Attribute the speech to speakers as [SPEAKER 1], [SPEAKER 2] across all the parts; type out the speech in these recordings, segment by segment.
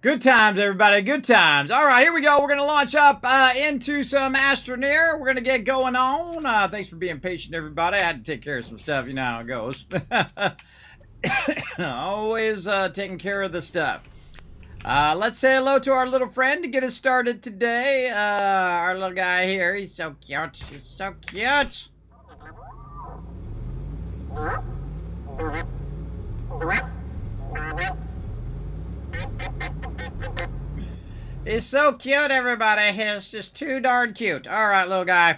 [SPEAKER 1] Good times, everybody. Good times. All right, here we go. We're going to launch up into some Astroneer. We're going to get going on. Thanks for being patient, everybody. I had to take care of some stuff. You know how it goes. Always taking care of the stuff. Let's say hello to our little friend to get us started today. Our little guy here. He's so cute. He's so cute. He's so cute, everybody. He's just too darn cute. All right, little guy.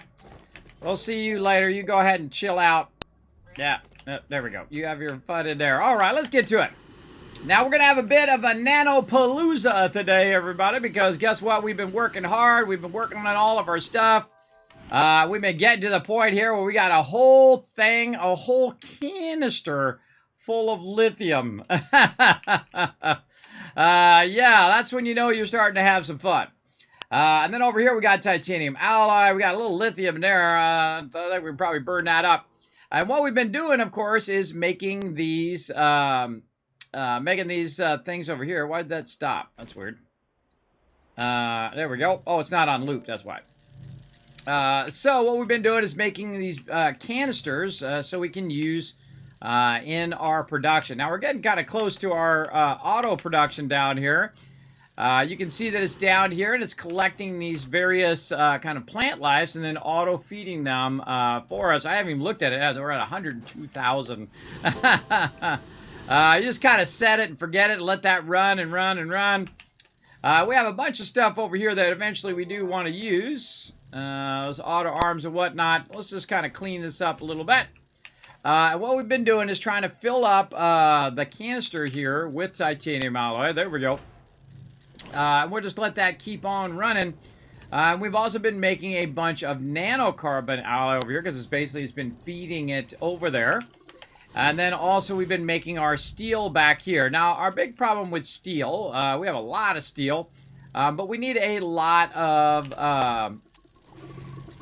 [SPEAKER 1] We'll see you later. You go ahead and chill out. Yeah, there we go. You have your fun in there. All right, let's get to it. Now, we're going to have a bit of a Nano palooza today, everybody, because guess what? We've been working hard. We've been working on all of our stuff. We've been getting to the point here where we got a whole thing, a whole canister full of lithium. Yeah, that's when you know you're starting to have some fun. And then over here we got titanium alloy. We got a little lithium there. I think we probably burn that up. And what we've been doing, of course, is making these things over here. Why did that stop? That's weird. There we go. Oh, it's not on loop. That's why. So what we've been doing is making these canisters so we can use in our production. Now we're getting kind of close to our auto production down here. You can see that it's down here and it's collecting these various kind of plant lives and then auto feeding them for us. I haven't even looked at it as we're at 102,000. You just kind of set it and forget it and let that run and run and run. We have a bunch of stuff over here that eventually we do want to use. Those auto arms and whatnot. Let's just kind of clean this up a little bit. What we've been doing is trying to fill up the canister here with titanium alloy. There we go. We'll just let that keep on running. We've also been making a bunch of nanocarbon alloy over here because it's been feeding it over there. And then also we've been making our steel back here. Now, our big problem with steel, we have a lot of steel, but we need a lot of...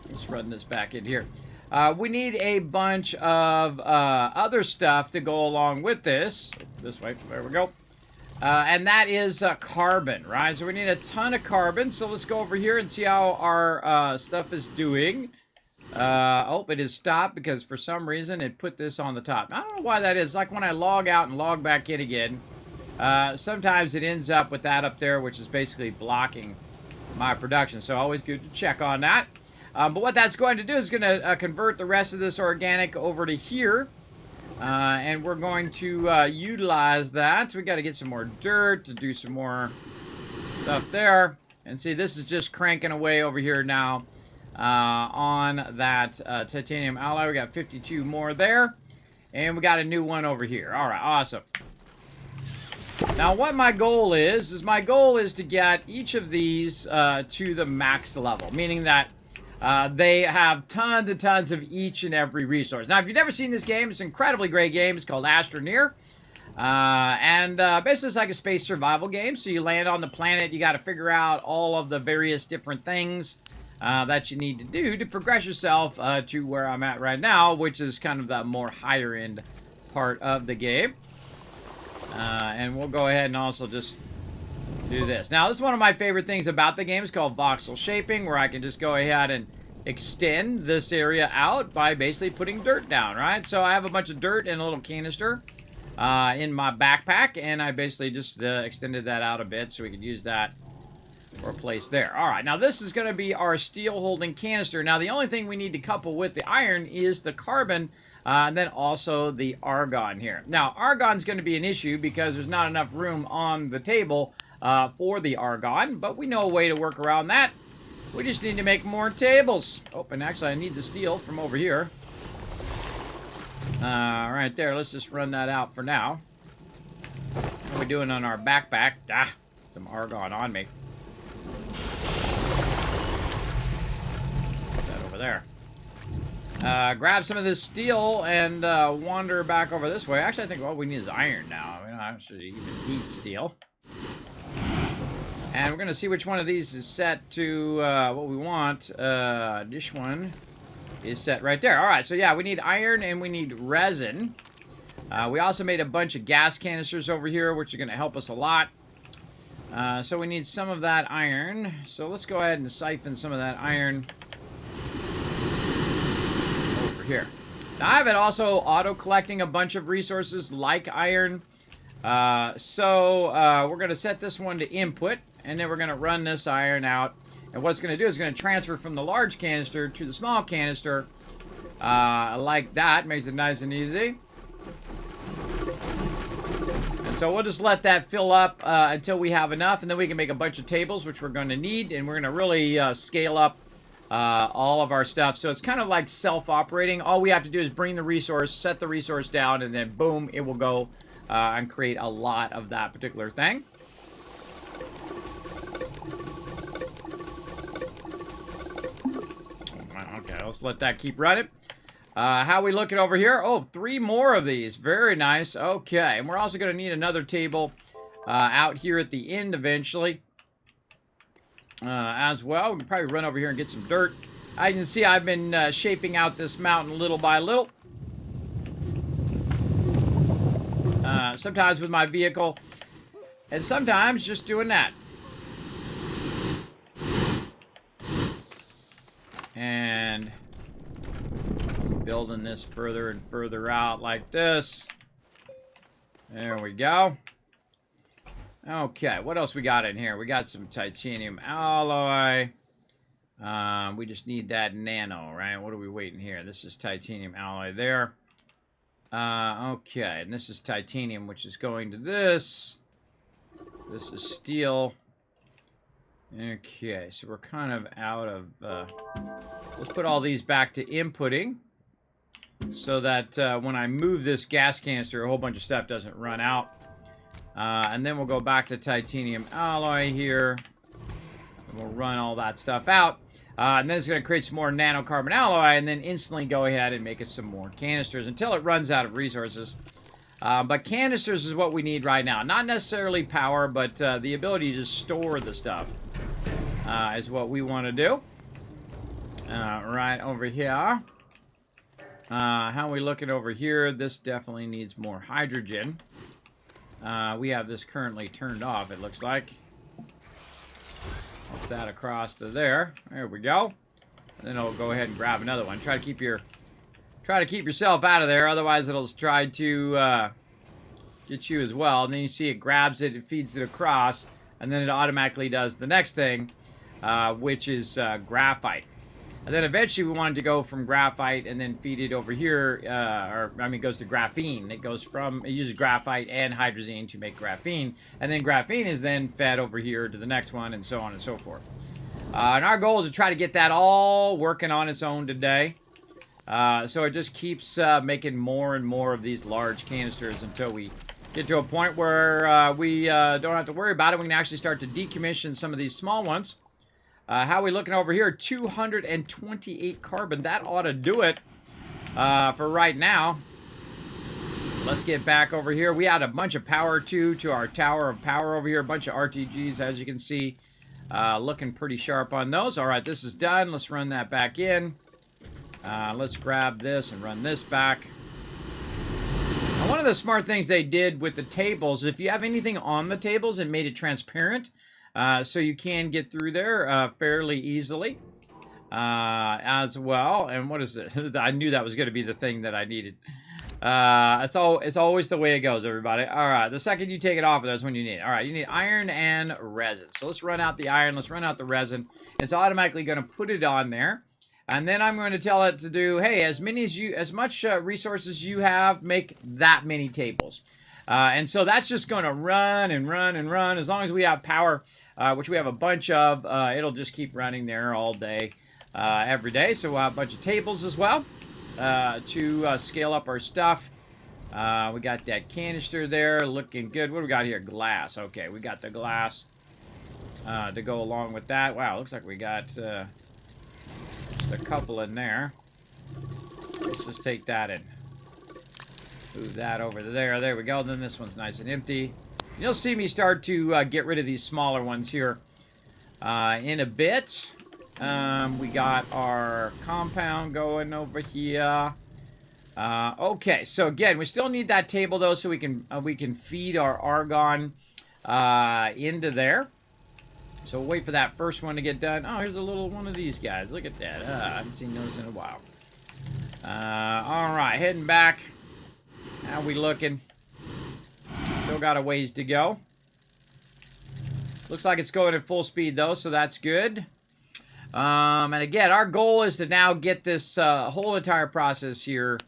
[SPEAKER 1] let's run this back in here. We need a bunch of other stuff to go along with this. This way, there we go. And that is carbon, right? So we need a ton of carbon. So let's go over here and see how our stuff is doing. Oh, it is stopped because for some reason it put this on the top. I don't know why that is. Like when I log out and log back in again, sometimes it ends up with that up there, which is basically blocking my production. So always good to check on that. But what that's going to do is going to convert the rest of this organic over to here. And we're going to utilize that. So we got to get some more dirt to do some more stuff there. And see, this is just cranking away over here now on that titanium alloy. We got 52 more there. And we got a new one over here. All right, awesome. Now, what my goal is to get each of these to the max level, meaning that they have tons and tons of each and every resource. Now, if you've never seen this game, it's an incredibly great game. It's called Astroneer. And basically, it's like a space survival game. So you land on the planet. You got to figure out all of the various different things that you need to do to progress yourself to where I'm at right now, which is kind of the more higher-end part of the game. And we'll go ahead and also just do this. Now, this is one of my favorite things about the game. It's called voxel shaping, where I can just go ahead and extend this area out by basically putting dirt down, right? So I have a bunch of dirt in a little canister in my backpack, and I basically just extended that out a bit so we could use that for a place there. All right, now this is going to be our steel holding canister. Now, the only thing we need to couple with the iron is the carbon, and then also the argon here. Now, argon's going to be an issue because there's not enough room on the table for the argon, but we know a way to work around that. We just need to make more tables. Oh, and actually I need the steel from over here. Right there. Let's just run that out for now. What are we doing on our backpack? Some argon on me. Put that over there. Grab some of this steel and wander back over this way. Actually, I think all we need is iron now. We don't actually even need steel. And we're going to see which one of these is set to what we want. This one is set right there. All right, so yeah, we need iron and we need resin. We also made a bunch of gas canisters over here, which are going to help us a lot. So we need some of that iron. So let's go ahead and siphon some of that iron over here. Now, I've been also auto-collecting a bunch of resources like iron. We're going to set this one to input, and then we're going to run this iron out. And what it's going to do is going to transfer from the large canister to the small canister, like that. Makes it nice and easy. And so we'll just let that fill up until we have enough, and then we can make a bunch of tables, which we're going to need, and we're going to really scale up all of our stuff. So it's kind of like self-operating. All we have to do is bring the resource, set the resource down, and then boom, it will go and create a lot of that particular thing. Okay, let's let that keep running. How we looking over here? Oh, 3 more of these. Very nice. Okay, and we're also going to need another table out here at the end eventually as well. We can probably run over here and get some dirt. I can see I've been shaping out this mountain little by little. Sometimes with my vehicle, and sometimes just doing that. And building this further and further out like this. There we go. Okay, what else we got in here? We got some titanium alloy. We just need that nano, right? What are we waiting here? This is titanium alloy there. Okay, and this is titanium, which is going to this. This is steel. Okay, so we're kind of out of... let's put all these back to inputting, so that when I move this gas canister, a whole bunch of stuff doesn't run out. And then we'll go back to titanium alloy here. And we'll run all that stuff out. And then it's going to create some more nanocarbon alloy, and then instantly go ahead and make us some more canisters until it runs out of resources. But canisters is what we need right now. Not necessarily power, but the ability to store the stuff is what we want to do. Right over here. How are we looking over here? This definitely needs more hydrogen. We have this currently turned off, it looks like. Put that across to there. There we go. And then I'll go ahead and grab another one. Try to keep yourself out of there, otherwise it'll try to get you as well. And then you see it grabs it, it feeds it across, and then it automatically does the next thing, which is graphite. And then eventually we wanted to go from graphite and then feed it over here, it goes to graphene. It uses graphite and hydrazine to make graphene. And then graphene is then fed over here to the next one, and so on and so forth. And our goal is to try to get that all working on its own today. So it just keeps making more and more of these large canisters until we get to a point where we don't have to worry about it. We can actually start to decommission some of these small ones. How are we looking over here? 228 carbon. That ought to do it for right now. Let's get back over here. We add a bunch of power to our tower of power over here. A bunch of RTGs, as you can see. Looking pretty sharp on those. All right, this is done. Let's run that back in. Let's grab this and run this back. Now, one of the smart things they did with the tables, if you have anything on the tables, it made it transparent. So you can get through there fairly easily as well. And what is it? I knew that was going to be the thing that I needed. It's always the way it goes, everybody. All right, the second you take it off, that's when you need it. All right, you need iron and resin. So let's run out the iron. Let's run out the resin. It's automatically going to put it on there. And then I'm going to tell it to do, hey, as much resources you have, make that many tables. And so that's just going to run and run and run. As long as we have power, which we have a bunch of, it'll just keep running there all day, every day. So we'll have a bunch of tables as well to scale up our stuff. We got that canister there looking good. What do we got here? Glass. Okay, we got the glass to go along with that. Wow, looks like we got just a couple in there. Let's just take that and move that over to there. There we go. Then this one's nice and empty. You'll see me start to get rid of these smaller ones here in a bit. We got our compound going over here. Okay, so again, we still need that table though, so we can feed our argon into there. So we'll wait for that first one to get done. Oh, here's a little one of these guys. Look at that. I haven't seen those in a while. All right, heading back. How we looking? Still got a ways to go. Looks like it's going at full speed, though, so that's good. And again, our goal is to now get this whole entire process here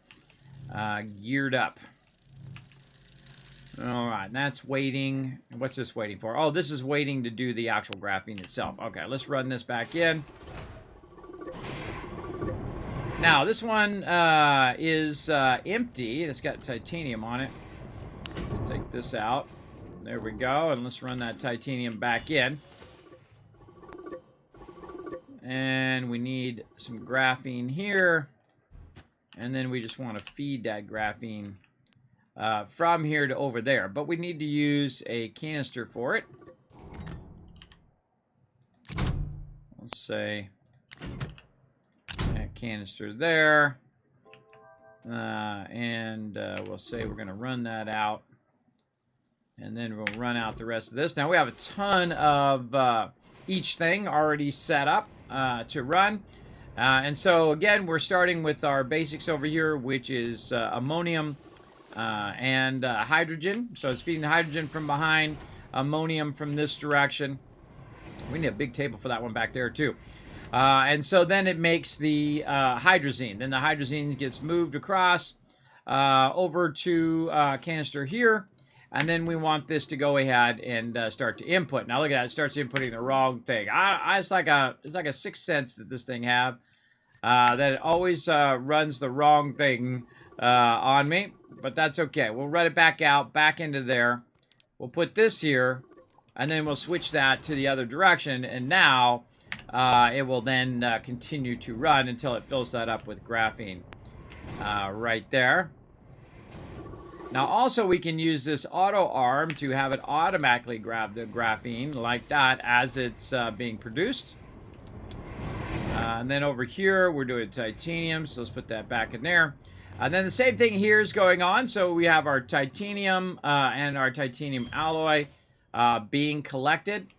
[SPEAKER 1] geared up. All right, that's waiting. What's this waiting for? Oh, this is waiting to do the actual graphene itself. Okay, let's run this back in. Now, this one is empty. It's got titanium on it. Let's take this out. There we go, and let's run that titanium back in. And we need some graphene here. And then we just want to feed that graphene from here to over there. But we need to use a canister for it. Let's say that canister there. And we'll say we're going to run that out. And then we'll run out the rest of this. Now we have a ton of each thing already set up to run. And so again, we're starting with our basics over here, which is ammonium and hydrogen. So it's feeding the hydrogen from behind, ammonium from this direction. We need a big table for that one back there too. And so then it makes the hydrazine. Then the hydrazine gets moved across over to canister here. And then we want this to go ahead and start to input. Now look at that, it starts inputting the wrong thing. It's like a sixth sense that this thing have. That it always runs the wrong thing on me. But that's okay. We'll run it back out, back into there. We'll put this here. And then we'll switch that to the other direction. And now it will then continue to run until it fills that up with graphene. Right there. Now also we can use this auto arm to have it automatically grab the graphene like that as it's being produced. And then over here we're doing titanium, so let's put that back in there. And then the same thing here is going on. So we have our titanium and our titanium alloy being collected.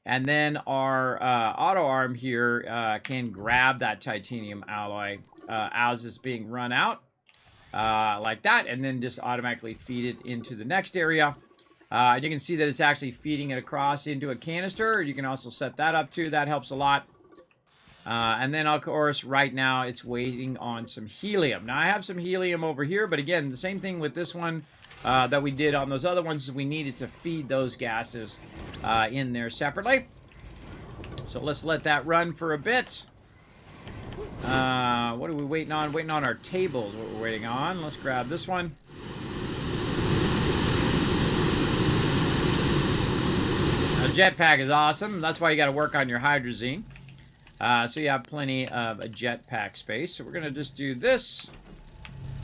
[SPEAKER 1] And then our auto arm here can grab that titanium alloy as it's being run out. Like that, and then just automatically feed it into the next area. You can see that it's actually feeding it across into a canister. You can also set that up too. That helps a lot. And then, of course, right now it's waiting on some helium. Now, I have some helium over here, but again, the same thing with this one that we did on those other ones is we needed to feed those gases in there separately. So let's let that run for a bit. What are we waiting on? Waiting on our tables, what we're waiting on. Let's grab this one. A jetpack is awesome. That's why you got to work on your hydrazine. So you have plenty of a jetpack space. So we're going to just do this.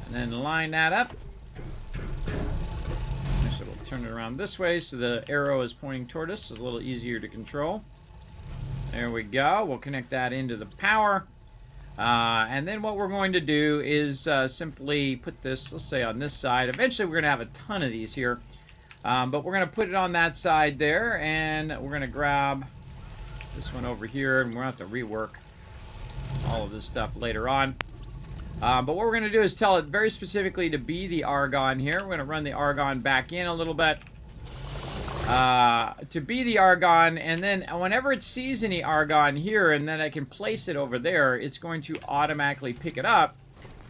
[SPEAKER 1] And then line that up. So we'll turn it around this way so the arrow is pointing toward us. It's a little easier to control. There we go. We'll connect that into the power. And then what we're going to do is simply put this, let's say, on this side. Eventually, we're going to have a ton of these here. But we're going to put it on that side there. And we're going to grab this one over here. And we're going to have to rework all of this stuff later on. But what we're going to do is tell it very specifically to be the argon here. We're going to run the argon back in a little bit. To be the argon, and then whenever it sees any argon here, and then I can place it over there, it's going to automatically pick it up,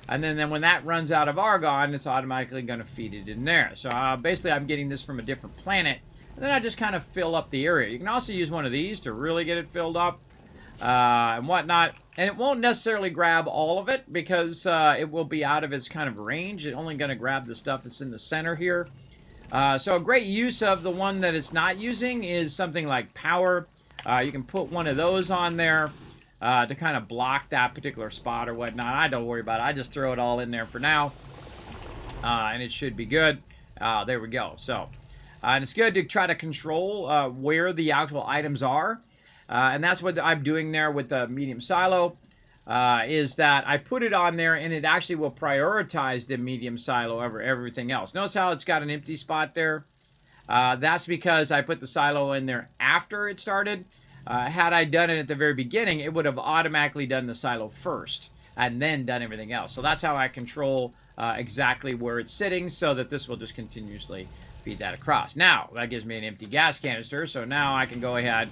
[SPEAKER 1] and then when that runs out of argon, it's automatically going to feed it in there. So basically I'm getting this from a different planet, and then I just kind of fill up the area. You can also use one of these to really get it filled up and whatnot, and it won't necessarily grab all of it because it will be out of its kind of range. It's only going to grab the stuff that's in the center here. So a great use of the one that it's not using is something like power. You can put one of those on there to kind of block that particular spot or whatnot. I don't worry about it. I just throw it all in there for now. And it should be good. There we go. So, and it's good to try to control where the actual items are. And that's what I'm doing there with the medium silo. Is that I put it on there and it actually will prioritize the medium silo over everything else. Notice how it's got an empty spot there? That's because I put the silo in there after it started. Had I done it at the very beginning, it would have automatically done the silo first and then done everything else. So that's how I control exactly where it's sitting, so that this will just continuously feed that across. Now, that gives me an empty gas canister, so now I can go ahead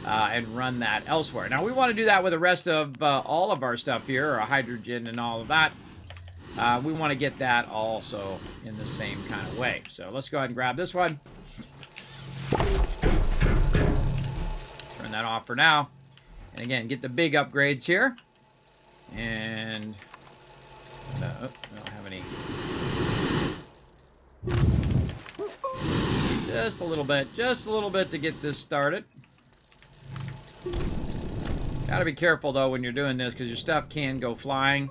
[SPEAKER 1] and run that elsewhere. Now, we want to do that with the rest of all of our stuff here, our hydrogen and all of that. We want to get that also in the same kind of way. So let's go ahead and grab this one. Turn that off for now. And again, get the big upgrades here. And I don't have any. Just a little bit to get this started. Gotta be careful though when you're doing this, because your stuff can go flying.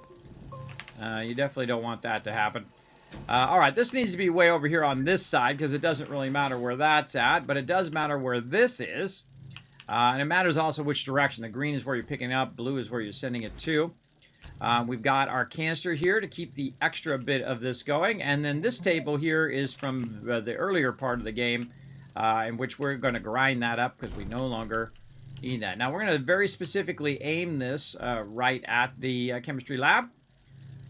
[SPEAKER 1] You definitely don't want that to happen. Alright, this needs to be way over here on this side, because it doesn't really matter where that's at, but it does matter where this is. And it matters also which direction. The green is where you're picking up, blue is where you're sending it to. We've got our canister here to keep the extra bit of this going, and then this table here is from the earlier part of the game, in which we're going to grind that up because we no longer need that. Now we're going to very specifically aim this right at the chemistry lab.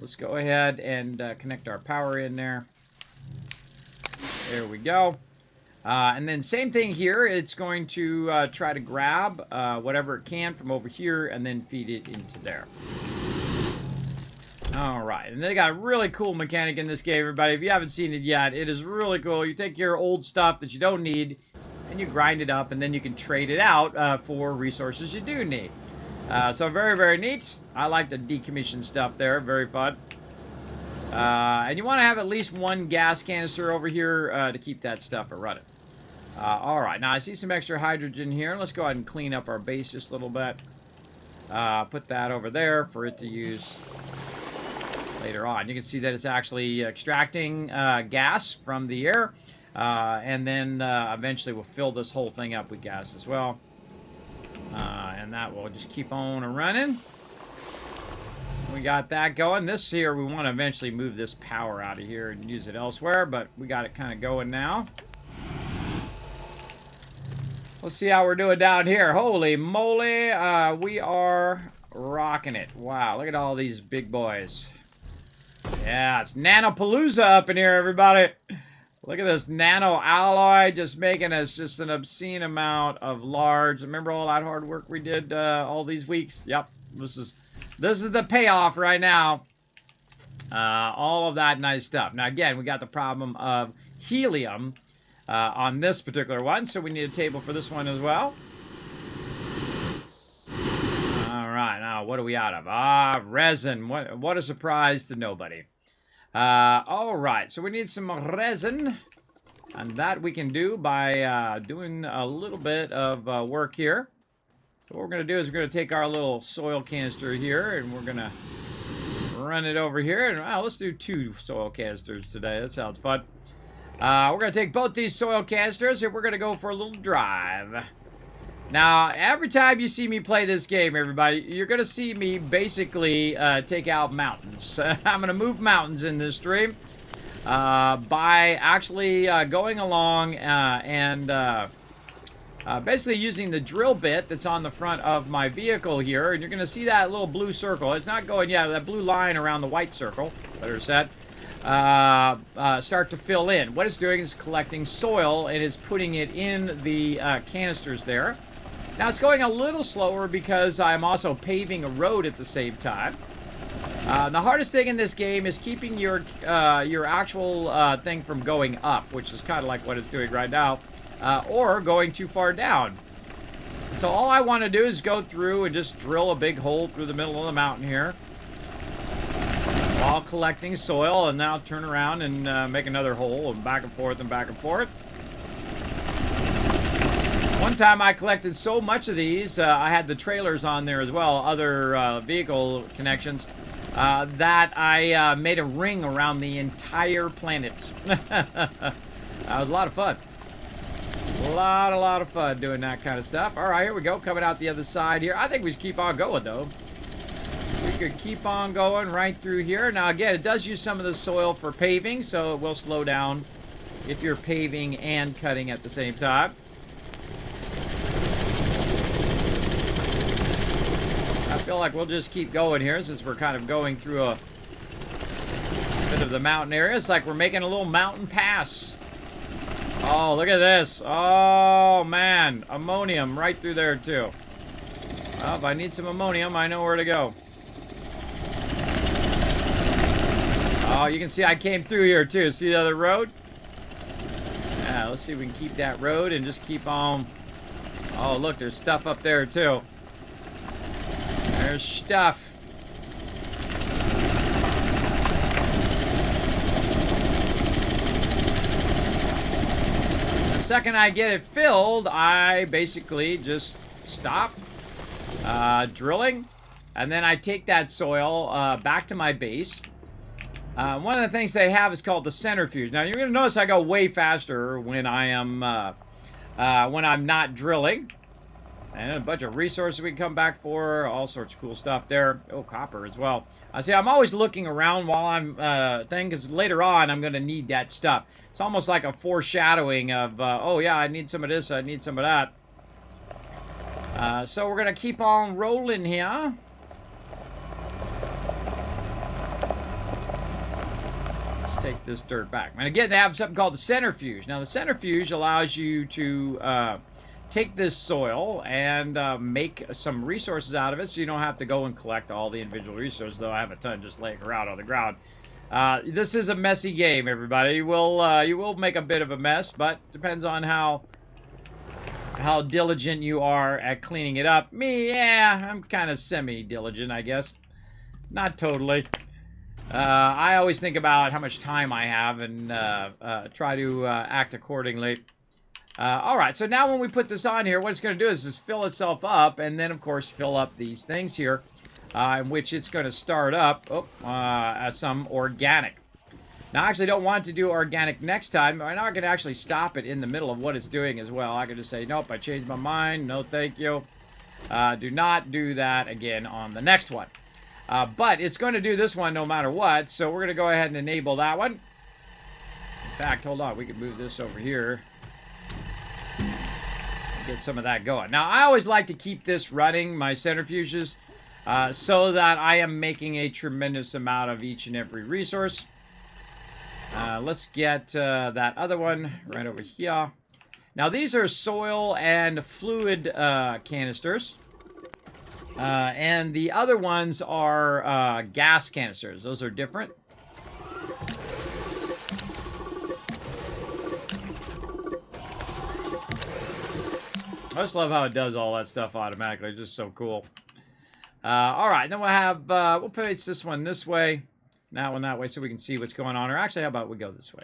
[SPEAKER 1] Let's go ahead and connect our power in there. There we go. And then same thing here. It's going to try to grab whatever it can from over here and then feed it into there. Alright, and they got a really cool mechanic in this game, everybody. If you haven't seen it yet, it is really cool. You take your old stuff that you don't need, and you grind it up, and then you can trade it out for resources you do need. So very, very neat. I like the decommissioned stuff there. Very fun. And you want to have at least one gas canister over here to keep that stuff running. Alright, now I see some extra hydrogen here. Let's go ahead and clean up our base just a little bit. Put that over there for it to use later on. You can see that it's actually extracting gas from the air, and then eventually we'll fill this whole thing up with gas as well, and that will just keep on running. We got that going. This here, we want to eventually move this power out of here and use it elsewhere, but we got it kind of going now. Let's see how we're doing down here. Holy moly, we are rocking it. Wow, look at all these big boys. Yeah, it's Nano palooza up in here, everybody. Look at this nano alloy just making us just an obscene amount of large. Remember all that hard work we did all these weeks? Yep, this is the payoff right now. All of that nice stuff. Now again, we got the problem of helium on this particular one, so we need a table for this one as well. Alright, now what are we out of? Resin. What a surprise to nobody. Alright, so we need some resin. And that we can do by doing a little bit of work here. So what we're going to do is we're going to take our little soil canister here, and we're going to run it over here. And let's do 2 soil canisters today. That sounds fun. We're going to take both these soil canisters, and we're going to go for a little drive. Now, every time you see me play this game, everybody, you're going to see me basically take out mountains. I'm going to move mountains in this stream by actually going along and basically using the drill bit that's on the front of my vehicle here. And you're going to see that little blue circle. It's not going yet. That blue line around the white circle, better said, start to fill in. What it's doing is collecting soil, and it's putting it in the canisters there. Now, it's going a little slower because I'm also paving a road at the same time. The hardest thing in this game is keeping your actual thing from going up, which is kind of like what it's doing right now, or going too far down. So all I want to do is go through and just drill a big hole through the middle of the mountain here while collecting soil, and now turn around and make another hole, and back and forth and back and forth. One time I collected so much of these, I had the trailers on there as well, other vehicle connections, that I made a ring around the entire planet. That was a lot of fun. A lot of fun doing that kind of stuff. All right, here we go, coming out the other side here. I think we should keep on going, though. We could keep on going right through here. Now, again, it does use some of the soil for paving, so it will slow down if you're paving and cutting at the same time. I feel like we'll just keep going here since we're kind of going through a bit of the mountain area. It's like we're making a little mountain pass. Oh, look at this. Oh, man. Ammonium right through there, too. Well, if I need some ammonium, I know where to go. Oh, you can see I came through here, too. See the other road? Yeah, let's see if we can keep that road and just keep on. Oh, look, there's stuff up there, too. There's stuff. The second I get it filled, I basically just stop drilling, and then I take that soil back to my base. One of the things they have is called the centrifuge. Now you're going to notice I go way faster when I am when I'm not drilling. And a bunch of resources we can come back for, all sorts of cool stuff there. Oh, copper as well. See, I'm always looking around while I'm because later on I'm going to need that stuff. It's almost like a foreshadowing of, oh yeah, I need some of this, I need some of that. So we're going to keep on rolling here. Let's take this dirt back. And again, they have something called the centrifuge. Now, the centrifuge allows you to take this soil and make some resources out of it, so you don't have to go and collect all the individual resources, though I have a ton just laying around on the ground. This is a messy game, everybody. You will make a bit of a mess, but depends on how diligent you are at cleaning it up. Me, yeah, I'm kind of semi-diligent, I guess. Not totally. I always think about how much time I have and try to act accordingly. Alright, so now when we put this on here, what it's going to do is just fill itself up, and then, of course, fill up these things here, in which it's going to start up as some organic. Now, I actually don't want to do organic next time. I'm not going to actually stop it in the middle of what it's doing as well. I can just say, nope, I changed my mind. No, thank you. Do not do that again on the next one. But it's going to do this one no matter what, so we're going to go ahead and enable that one. In fact, hold on, we can move this over here. Get some of that going. Now, I always like to keep this running, my centrifuges, so that I am making a tremendous amount of each and every resource. Let's get that other one right over here. Now, these are soil and fluid canisters. And the other ones are gas canisters. Those are different. I just love how it does all that stuff automatically. It's just so cool. Alright, then we'll have, we'll place this one this way. That one that way so we can see what's going on. Or actually, how about we go this way?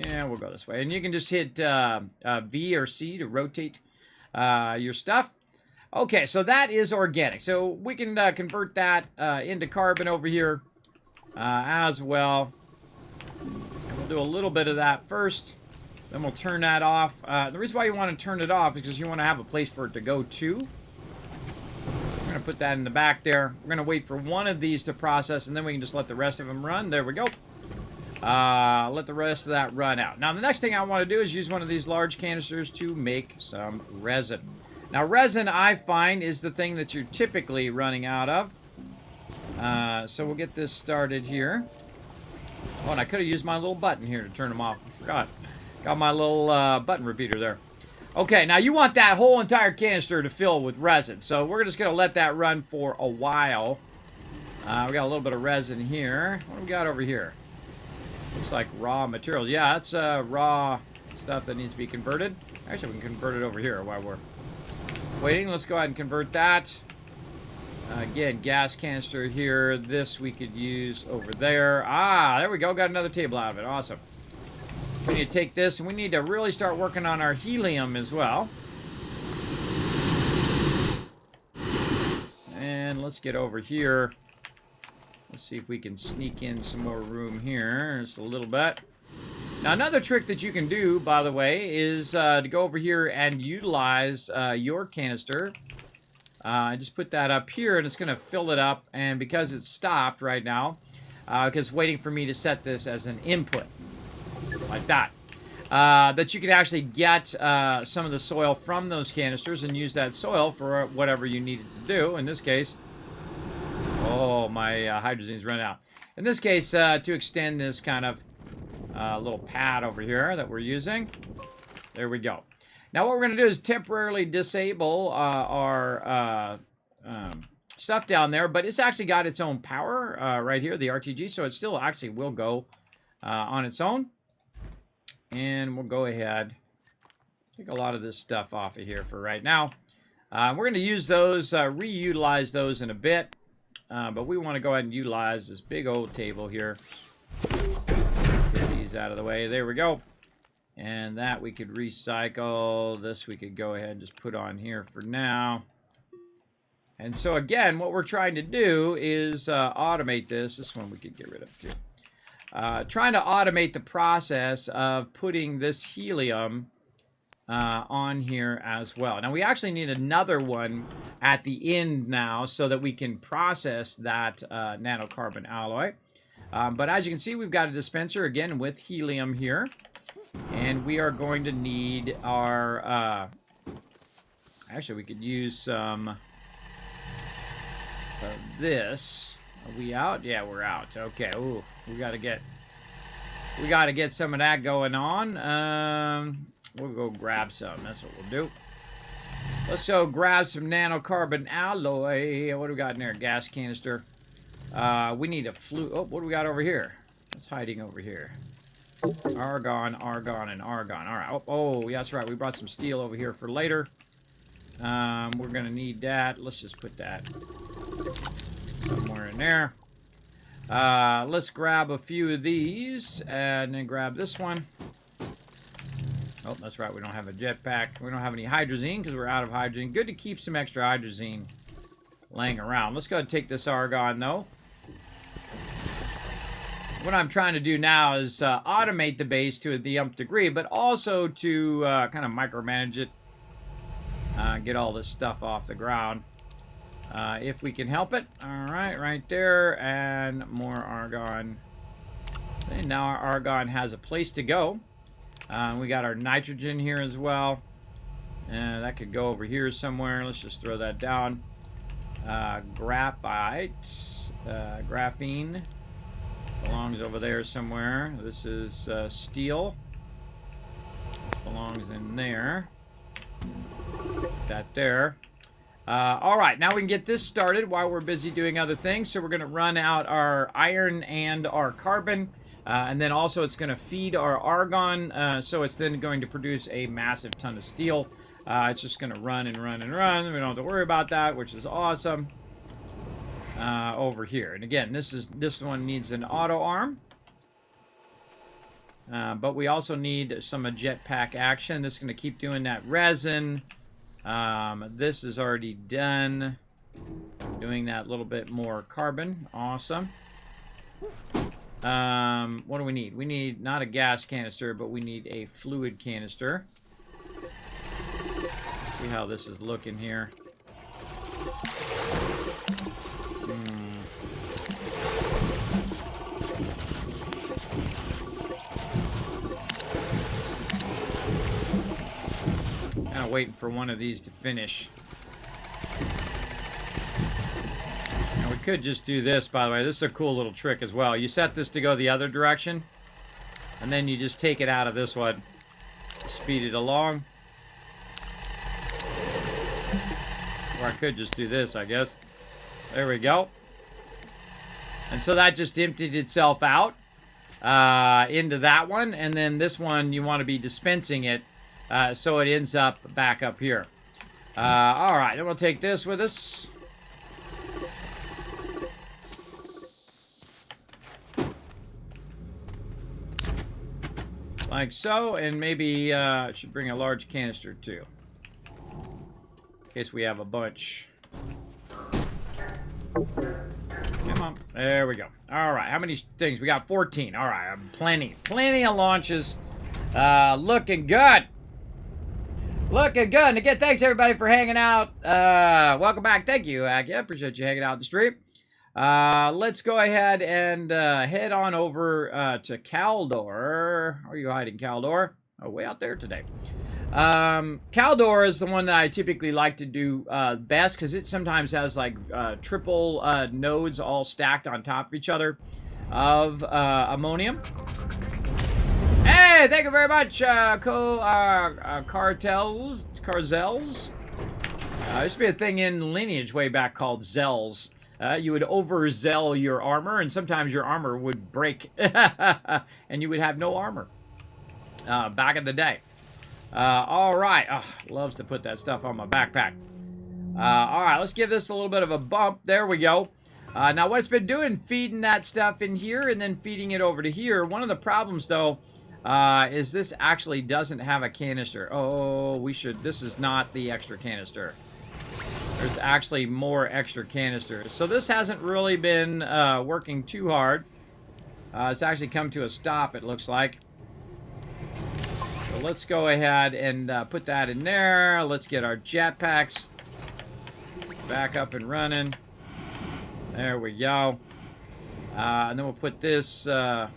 [SPEAKER 1] Yeah, we'll go this way. And you can just hit V or C to rotate your stuff. Okay, so that is organic. So we can convert that into carbon over here as well. And we'll do a little bit of that first. Then we'll turn that off. The reason why you want to turn it off is because you want to have a place for it to go to. We're going to put that in the back there. We're going to wait for one of these to process, and then we can just let the rest of them run. There we go. Let the rest of that run out. Now, the next thing I want to do is use one of these large canisters to make some resin. Now, resin, I find, is the thing that you're typically running out of. So we'll get this started here. Oh, and I could have used my little button here to turn them off. I forgot. Got my little button repeater there. Okay, now you want that whole entire canister to fill with resin. So we're just going to let that run for a while. We got a little bit of resin here. What do we got over here? Looks like raw materials. Yeah, that's raw stuff that needs to be converted. Actually, we can convert it over here while we're waiting. Let's go ahead and convert that. Again, gas canister here. This we could use over there. Ah, there we go. Got another table out of it. Awesome. We need to take this, and we need to really start working on our helium as well. And let's get over here. Let's see if we can sneak in some more room here. Just a little bit. Now, another trick that you can do, by the way, is to go over here and utilize your canister. Just put that up here, and it's going to fill it up. And because it's stopped right now, because it's waiting for me to set this as an input. like that. That you can actually get some of the soil from those canisters and use that soil for whatever you needed to do. In this case, oh, my hydrogene's run out. In this case, to extend this kind of little pad over here that we're using. There we go. Now what we're going to do is temporarily disable our stuff down there, but it's actually got its own power right here, the RTG, so it still actually will go on its own. And we'll go ahead, take a lot of this stuff off of here for right now. We're going to use those, reutilize those in a bit, but we want to go ahead and utilize this big old table here. Get these out of the way. There we go. And that we could recycle. This we could go ahead and just put on here for now. And so again, what we're trying to do is automate this. This one we could get rid of too. Trying to automate the process of putting this helium on here as well. Now we actually need another one at the end now so that we can process that nanocarbon alloy. But as you can see, we've got a dispenser again with helium here. And we are going to need our, actually we could use some of this. Are we out? Yeah, we're out. Okay. Ooh, we got to get some of that going on. We'll go grab some. That's what we'll do. Let's go grab some nanocarbon alloy. What do we got in there? Gas canister. We need a flue. Oh, what do we got over here? What's hiding over here? Argon, argon, and argon. All right. Oh, yeah, that's right. We brought some steel over here for later. We're going to need that. Let's just put that somewhere in there. Let's grab a few of these and then grab this one. Oh, that's right. We don't have a jetpack. We don't have any hydrazine because we're out of hydrazine. Good to keep some extra hydrazine laying around. Let's go ahead and take this argon, though. What I'm trying to do now is automate the base to the nth degree, but also to kind of micromanage it. Get all this stuff off the ground. If we can help it. Alright, right there. And more argon. And now our argon has a place to go. We got our nitrogen here as well. And that could go over here somewhere. Let's just throw that down. Graphite. Graphene. Belongs over there somewhere. This is steel. Belongs in there. That there. Alright, now we can get this started while we're busy doing other things. So we're going to run out our iron and our carbon. And then also it's going to feed our argon. So it's then going to produce a massive ton of steel. It's just going to run and run and run. We don't have to worry about that, which is awesome. Over here. And again, this one needs an auto arm. But we also need some jetpack action. This is going to keep doing that resin. This is already done. Doing that little bit more carbon. Awesome. What do we need? We need not a gas canister, but we need a fluid canister. See how this is looking here. Waiting for one of these to finish. Now we could just do this, by the way. This is a cool little trick as well. You set this to go the other direction, and then you just take it out of this one to speed it along. Or I could just do this, I guess. There we go. And so that just emptied itself out into that one, and then this one you want to be dispensing it. So it ends up back up here. Alright, then we'll take this with us. Like so, and maybe it should bring a large canister too. In case we have a bunch. Come on. There we go. Alright, how many things? We got 14. Alright, plenty. Plenty of launches. Looking good. Looking good. And again, thanks everybody for hanging out. Welcome back. Thank you, Akia. Appreciate you hanging out in the stream. Let's go ahead and head on over to Caldor. Where are you hiding, Caldor? Oh, way out there today. Caldor is the one that I typically like to do best because it sometimes has like triple nodes all stacked on top of each other of ammonium. Hey, thank you very much, Carzels. There used to be a thing in Lineage way back called Zells. You would overzeal your armor, and sometimes your armor would break, and you would have no armor. Back in the day. All right. Oh, loves to put that stuff on my backpack. All right, let's give this a little bit of a bump. There we go. Now, what it's been doing, feeding that stuff in here and then feeding it over to here. One of the problems, though, is this actually doesn't have a canister. Oh, we should. This is not the extra canister. There's actually more extra canisters. So this hasn't really been working too hard. It's actually come to a stop, it looks like. So let's go ahead and put that in there. Let's get our jetpacks back up and running. There we go. And then we'll put this going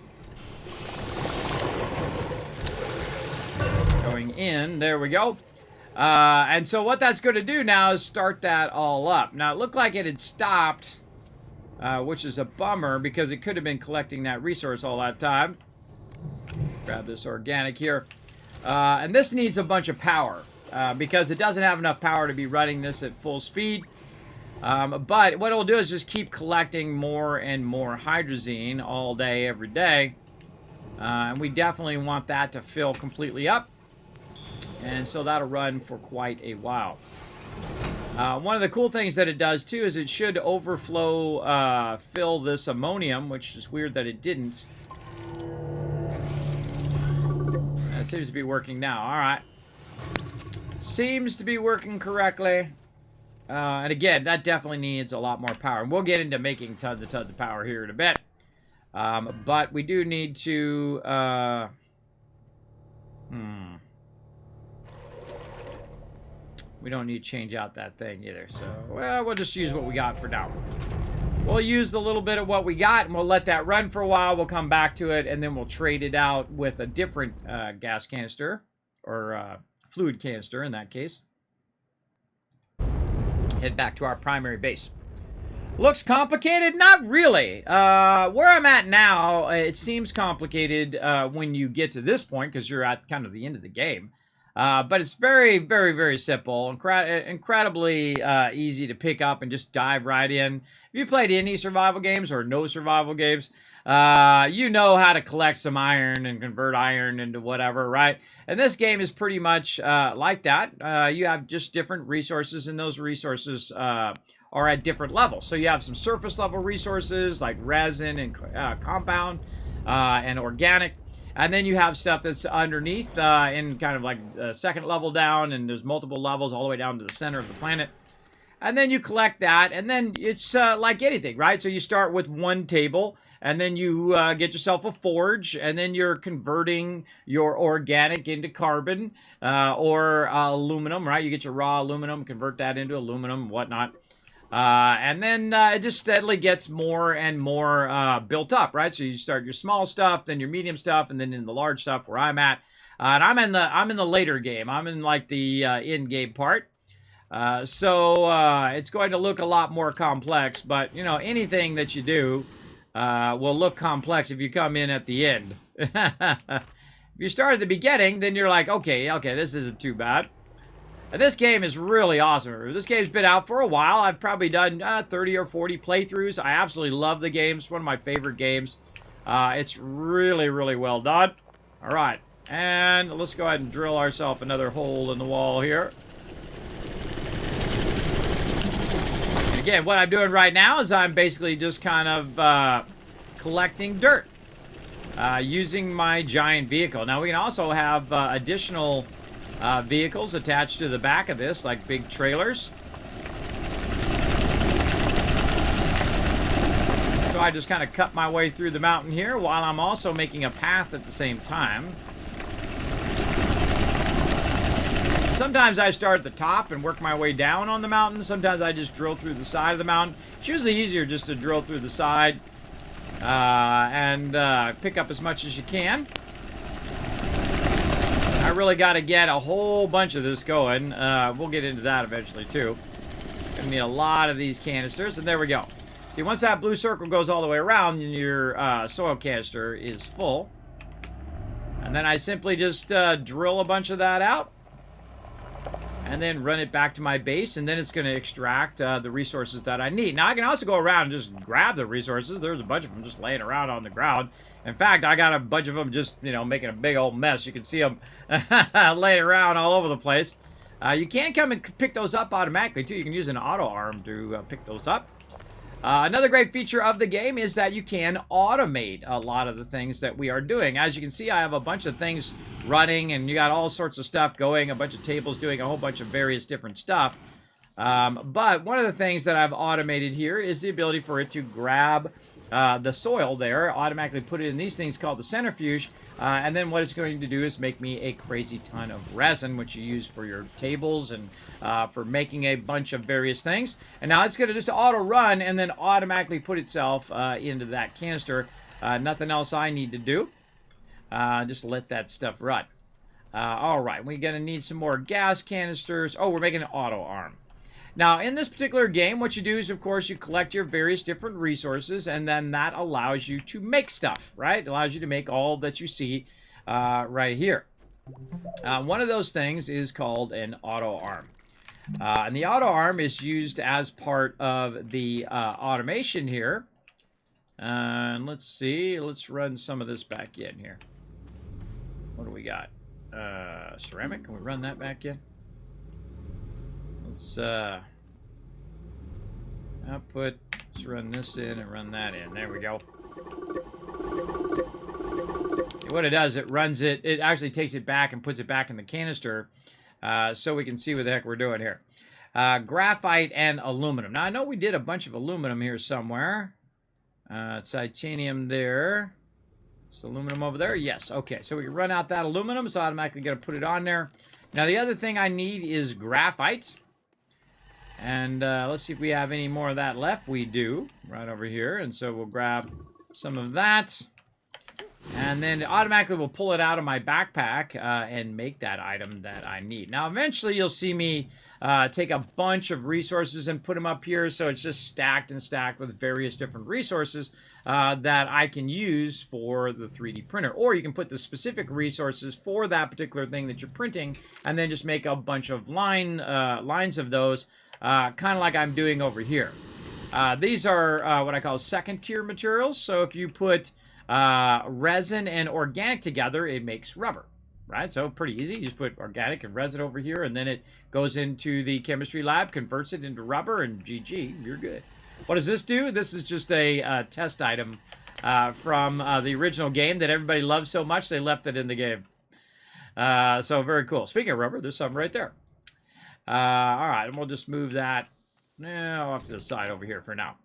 [SPEAKER 1] in. There we go. And so what that's going to do now is start that all up. Now, it looked like it had stopped, which is a bummer because it could have been collecting that resource all that time. Grab this organic here. And this needs a bunch of power because it doesn't have enough power to be running this at full speed. But what it'll do is just keep collecting more and more hydrazine all day, every day. And we definitely want that to fill completely up. And so that'll run for quite a while. One of the cool things that it does, too, is it should overflow, fill this ammonium, which is weird that it didn't. That seems to be working now. All right. Seems to be working correctly. And again, that definitely needs a lot more power. And we'll get into making tons of power here in a bit. But we do need to... We don't need to change out that thing either. So, well, we'll just use what we got for now. We'll use the little bit of what we got, and we'll let that run for a while. We'll come back to it, and then we'll trade it out with a different gas canister, or fluid canister in that case. Head back to our primary base. Looks complicated? Not really. Where I'm at now, it seems complicated when you get to this point, because you're at kind of the end of the game. But it's very, very, very simple. Incredibly easy to pick up and just dive right in. If you played any survival games or no survival games, you know how to collect some iron and convert iron into whatever, right? And this game is pretty much like that. You have just different resources, and those resources are at different levels. So you have some surface level resources like resin and compound and organic. And then you have stuff that's underneath in kind of like second level down, and there's multiple levels all the way down to the center of the planet. And then you collect that, and then it's like anything, right? So you start with one table, and then you get yourself a forge, and then you're converting your organic into carbon or aluminum, right? You get your raw aluminum, convert that into aluminum, whatnot. And then it just steadily gets more and more built up, right? So you start your small stuff, then your medium stuff, and then in the large stuff where I'm at. And I'm in the later game. I'm in like the end game part. So it's going to look a lot more complex, but you know, anything that you do will look complex if you come in at the end. If you start at the beginning, then you're like, okay, this isn't too bad. This game is really awesome. This game's been out for a while. I've probably done 30 or 40 playthroughs. I absolutely love the game. It's one of my favorite games. It's really, really well done. All right. And let's go ahead and drill ourselves another hole in the wall here. And again, what I'm doing right now is I'm basically just kind of collecting dirt using my giant vehicle. Now, we can also have additional... vehicles attached to the back of this, like big trailers. So I just kind of cut my way through the mountain here while I'm also making a path at the same time. Sometimes I start at the top and work my way down on the mountain. Sometimes I just drill through the side of the mountain. It's usually easier just to drill through the side and pick up as much as you can. I really got to get a whole bunch of this going. We'll get into that eventually, too. Gonna need a lot of these canisters, and there we go. See, once that blue circle goes all the way around, your soil canister is full. And then I simply just drill a bunch of that out. And then run it back to my base, and then it's going to extract the resources that I need. Now, I can also go around and just grab the resources. There's a bunch of them just laying around on the ground. In fact, I got a bunch of them just, you know, making a big old mess. You can see them laying around all over the place. You can come and pick those up automatically, too. You can use an auto arm to pick those up. Another great feature of the game is that you can automate a lot of the things that we are doing. As you can see, I have a bunch of things running, and you got all sorts of stuff going, a bunch of tables doing a whole bunch of various different stuff. But one of the things that I've automated here is the ability for it to grab the soil there, automatically put it in these things called the centrifuge, and then what it's going to do is make me a crazy ton of resin, which you use for your tables and for making a bunch of various things. And now it's going to just auto run and then automatically put itself into that canister. Nothing else I need to do. Just let that stuff run. All right, we're going to need some more gas canisters. Oh, we're making an auto arm. Now, in this particular game, what you do is, of course, you collect your various different resources, and then that allows you to make stuff, right? It allows you to make all that you see right here. One of those things is called an auto arm. And the auto arm is used as part of the automation here. And let's see. Let's run some of this back in here. What do we got? Ceramic. Can we run that back in? Let's output. Let's run this in and run that in. There we go. What it does, it runs it. It actually takes it back and puts it back in the canister, so we can see what the heck we're doing here. Graphite and aluminum. Now I know we did a bunch of aluminum here somewhere. Titanium there. Is aluminum over there? Yes. Okay. So we can run out that aluminum. It's automatically going to put it on there. Now the other thing I need is graphite. And let's see if we have any more of that left. We do, right over here. And so we'll grab some of that. And then automatically we'll pull it out of my backpack and make that item that I need. Now, eventually you'll see me take a bunch of resources and put them up here. So it's just stacked and stacked with various different resources that I can use for the 3D printer. Or you can put the specific resources for that particular thing that you're printing and then just make a bunch of lines of those. Kind of like I'm doing over here. These are what I call second-tier materials. So if you put resin and organic together, it makes rubber, right? So pretty easy. You just put organic and resin over here, and then it goes into the chemistry lab, converts it into rubber, and GG, you're good. What does this do? This is just a test item from the original game that everybody loved so much they left it in the game. So very cool. Speaking of rubber, there's some right there. All right, and we'll just move that off to the side over here for now.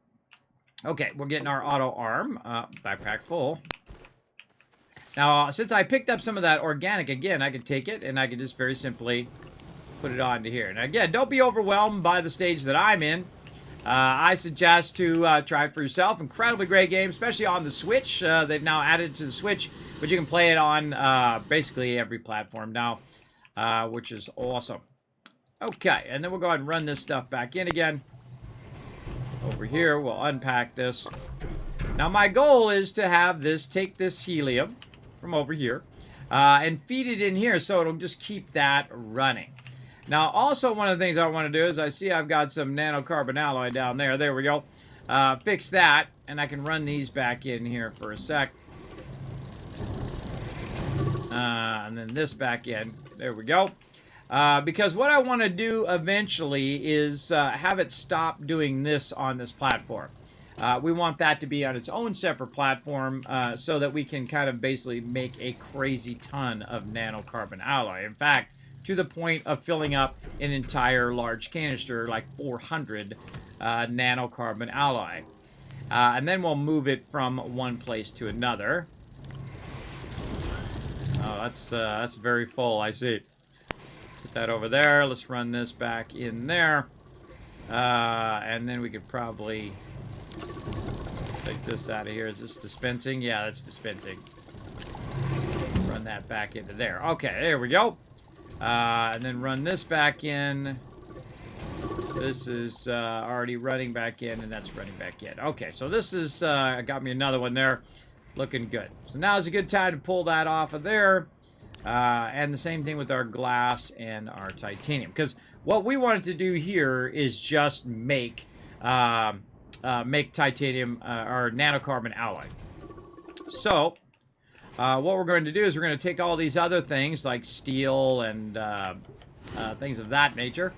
[SPEAKER 1] Okay, we're getting our auto arm backpack full. Now, since I picked up some of that organic again, I can take it and I can just very simply put it onto here. Now, again, don't be overwhelmed by the stage that I'm in. I suggest to try it for yourself. Incredibly great game, especially on the Switch. They've now added it to the Switch, but you can play it on basically every platform now, which is awesome. Okay, and then we'll go ahead and run this stuff back in again. Over here, we'll unpack this. Now, my goal is to have this, take this helium from over here, and feed it in here so it'll just keep that running. Now, also one of the things I want to do is I see I've got some nanocarbon alloy down there. There we go. Fix that, and I can run these back in here for a sec. And then this back in. There we go. Because what I want to do eventually is have it stop doing this on this platform. We want that to be on its own separate platform so that we can kind of basically make a crazy ton of nanocarbon alloy. In fact, to the point of filling up an entire large canister, like 400 nanocarbon alloy. And then we'll move it from one place to another. Oh, that's very full, I see. Put that over there. Let's run this back in there. And then we could probably take this out of here. Is this dispensing? Yeah, that's dispensing. Run that back into there. Okay, there we go. And then run this back in. This is already running back in, and that's running back in. Okay, so this is got me another one there. Looking good. So now is a good time to pull that off of there. And the same thing with our glass and our titanium. Because what we wanted to do here is just make titanium or nanocarbon alloy. So what we're going to do is we're going to take all these other things like steel and things of that nature.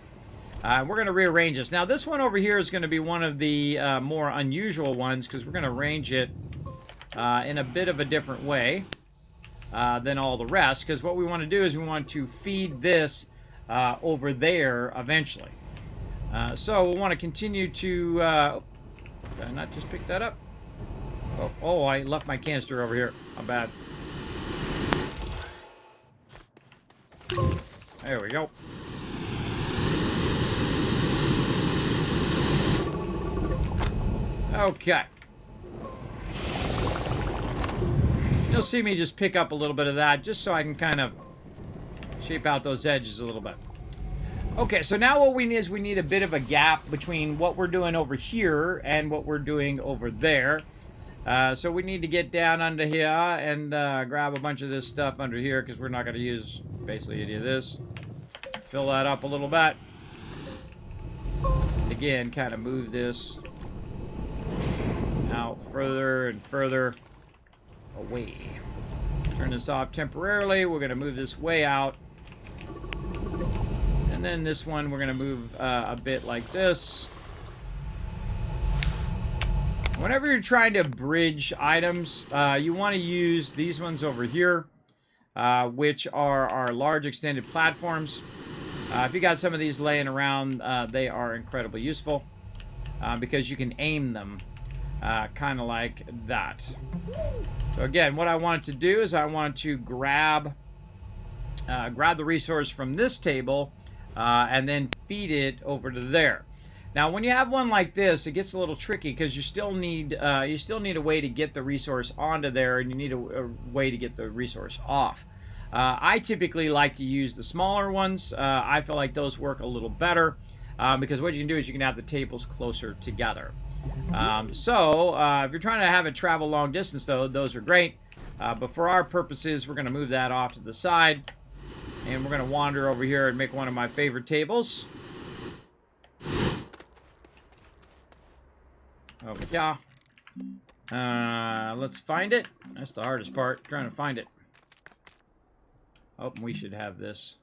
[SPEAKER 1] We're going to rearrange this. Now this one over here is going to be one of the more unusual ones because we're going to arrange it in a bit of a different way than all the rest, because what we want to do is we want to feed this over there eventually. So we'll want to continue to... did I not just pick that up? Oh, I left my canister over here. How bad. There we go. Okay. You'll see me just pick up a little bit of that just so I can kind of shape out those edges a little bit. Okay, so now what we need is we need a bit of a gap between what we're doing over here and what we're doing over there. So we need to get down under here and grab a bunch of this stuff under here because we're not going to use basically any of this. Fill that up a little bit. Again, kind of move this out further and further away. Turn this off temporarily. We're going to move this way out. And then this one we're going to move a bit like this. Whenever you're trying to bridge items, you want to use these ones over here, which are our large extended platforms. If you got some of these laying around, they are incredibly useful because you can aim them kind of like that. So again, what I wanted to do is I wanted to grab the resource from this table and then feed it over to there. Now, when you have one like this, it gets a little tricky because you still need a way to get the resource onto there, and you need a way to get the resource off. I typically like to use the smaller ones. I feel like those work a little better because what you can do is you can have the tables closer together. If you're trying to have it travel long distance, though, those are great. But for our purposes, we're going to move that off to the side, and we're going to wander over here and make one of my favorite tables. Over here. Let's find it. That's the hardest part, trying to find it. Oh, we should have this.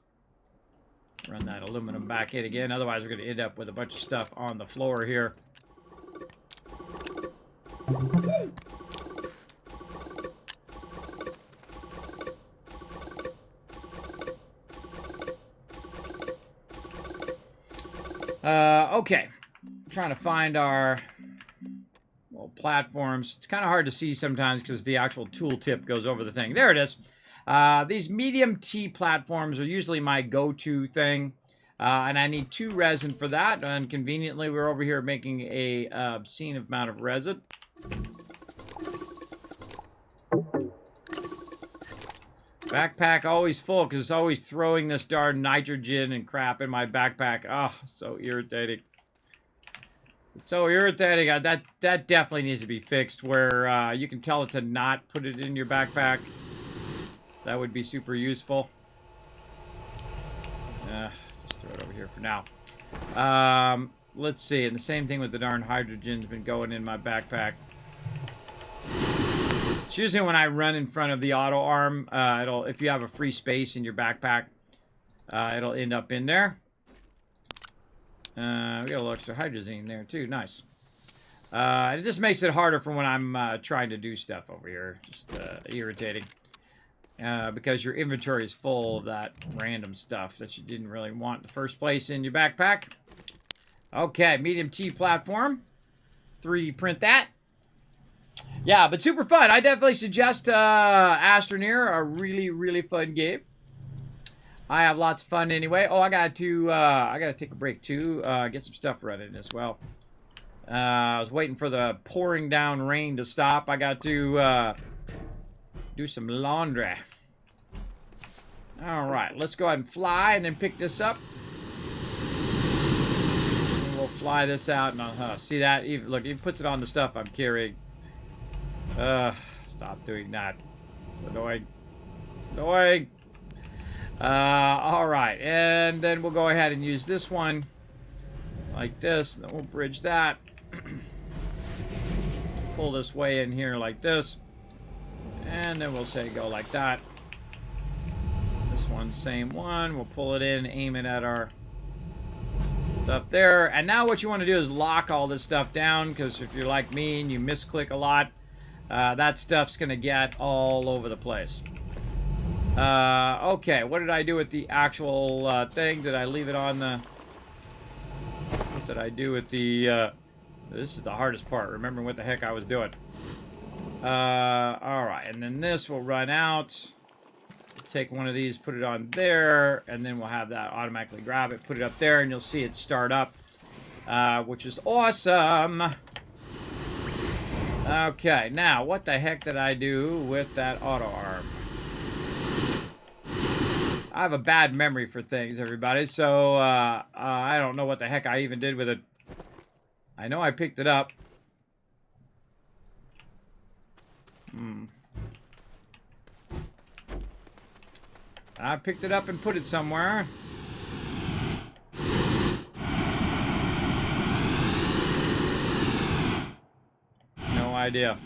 [SPEAKER 1] Run that aluminum back in again. Otherwise, we're going to end up with a bunch of stuff on the floor here. Okay. I'm trying to find our platforms. It's kind of hard to see sometimes because the actual tool tip goes over the thing. There it is. These medium T platforms are usually my go-to thing. And I need 2 resin for that. And conveniently, we're over here making a obscene amount of resin. Backpack always full because it's always throwing this darn nitrogen and crap in my backpack. Oh, so irritating. It's so irritating. That definitely needs to be fixed where you can tell it to not put it in your backpack. That would be super useful. Just throw it over here for now. Let's see. And the same thing with the darn hydrogen's been going in my backpack. It's usually when I run in front of the auto arm, if you have a free space in your backpack, it'll end up in there. We got a little extra hydrazine there too. Nice. It just makes it harder for when I'm trying to do stuff over here. Just irritating. Because your inventory is full of that random stuff that you didn't really want in the first place in your backpack. Okay, medium T platform. 3D print that. Yeah, but super fun. I definitely suggest Astroneer, a really, really fun game. I have lots of fun anyway. Oh, I got to take a break too. Get some stuff running as well. I was waiting for the pouring down rain to stop. I got to do some laundry. All right, let's go ahead and fly and then pick this up. And we'll fly this out and see that? Even, look, he puts it on the stuff I'm carrying. Stop doing that. Annoying. Annoying. Alright, and then we'll go ahead and use this one like this, and then we'll bridge that. Pull this way in here like this, and then we'll say go like that. This one, same one. We'll pull it in, aim it at our stuff there. And now what you want to do is lock all this stuff down, because if you're like me and you misclick a lot, that stuff's going to get all over the place. Okay, what did I do with the actual thing? Did I leave it on the... What did I do with the... This is the hardest part, remembering what the heck I was doing. Alright, and then this will run out. Take one of these, put it on there, and then we'll have that automatically grab it, put it up there, and you'll see it start up, which is awesome. Okay, now, what the heck did I do with that auto arm? I have a bad memory for things, everybody, so I don't know what the heck I even did with it. I know I picked it up. I picked it up and put it somewhere. No idea.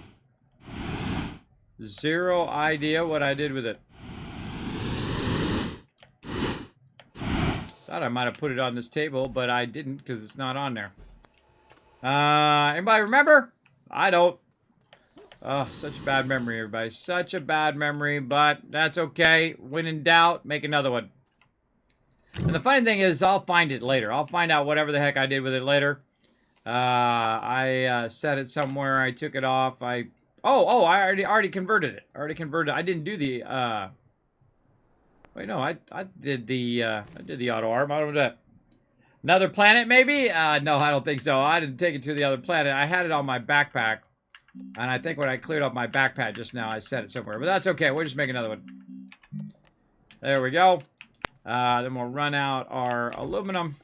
[SPEAKER 1] Zero idea what I did with it. Thought I might have put it on this table, but I didn't because it's not on there. Anybody remember? I don't. Oh, such a bad memory, everybody. Such a bad memory, but that's okay. When in doubt, make another one. And the funny thing is, I'll find it later. I'll find out whatever the heck I did with it later. I set it somewhere. I took it off. I already converted it. I didn't do the wait, no, I did the auto arm. I don't know that. Another planet, maybe? No, I don't think so. I didn't take it to the other planet. I had it on my backpack. And I think when I cleared up my backpack just now, I set it somewhere. But that's okay. We'll just make another one. There we go. Then we'll run out our aluminum.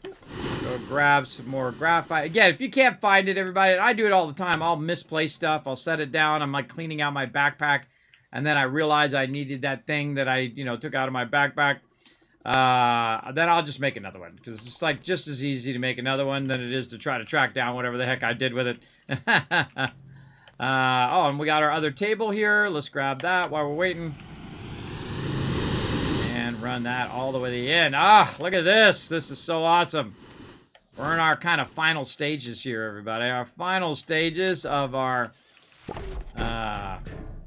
[SPEAKER 1] Go grab some more graphite. Again, if you can't find it, everybody, and I do it all the time. I'll misplace stuff. I'll set it down. I'm like cleaning out my backpack. And then I realize I needed that thing that I, took out of my backpack. Then I'll just make another one. Because it's like just as easy to make another one than it is to try to track down whatever the heck I did with it. Oh, and we got our other table here. Let's grab that while we're waiting. And run that all the way to the end. Ah, look at this. This is so awesome. We're in our kind of final stages here, everybody. Our final stages of our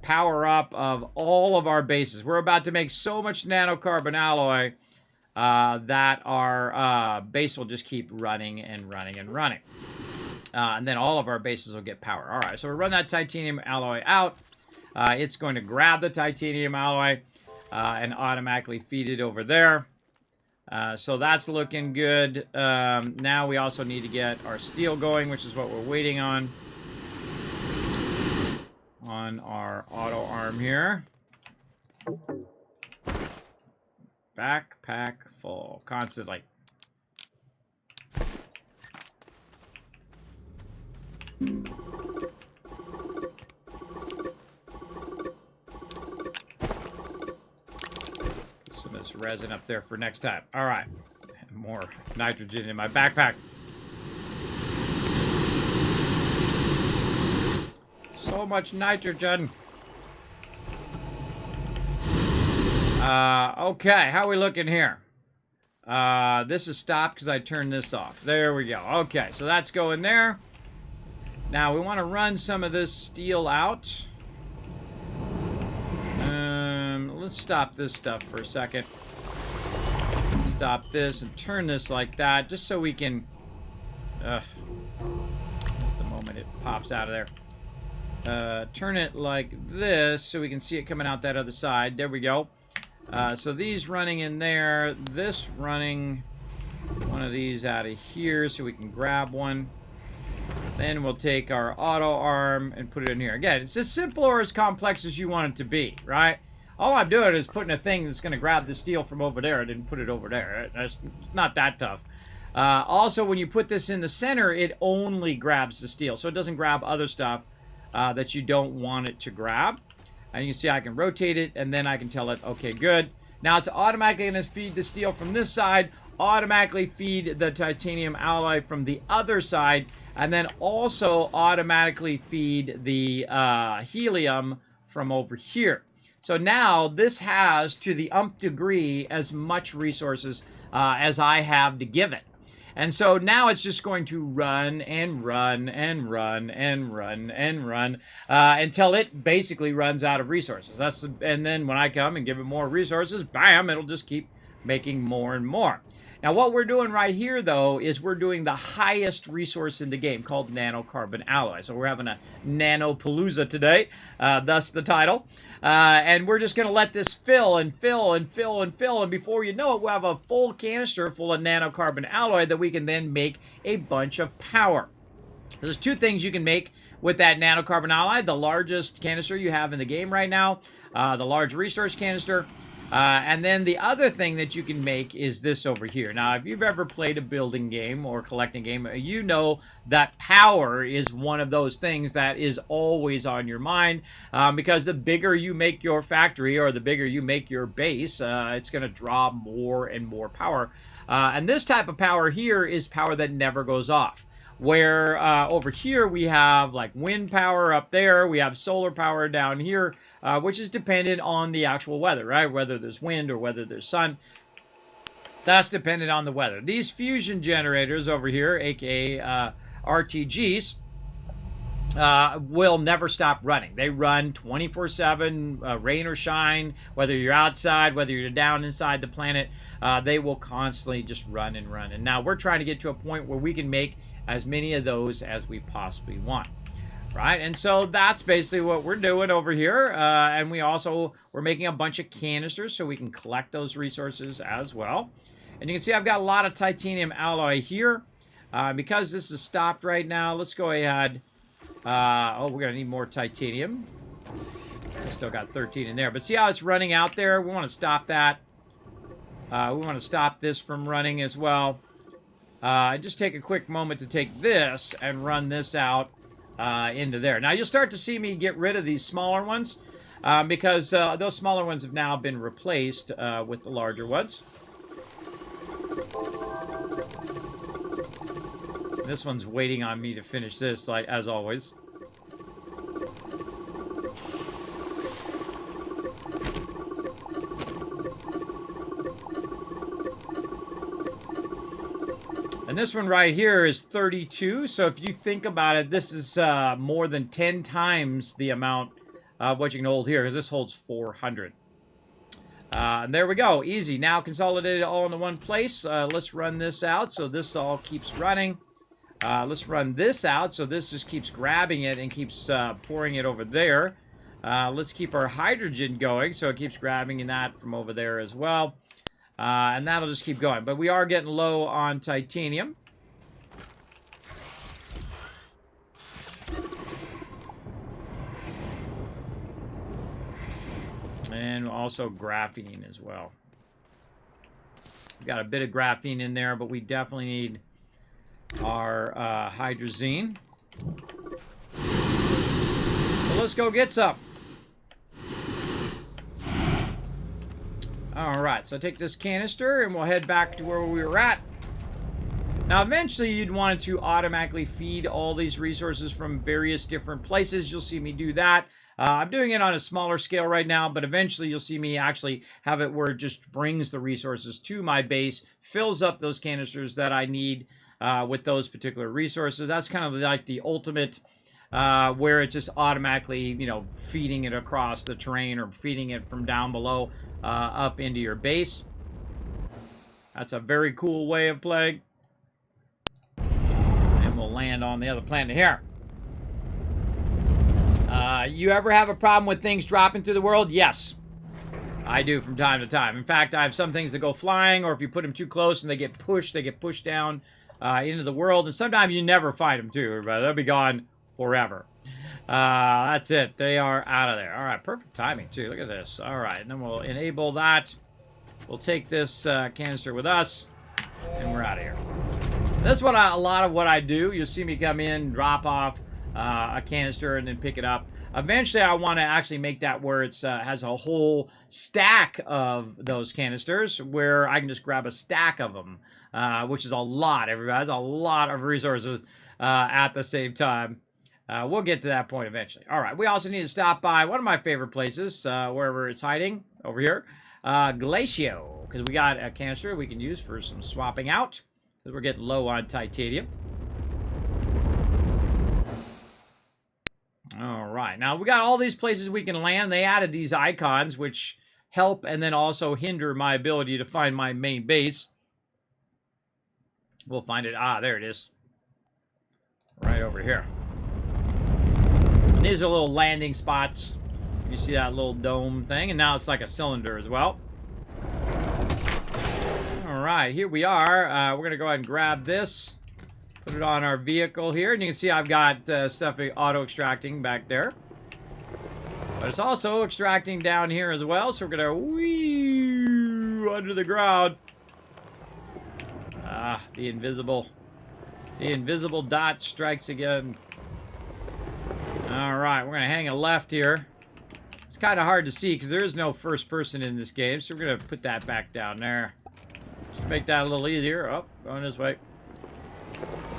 [SPEAKER 1] power up of all of our bases. We're about to make so much nanocarbon alloy that our base will just keep running and running and running. And then all of our bases will get power. All right, so we run that titanium alloy out. It's going to grab the titanium alloy and automatically feed it over there. So that's looking good. Now we also need to get our steel going, which is what we're waiting on our auto arm here. Backpack full. Constantly. Some of this resin up there for next time. All right. More nitrogen in my backpack. So much nitrogen. Okay, how are we looking here? This is stopped because I turned this off. There we go. Okay, so that's going there. Now we want to run some of this steel out. Let's stop this stuff for a second. Stop this and turn this like that, just so we can. At the moment it pops out of there. Turn it like this so we can see it coming out that other side. There we go. So these running in there, this running one of these out of here so we can grab one. Then we'll take our auto arm and put it in here. Again, it's as simple or as complex as you want it to be, right? All I'm doing is putting a thing that's going to grab the steel from over there and then put it over there. That's not that tough. Also, when you put this in the center, it only grabs the steel. So it doesn't grab other stuff that you don't want it to grab. And you can see I can rotate it, and then I can tell it, okay, good. Now it's automatically going to feed the steel from this side, automatically feed the titanium alloy from the other side, and then also automatically feed the helium from over here. So now this has, to the umpth degree, as much resources as I have to give it. And so now it's just going to run and run and run and run and run until it basically runs out of resources. And then when I come and give it more resources, bam, it'll just keep making more and more. Now what we're doing right here, though, is we're doing the highest resource in the game called nanocarbon alloy. So we're having a Nano palooza today, thus the title. And we're just going to let this fill and fill and fill and fill. And before you know it, we'll have a full canister full of nanocarbon alloy that we can then make a bunch of power. There's two things you can make with that nanocarbon alloy. The largest canister you have in the game right now, the large resource canister. And then the other thing that you can make is this over here. Now, if you've ever played a building game or collecting game, you know that power is one of those things that is always on your mind, because the bigger you make your factory or the bigger you make your base, it's going to draw more and more power. And this type of power here is power that never goes off. Where over here we have like wind power up there, we have solar power down here, which is dependent on the actual weather, right? Whether there's wind or whether there's sun, that's dependent on the weather. These fusion generators over here, aka RTGs, will never stop running. They run 24/7, rain or shine, whether you're outside, whether you're down inside the planet, they will constantly just run and run. And now we're trying to get to a point where we can make as many of those as we possibly want, right? And so that's basically what we're doing over here. And we're making a bunch of canisters so we can collect those resources as well. And you can see I've got a lot of titanium alloy here. Because this is stopped right now, let's go ahead. We're going to need more titanium. We still got 13 in there. But see how it's running out there? We want to stop that. We want to stop this from running as well. Just take a quick moment to take this and run this out into there. Now, you'll start to see me get rid of these smaller ones because those smaller ones have now been replaced with the larger ones. This one's waiting on me to finish this, like as always. And this one right here is 32. So if you think about it, this is more than 10 times the amount of what you can hold here, because this holds 400. And there we go. Easy. Now consolidated all into one place. Let's run this out so this all keeps running. Let's run this out so this just keeps grabbing it and keeps pouring it over there. Let's keep our hydrogen going so it keeps grabbing that from over there as well. And that'll just keep going. But we are getting low on titanium. And also graphene as well. We've got a bit of graphene in there, but we definitely need our hydrazine. So let's go get some. Alright, so take this canister and we'll head back to where we were at. Now eventually you'd want it to automatically feed all these resources from various different places. You'll see me do that. I'm doing it on a smaller scale right now, but eventually you'll see me actually have it where it just brings the resources to my base, fills up those canisters that I need with those particular resources. That's kind of like the ultimate where it's just automatically, you know, feeding it across the terrain or feeding it from down below up into your base. That's a very cool way of playing. And we'll land on the other planet here. You ever have a problem with things dropping through the world? Yes. I do from time to time. In fact, I have some things that go flying, or if you put them too close and they get pushed down into the world. And sometimes you never find them too, but they'll be gone forever. That's it. They are out of there. All right, perfect timing too. Look at this. All right, and then we'll enable that. We'll take this canister with us, and we're out of here. That's what a lot of what I do. You'll see me come in, drop off a canister, and then pick it up. Eventually, I want to actually make that where it has a whole stack of those canisters where I can just grab a stack of them, which is a lot, everybody. That's a lot of resources at the same time. We'll get to that point eventually. All right, we also need to stop by one of my favorite places, wherever it's hiding, over here, Glacio, because we got a canister we can use for some swapping out, because we're getting low on titanium. All right, now we got all these places we can land. They added these icons, which help and then also hinder my ability to find my main base. We'll find it. Ah, there it is. Right over here. And these are little landing spots. You see that little dome thing, and now it's like a cylinder as well. All right, here we are. We're going to go ahead and grab this. Put it on our vehicle here, and you can see I've got stuff auto-extracting back there. But it's also extracting down here as well, so we're going to whee under the ground. Ah, the invisible dot strikes again. All right, we're going to hang a left here. It's kind of hard to see because there is no first person in this game, so we're going to put that back down there. Just make that a little easier. Oh, going this way.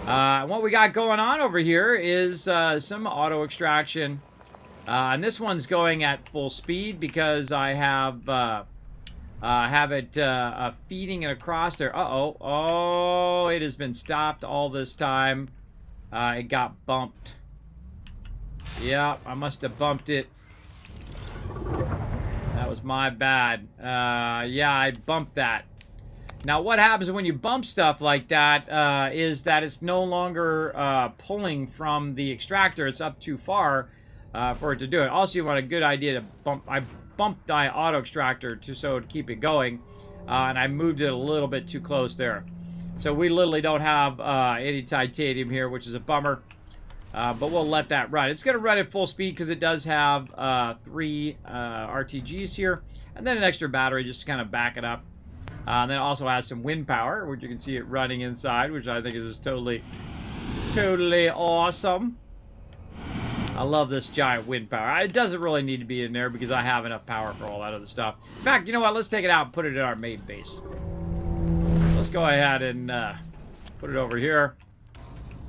[SPEAKER 1] What we got going on over here is some auto extraction, and this one's going at full speed because I have it feeding it across there. Oh, it has been stopped all this time. It got bumped. Yeah, I must have bumped it. That was my bad. Yeah, I bumped that. Now, what happens when you bump stuff like that is that it's no longer pulling from the extractor. It's up too far for it to do it. Also, you want a good idea to bump. I bumped my auto extractor to keep it going, and I moved it a little bit too close there. So we literally don't have any titanium here, which is a bummer. But we'll let that run. It's going to run at full speed because it does have 3 RTGs here, and then an extra battery just to kind of back it up. And then it also has some wind power, which you can see it running inside, which I think is just totally awesome. I love this giant wind power. It doesn't really need to be in there because I have enough power for all that other stuff. In fact, you know what? Let's take it out and put it in our main base. Let's go ahead and put it over here.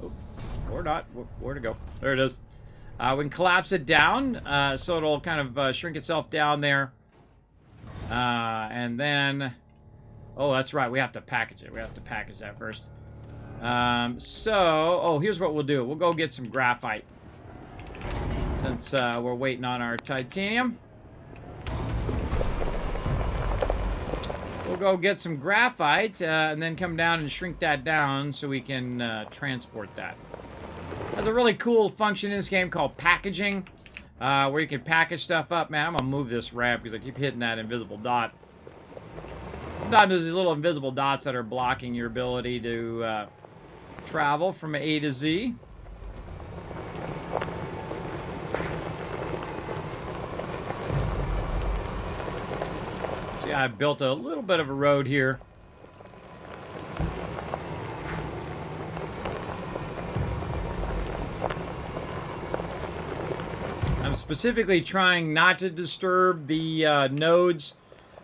[SPEAKER 1] Oh, or not. Where'd it go? There it is. We can collapse it down so it'll kind of shrink itself down there. And then... Oh, that's right. We have to package it. We have to package that first. Here's what we'll do. We'll go get some graphite. Since we're waiting on our titanium. We'll go get some graphite and then come down and shrink that down so we can transport that. There's a really cool function in this game called packaging. Where you can package stuff up. Man, I'm going to move this ramp because I keep hitting that invisible dot. Sometimes there's these little invisible dots that are blocking your ability to travel from A to Z. See, I built a little bit of a road here. I'm specifically trying not to disturb the nodes.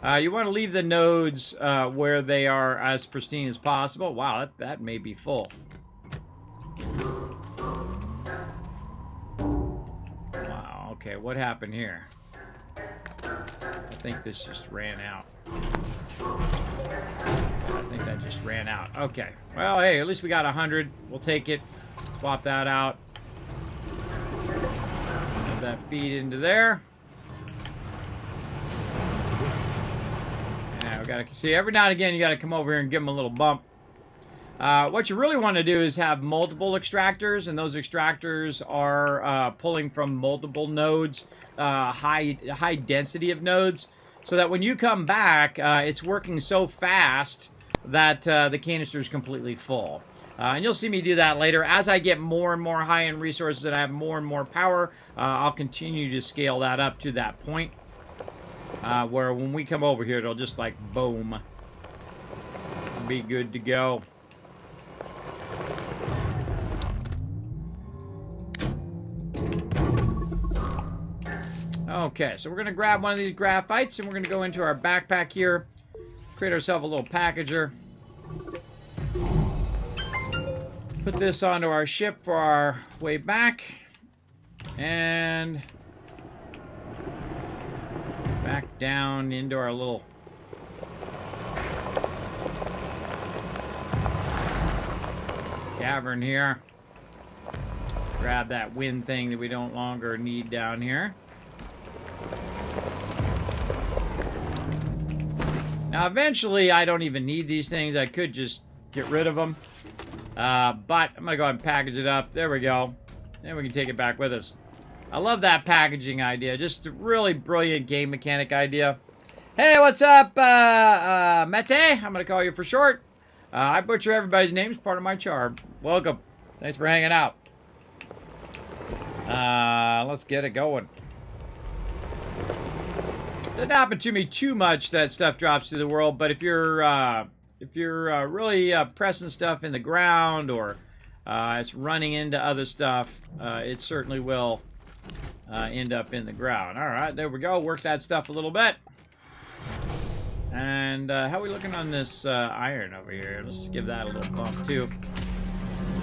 [SPEAKER 1] You want to leave the nodes where they are as pristine as possible. Wow, that may be full. Wow, okay, what happened here? I think this just ran out. I think that just ran out. Okay, well, hey, at least we got 100. We'll take it. Swap that out. Have that feed into there. See, every now and again, you got to come over here and give them a little bump. What you really want to do is have multiple extractors, and those extractors are pulling from multiple nodes, high density of nodes. so that when you come back, it's working so fast that the canister is completely full. And you'll see me do that later. As I get more and more high-end resources and I have more and more power, I'll continue to scale that up to that point. Where when we come over here, it'll just like, boom, be good to go. Okay, so we're going to grab one of these graphites, and we're going to go into our backpack here, create ourselves a little packager. Put this onto our ship for our way back. And back down into our little cavern here. Grab that wind thing that we don't longer need down here. Now, eventually, I don't even need these things. I could just get rid of them. But I'm going to go ahead and package it up. There we go. And we can take it back with us. I love that packaging idea. Just a really brilliant game mechanic idea. Hey, what's up, Mete? I'm going to call you for short. I butcher everybody's names, part of my charm. Welcome. Thanks for hanging out. Let's get it going. Doesn't happen to me too much that stuff drops through the world, but if you're really pressing stuff in the ground or it's running into other stuff, it certainly will end up in the ground. All right, there we go. Work that stuff a little bit. And how are we looking on this iron over here? Let's give that a little bump too.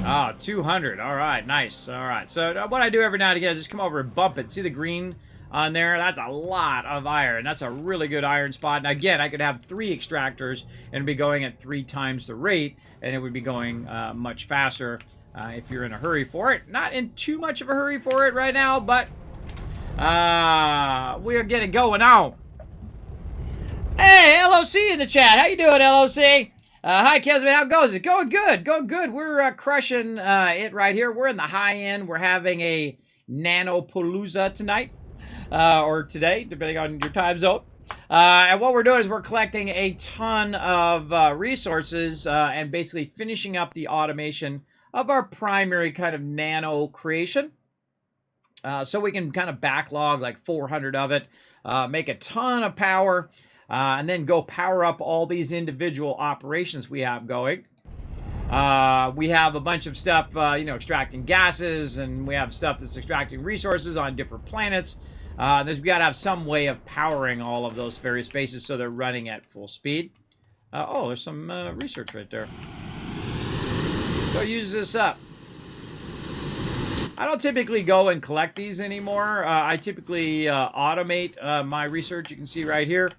[SPEAKER 1] Ah, 200. All right, nice. All right, so what I do every now and again is just come over and bump it. See the green on there? That's a lot of iron. That's a really good iron spot. And again, I could have 3 extractors and be going at 3 times the rate, and it would be going much faster if you're in a hurry for it. Not in too much of a hurry for it right now, but we are getting going on. Hey, LOC in the chat. How you doing, LOC? Hi, Kismet. How goes it? Going good. Going good. We're crushing it right here. We're in the high end. We're having a Nano palooza tonight. Or today, depending on your time zone. And what we're doing is we're collecting a ton of resources and basically finishing up the automation of our primary kind of nano creation. So we can kind of backlog like 400 of it, make a ton of power, and then go power up all these individual operations we have going. We have a bunch of stuff, extracting gases, and we have stuff that's extracting resources on different planets. We've got to have some way of powering all of those various bases so they're running at full speed. Oh, there's some research right there. Go use this up. I don't typically go and collect these anymore. I typically automate my research, you can see right here.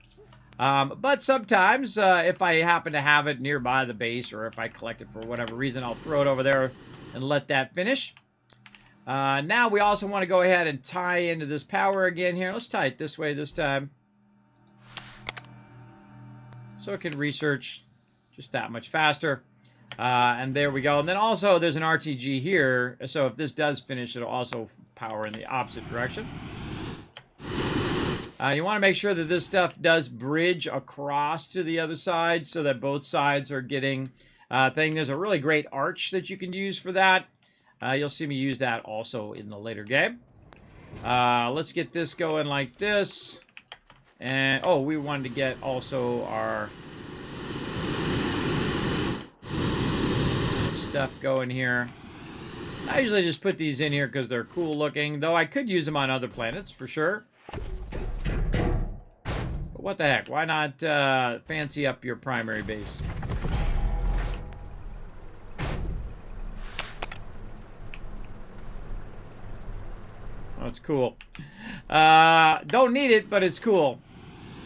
[SPEAKER 1] But sometimes, if I happen to have it nearby the base, or if I collect it for whatever reason, I'll throw it over there and let that finish. Now we also want to go ahead and tie into this power again here. Let's tie it this way this time. So it can research just that much faster. And there we go. And then also there's an RTG here. So if this does finish, it'll also power in the opposite direction. You want to make sure that this stuff does bridge across to the other side so that both sides are getting thing. There's a really great arch that you can use for that. You'll see me use that also in the later game. Let's get this going like this. And, oh, we wanted to get also our stuff going here. I usually just put these in here because they're cool looking, though I could use them on other planets for sure. But what the heck, why not fancy up your primary base? Oh, it's cool. Don't need it, but it's cool.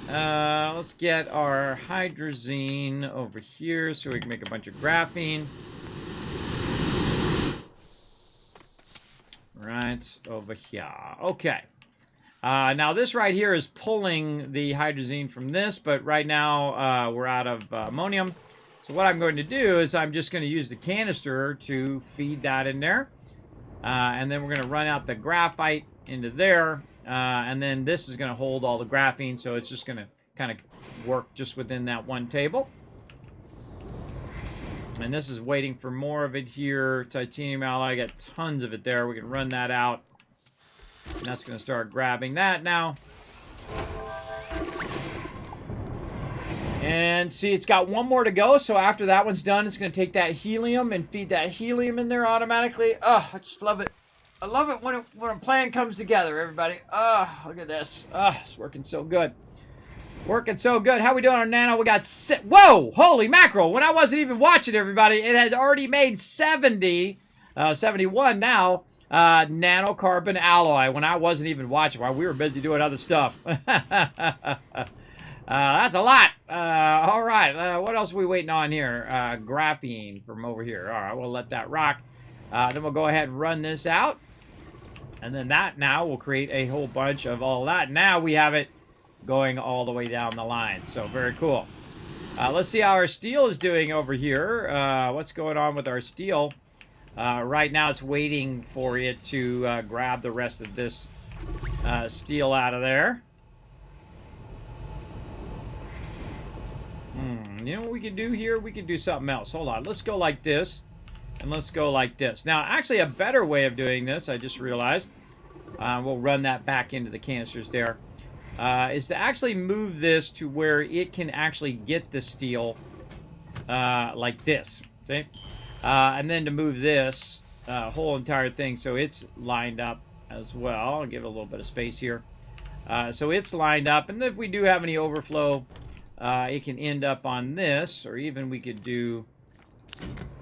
[SPEAKER 1] Let's get our hydrazine over here so we can make a bunch of graphene. Right over here. Okay. Now this right here is pulling the hydrazine from this, but right now we're out of ammonium. So what I'm going to do is I'm just going to use the canister to feed that in there. And then we're going to run out the graphite into there. And then this is going to hold all the graphene, so it's just going to kind of work just within that one table. And this is waiting for more of it here. Titanium alloy, I got tons of it there. We can run that out. And that's going to start grabbing that now. And see, it's got one more to go. So after that one's done, it's going to take that helium and feed that helium in there automatically. Oh, I just love it. I love it when a plan comes together, everybody. Oh, look at this. Oh, it's working so good. Working so good. How we doing on Nano? We got whoa! Holy mackerel! When I wasn't even watching, everybody, it has already made 71 now. Nanocarbon alloy. When I wasn't even watching, while we were busy doing other stuff. That's a lot. All right. What else are we waiting on here? Graphene from over here. All right, we'll let that rock. Then we'll go ahead and run this out, and then that now will create a whole bunch of all that. Now we have it going all the way down the line. So very cool. Let's see how our steel is doing over here. What's going on with our steel? Right now it's waiting for it to grab the rest of this steel out of there. You know what we can do here? We can do something else. Hold on. Let's go like this. And let's go like this. Now, actually a better way of doing this, I just realized. We'll run that back into the canisters there. Is to actually move this to where it can actually get the steel like this, see? And then to move this whole entire thing so it's lined up as well. I'll give it a little bit of space here. So it's lined up, and if we do have any overflow, it can end up on this, or even we could do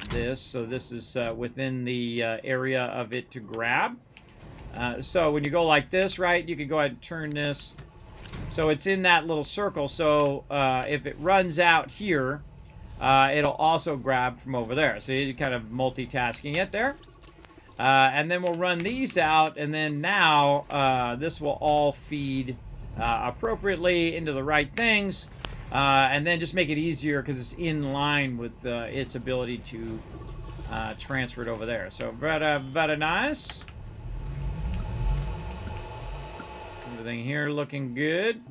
[SPEAKER 1] this. So this is within the area of it to grab. So when you go like this, right, you can go ahead and turn this. So it's in that little circle. So if it runs out here, it'll also grab from over there. So you're kind of multitasking it there. And then we'll run these out. And then now this will all feed appropriately into the right things. And then just make it easier because it's in line with its ability to transfer it over there. So very nice. Everything here looking good.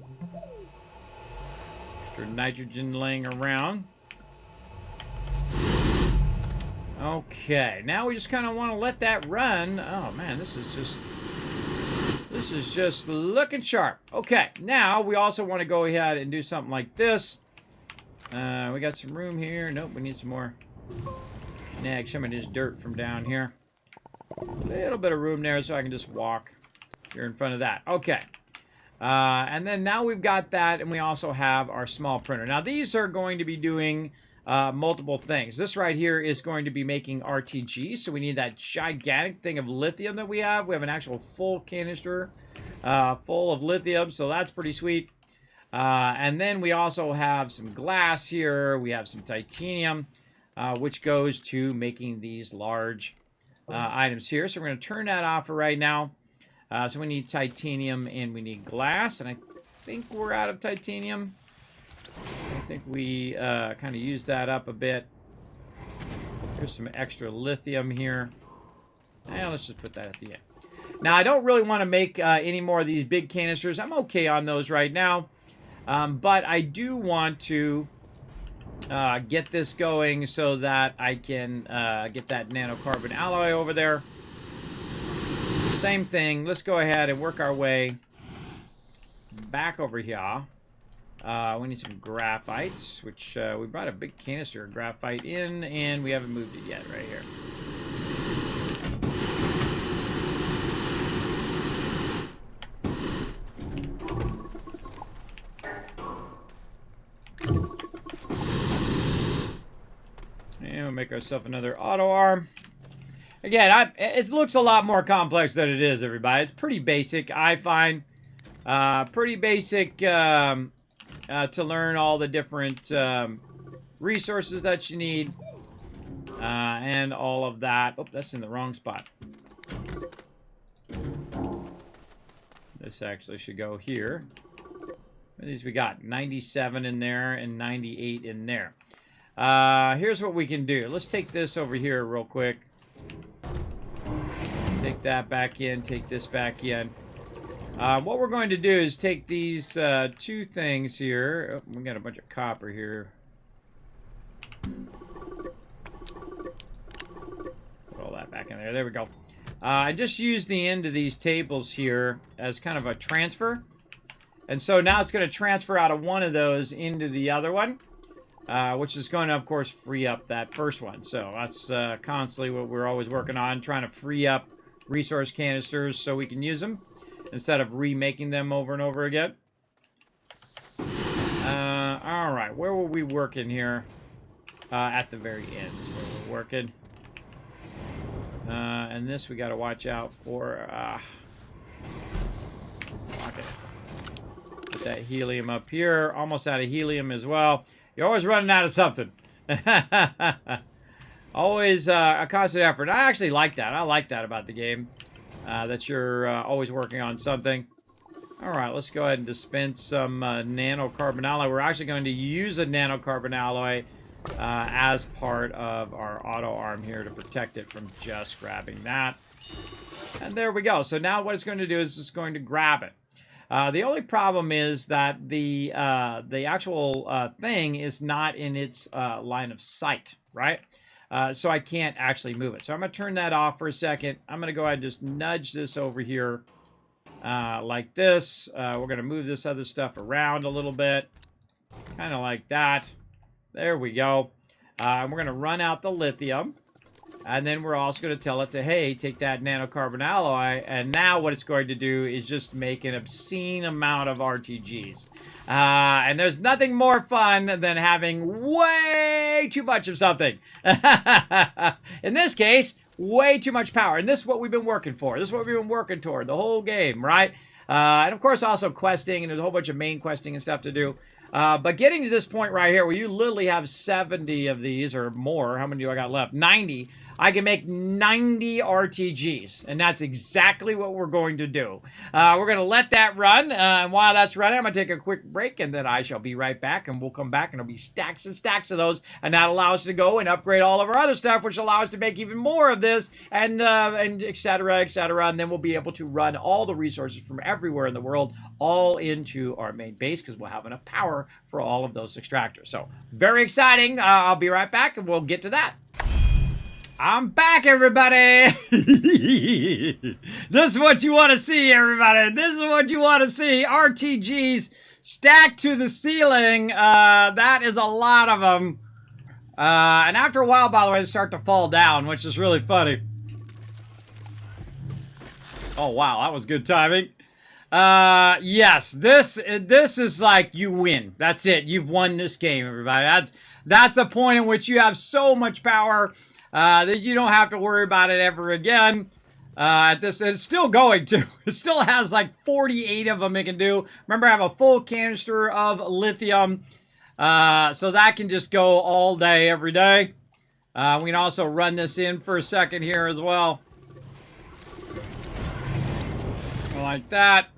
[SPEAKER 1] Extra nitrogen laying around. Okay, now we just kind of want to let that run. Oh man, this is just looking sharp. Okay, now we also want to go ahead and do something like this. We got some room here. Nope, we need some more. Nag some of this dirt from down here. A little bit of room there so I can just walk here in front of that. Okay. And then now we've got that, and we also have our small printer. Now these are going to be doing multiple things. This right here is going to be making RTG, so we need that gigantic thing of lithium that we have. We have an actual full canister full of lithium, so that's pretty sweet. And then we also have some glass here. We have some titanium, which goes to making these large items here. So we're going to turn that off for right now. So we need titanium and we need glass, and I think we're out of titanium. I think we kind of used that up a bit. There's some extra lithium here. Let's just put that at the end. Now, I don't really want to make any more of these big canisters. I'm okay on those right now. But I do want to get this going so that I can get that nanocarbon alloy over there. Same thing. Let's go ahead and work our way back over here. We need some graphites, which we brought a big canister of graphite in, and we haven't moved it yet right here. And we'll make ourselves another auto arm. Again, it looks a lot more complex than it is, everybody. It's pretty basic, I find. Pretty basic to learn all the different resources that you need. And all of that. Oh, that's in the wrong spot. This actually should go here. What these we got? 97 in there and 98 in there. Here's what we can do. Let's take this over here real quick. Take that back in. Take this back in. What we're going to do is take these two things here. Oh, we got a bunch of copper here. Put all that back in there. There we go. I just use the end of these tables here as kind of a transfer. And so now it's going to transfer out of one of those into the other one, which is going to, of course, free up that first one. So that's constantly what we're always working on, trying to free up resource canisters so we can use them instead of remaking them over and over again. All right, where were we working here? At the very end is where we're working. And this we got to watch out for. Okay. Put that helium up here. Almost out of helium as well. You're always running out of something. Always a constant effort. I actually like that. I like that about the game. That you're always working on something. All right, let's go ahead and dispense some nanocarbon alloy. We're actually going to use a nanocarbon alloy as part of our auto arm here to protect it from just grabbing that. And there we go. So now what it's going to do is it's going to grab it. The only problem is that the actual thing is not in its line of sight, right? So I can't actually move it. So I'm going to turn that off for a second. I'm going to go ahead and just nudge this over here like this. We're going to move this other stuff around a little bit. Kind of like that. There we go. We're going to run out the lithium. And then we're also going to tell it to, hey, take that nanocarbon alloy. And now what it's going to do is just make an obscene amount of RTGs. And there's nothing more fun than having way too much of something. In this case, way too much power. And this is what we've been working for. This is what we've been working toward the whole game, right? And of course, also questing. And there's a whole bunch of main questing and stuff to do. But getting to this point right here where you literally have 70 of these or more. How many do I got left? 90. I can make 90 RTGs, and that's exactly what we're going to do. We're going to let that run, and while that's running, I'm going to take a quick break, and then I shall be right back, and we'll come back, and there'll be stacks and stacks of those, and that'll allow us to go and upgrade all of our other stuff, which will allow us to make even more of this, and et cetera, and then we'll be able to run all the resources from everywhere in the world all into our main base, because we'll have enough power for all of those extractors. So, very exciting. I'll be right back, and we'll get to that. I'm back, everybody! This is what you want to see, everybody! This is what you want to see! RTGs stacked to the ceiling. That is a lot of them. And after a while, by the way, they start to fall down, which is really funny. Oh, wow, that was good timing. Yes, this is like you win. That's it. You've won this game, everybody. That's the point in which you have so much power that you don't have to worry about it ever again. It's still going to. It still has like 48 of them it can do. Remember, I have a full canister of lithium. So that can just go all day, every day. We can also run this in for a second here as well. Like that.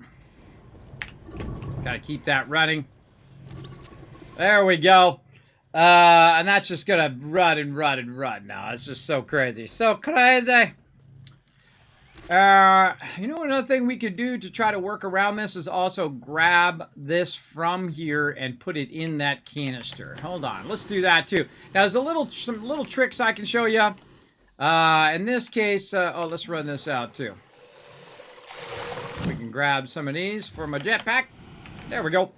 [SPEAKER 1] Gotta keep that running. There we go. And that's just gonna run and run and run now. It's just so crazy. So crazy. You know, another thing we could do to try to work around this is also grab this from here and put it in that canister. Hold on. Let's do that too. Now, there's some little tricks I can show you. In this case, let's run this out too. We can grab some of these for my jetpack. There we go.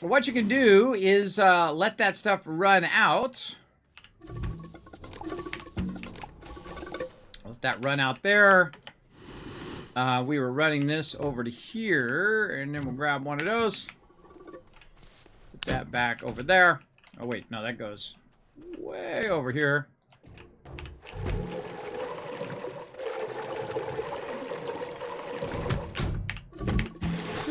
[SPEAKER 1] What you can do is let that stuff run out. Let that run out there. We were running this over to here, and then we'll grab one of those. Put that back over there. Oh, wait, no, that goes way over here.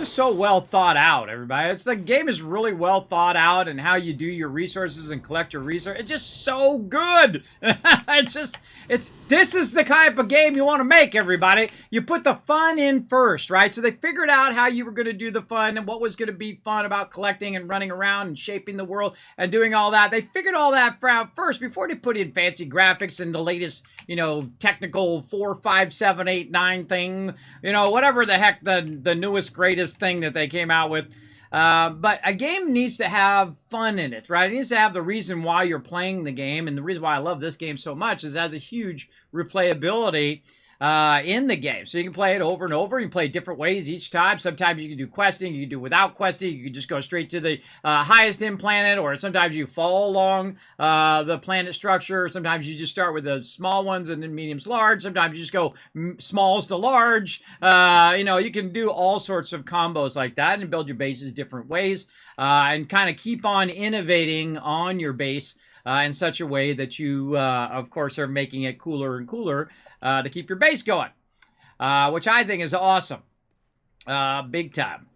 [SPEAKER 1] just so well thought out, everybody. The game is really well thought out, and how you do your resources and collect your resources. It's just so good. This is the type of game you want to make, everybody. You put the fun in first, right? So they figured out how you were going to do the fun and what was going to be fun about collecting and running around and shaping the world and doing all that. They figured all that out first before they put in fancy graphics and the latest, technical 4, 5, 7, 8, 9 thing, whatever the heck the newest, greatest thing that they came out with. But a game needs to have fun in it, right? It needs to have the reason why you're playing the game. And the reason why I love this game so much is it has a huge replayability in the game. So you can play it over and over. You can play different ways each time. Sometimes you can do questing. You can do without questing. You can just go straight to the highest end planet, or sometimes you fall along the planet structure. Sometimes you just start with the small ones and then mediums, large. Sometimes you just go smalls to large. You can do all sorts of combos like that and build your bases different ways and kind of keep on innovating on your base in such a way that you, of course, are making it cooler and cooler to keep your base going, which I think is awesome. Big time.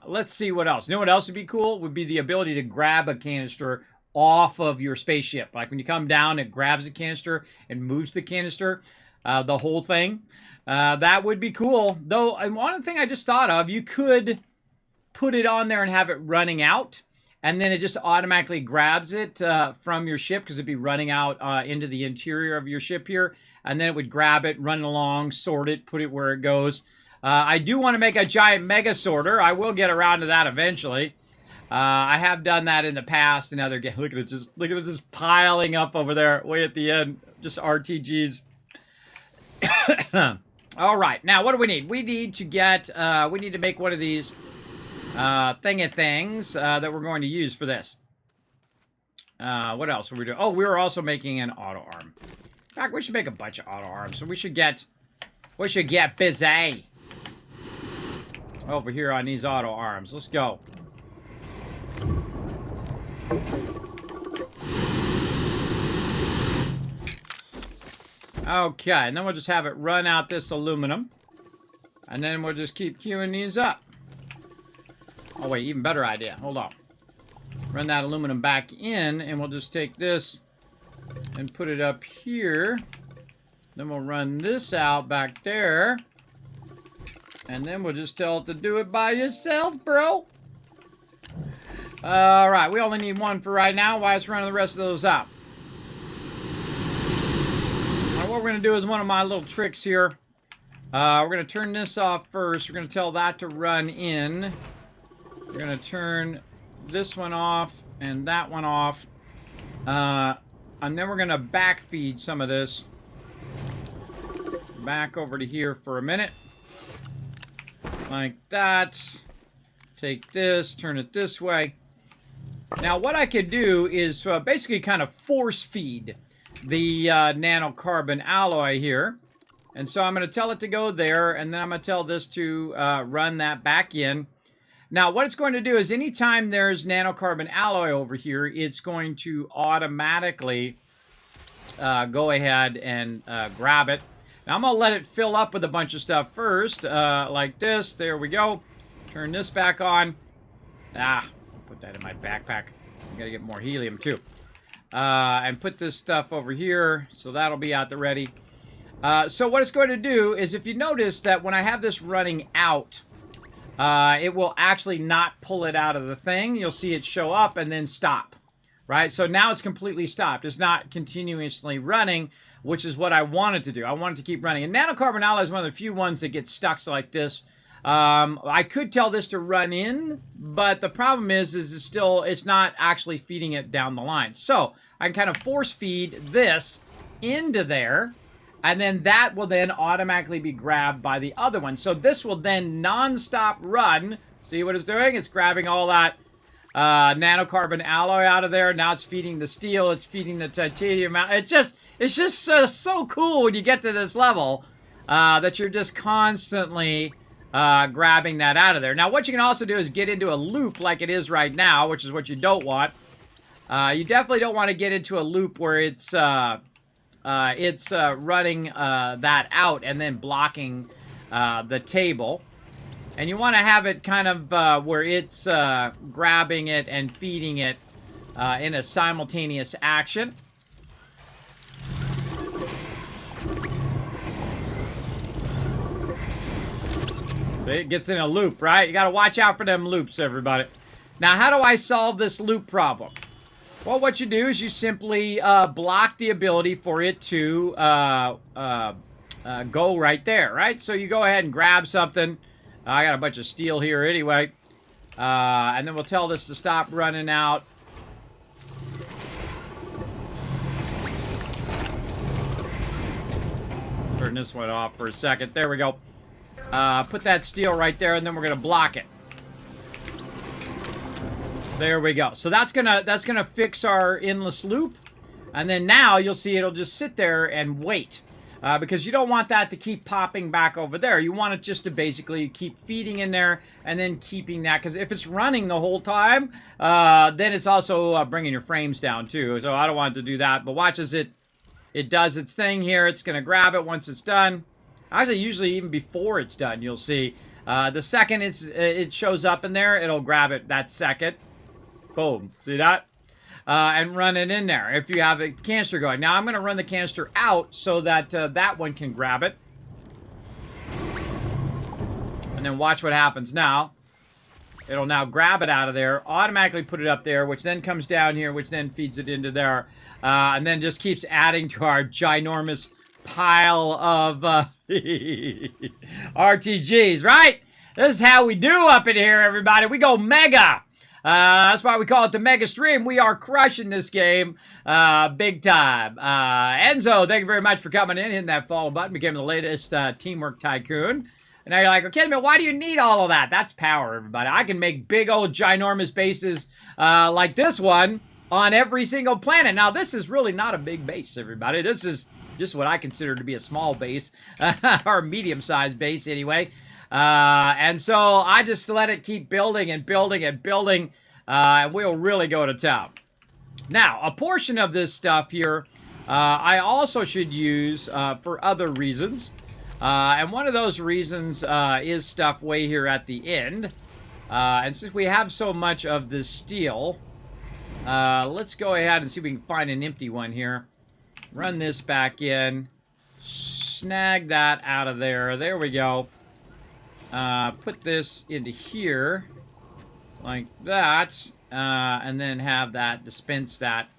[SPEAKER 1] Let's see what else. You know what else would be cool? Would be the ability to grab a canister off of your spaceship. Like when you come down, it grabs the canister and moves the canister, the whole thing. That would be cool. Though, one thing I just thought of, you could put it on there and have it running out, and then it just automatically grabs it from your ship, because it'd be running out into the interior of your ship here. And then it would grab it, run along, sort it, put it where it goes. I do want to make a giant mega sorter. I will get around to that eventually. I have done that in the past in other games. Look at it just piling up over there, way at the end. Just RTGs. All right, now what do we need? We need to get. We need to make one of these thingy things that we're going to use for this. What else are we doing? Oh, we were also making an auto arm. In fact, we should make a bunch of auto arms. So we should get busy over here on these auto arms. Let's go. Okay, and then we'll just have it run out this aluminum, and then we'll just keep queuing these up. Oh wait, even better idea. Hold on. Run that aluminum back in, and we'll just take this and put it up here. Then we'll run this out back there. And then we'll just tell it to do it by yourself, bro. Alright, we only need one for right now. Why it's running the rest of those out. Now, what we're going to do is one of my little tricks here. We're going to turn this off first. We're going to tell that to run in. We're going to turn this one off and that one off. And then we're going to backfeed some of this back over to here for a minute. Like that. Take this, turn it this way. Now what I could do is basically kind of force feed the nanocarbon alloy here. And so I'm going to tell it to go there, and then I'm going to tell this to run that back in. Now, what it's going to do is anytime there's nanocarbon alloy over here, it's going to automatically go ahead and grab it. Now, I'm going to let it fill up with a bunch of stuff first, like this. There we go. Turn this back on. I'll put that in my backpack. I got to get more helium, too. And put this stuff over here, so that'll be out the ready. So what it's going to do is, if you notice that when I have this running out, it will actually not pull it out of the thing. You'll see it show up and then stop, right? So now it's completely stopped. It's not continuously running, which is what I wanted to do. I wanted to keep running. And nanocarbon alloy is one of the few ones that get stuck like this. I could tell this to run in, but the problem is it's not actually feeding it down the line. So I can kind of force feed this into there, and then that will then automatically be grabbed by the other one. So this will then non-stop run. See what it's doing? It's grabbing all that nanocarbon alloy out of there. Now it's feeding the steel. It's feeding the titanium out. It's just so cool when you get to this level that you're just constantly grabbing that out of there. Now what you can also do is get into a loop like it is right now, which is what you don't want. You definitely don't want to get into a loop where it's running that out and then blocking the table. And you want to have it kind of where it's grabbing it and feeding it in a simultaneous action. It gets in a loop, right? You got to watch out for them loops, everybody. Now, how do I solve this loop problem? Well, what you do is you simply block the ability for it to go right there, right? So you go ahead and grab something. I got a bunch of steel here anyway. And then we'll tell this to stop running out. Turn this one off for a second. There we go. Put that steel right there, and then we're gonna block it. There we go. So that's gonna fix our endless loop, and then now you'll see it'll just sit there and wait, because you don't want that to keep popping back over there. You want it just to basically keep feeding in there and then keeping that, because if it's running the whole time, then it's also bringing your frames down too. So I don't want it to do that. But watch as it does its thing here. It's gonna grab it once it's done. Actually, usually even before it's done, you'll see. The second it shows up in there, it'll grab it that second. Boom. See that? And run it in there if you have a canister going. Now, I'm going to run the canister out so that that one can grab it. And then watch what happens now. It'll now grab it out of there, automatically put it up there, which then comes down here, which then feeds it into there. And then just keeps adding to our ginormous pile of RTGs, right? This is how we do up in here, everybody. We go mega. That's why we call it the Mega Stream. We are crushing this game big time. Enzo, thank you very much for coming in, hitting that follow button, becoming the latest Teamwork Tycoon. And now you're like, okay, man, why do you need all of that? That's power, everybody. I can make big old ginormous bases like this one on every single planet. Now, this is really not a big base, everybody. This is just what I consider to be a small base, or medium-sized base anyway. And so I just let it keep building and building and building, and we'll really go to town. Now, a portion of this stuff here, I also should use for other reasons. And one of those reasons is stuff way here at the end. And since we have so much of this steel, let's go ahead and see if we can find an empty one here. Run this back in. Snag that out of there. There we go. Put this into here. Like that. And then have that dispense that.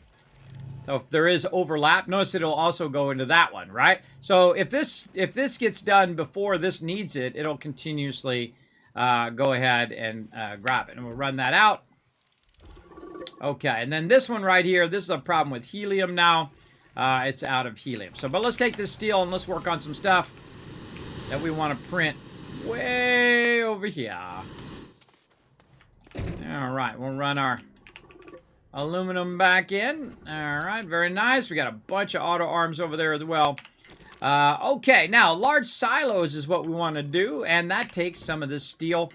[SPEAKER 1] So if there is overlap, notice it'll also go into that one, right? So if this gets done before this needs it, it'll continuously go ahead and grab it. And we'll run that out. Okay, and then this one right here, this is a problem with helium now. It's out of helium. So, but let's take this steel and let's work on some stuff that we want to print way over here. All right, we'll run our aluminum back in. All right, very nice. We got a bunch of auto arms over there as well. Okay, now large silos is what we want to do, and that takes some of this steel.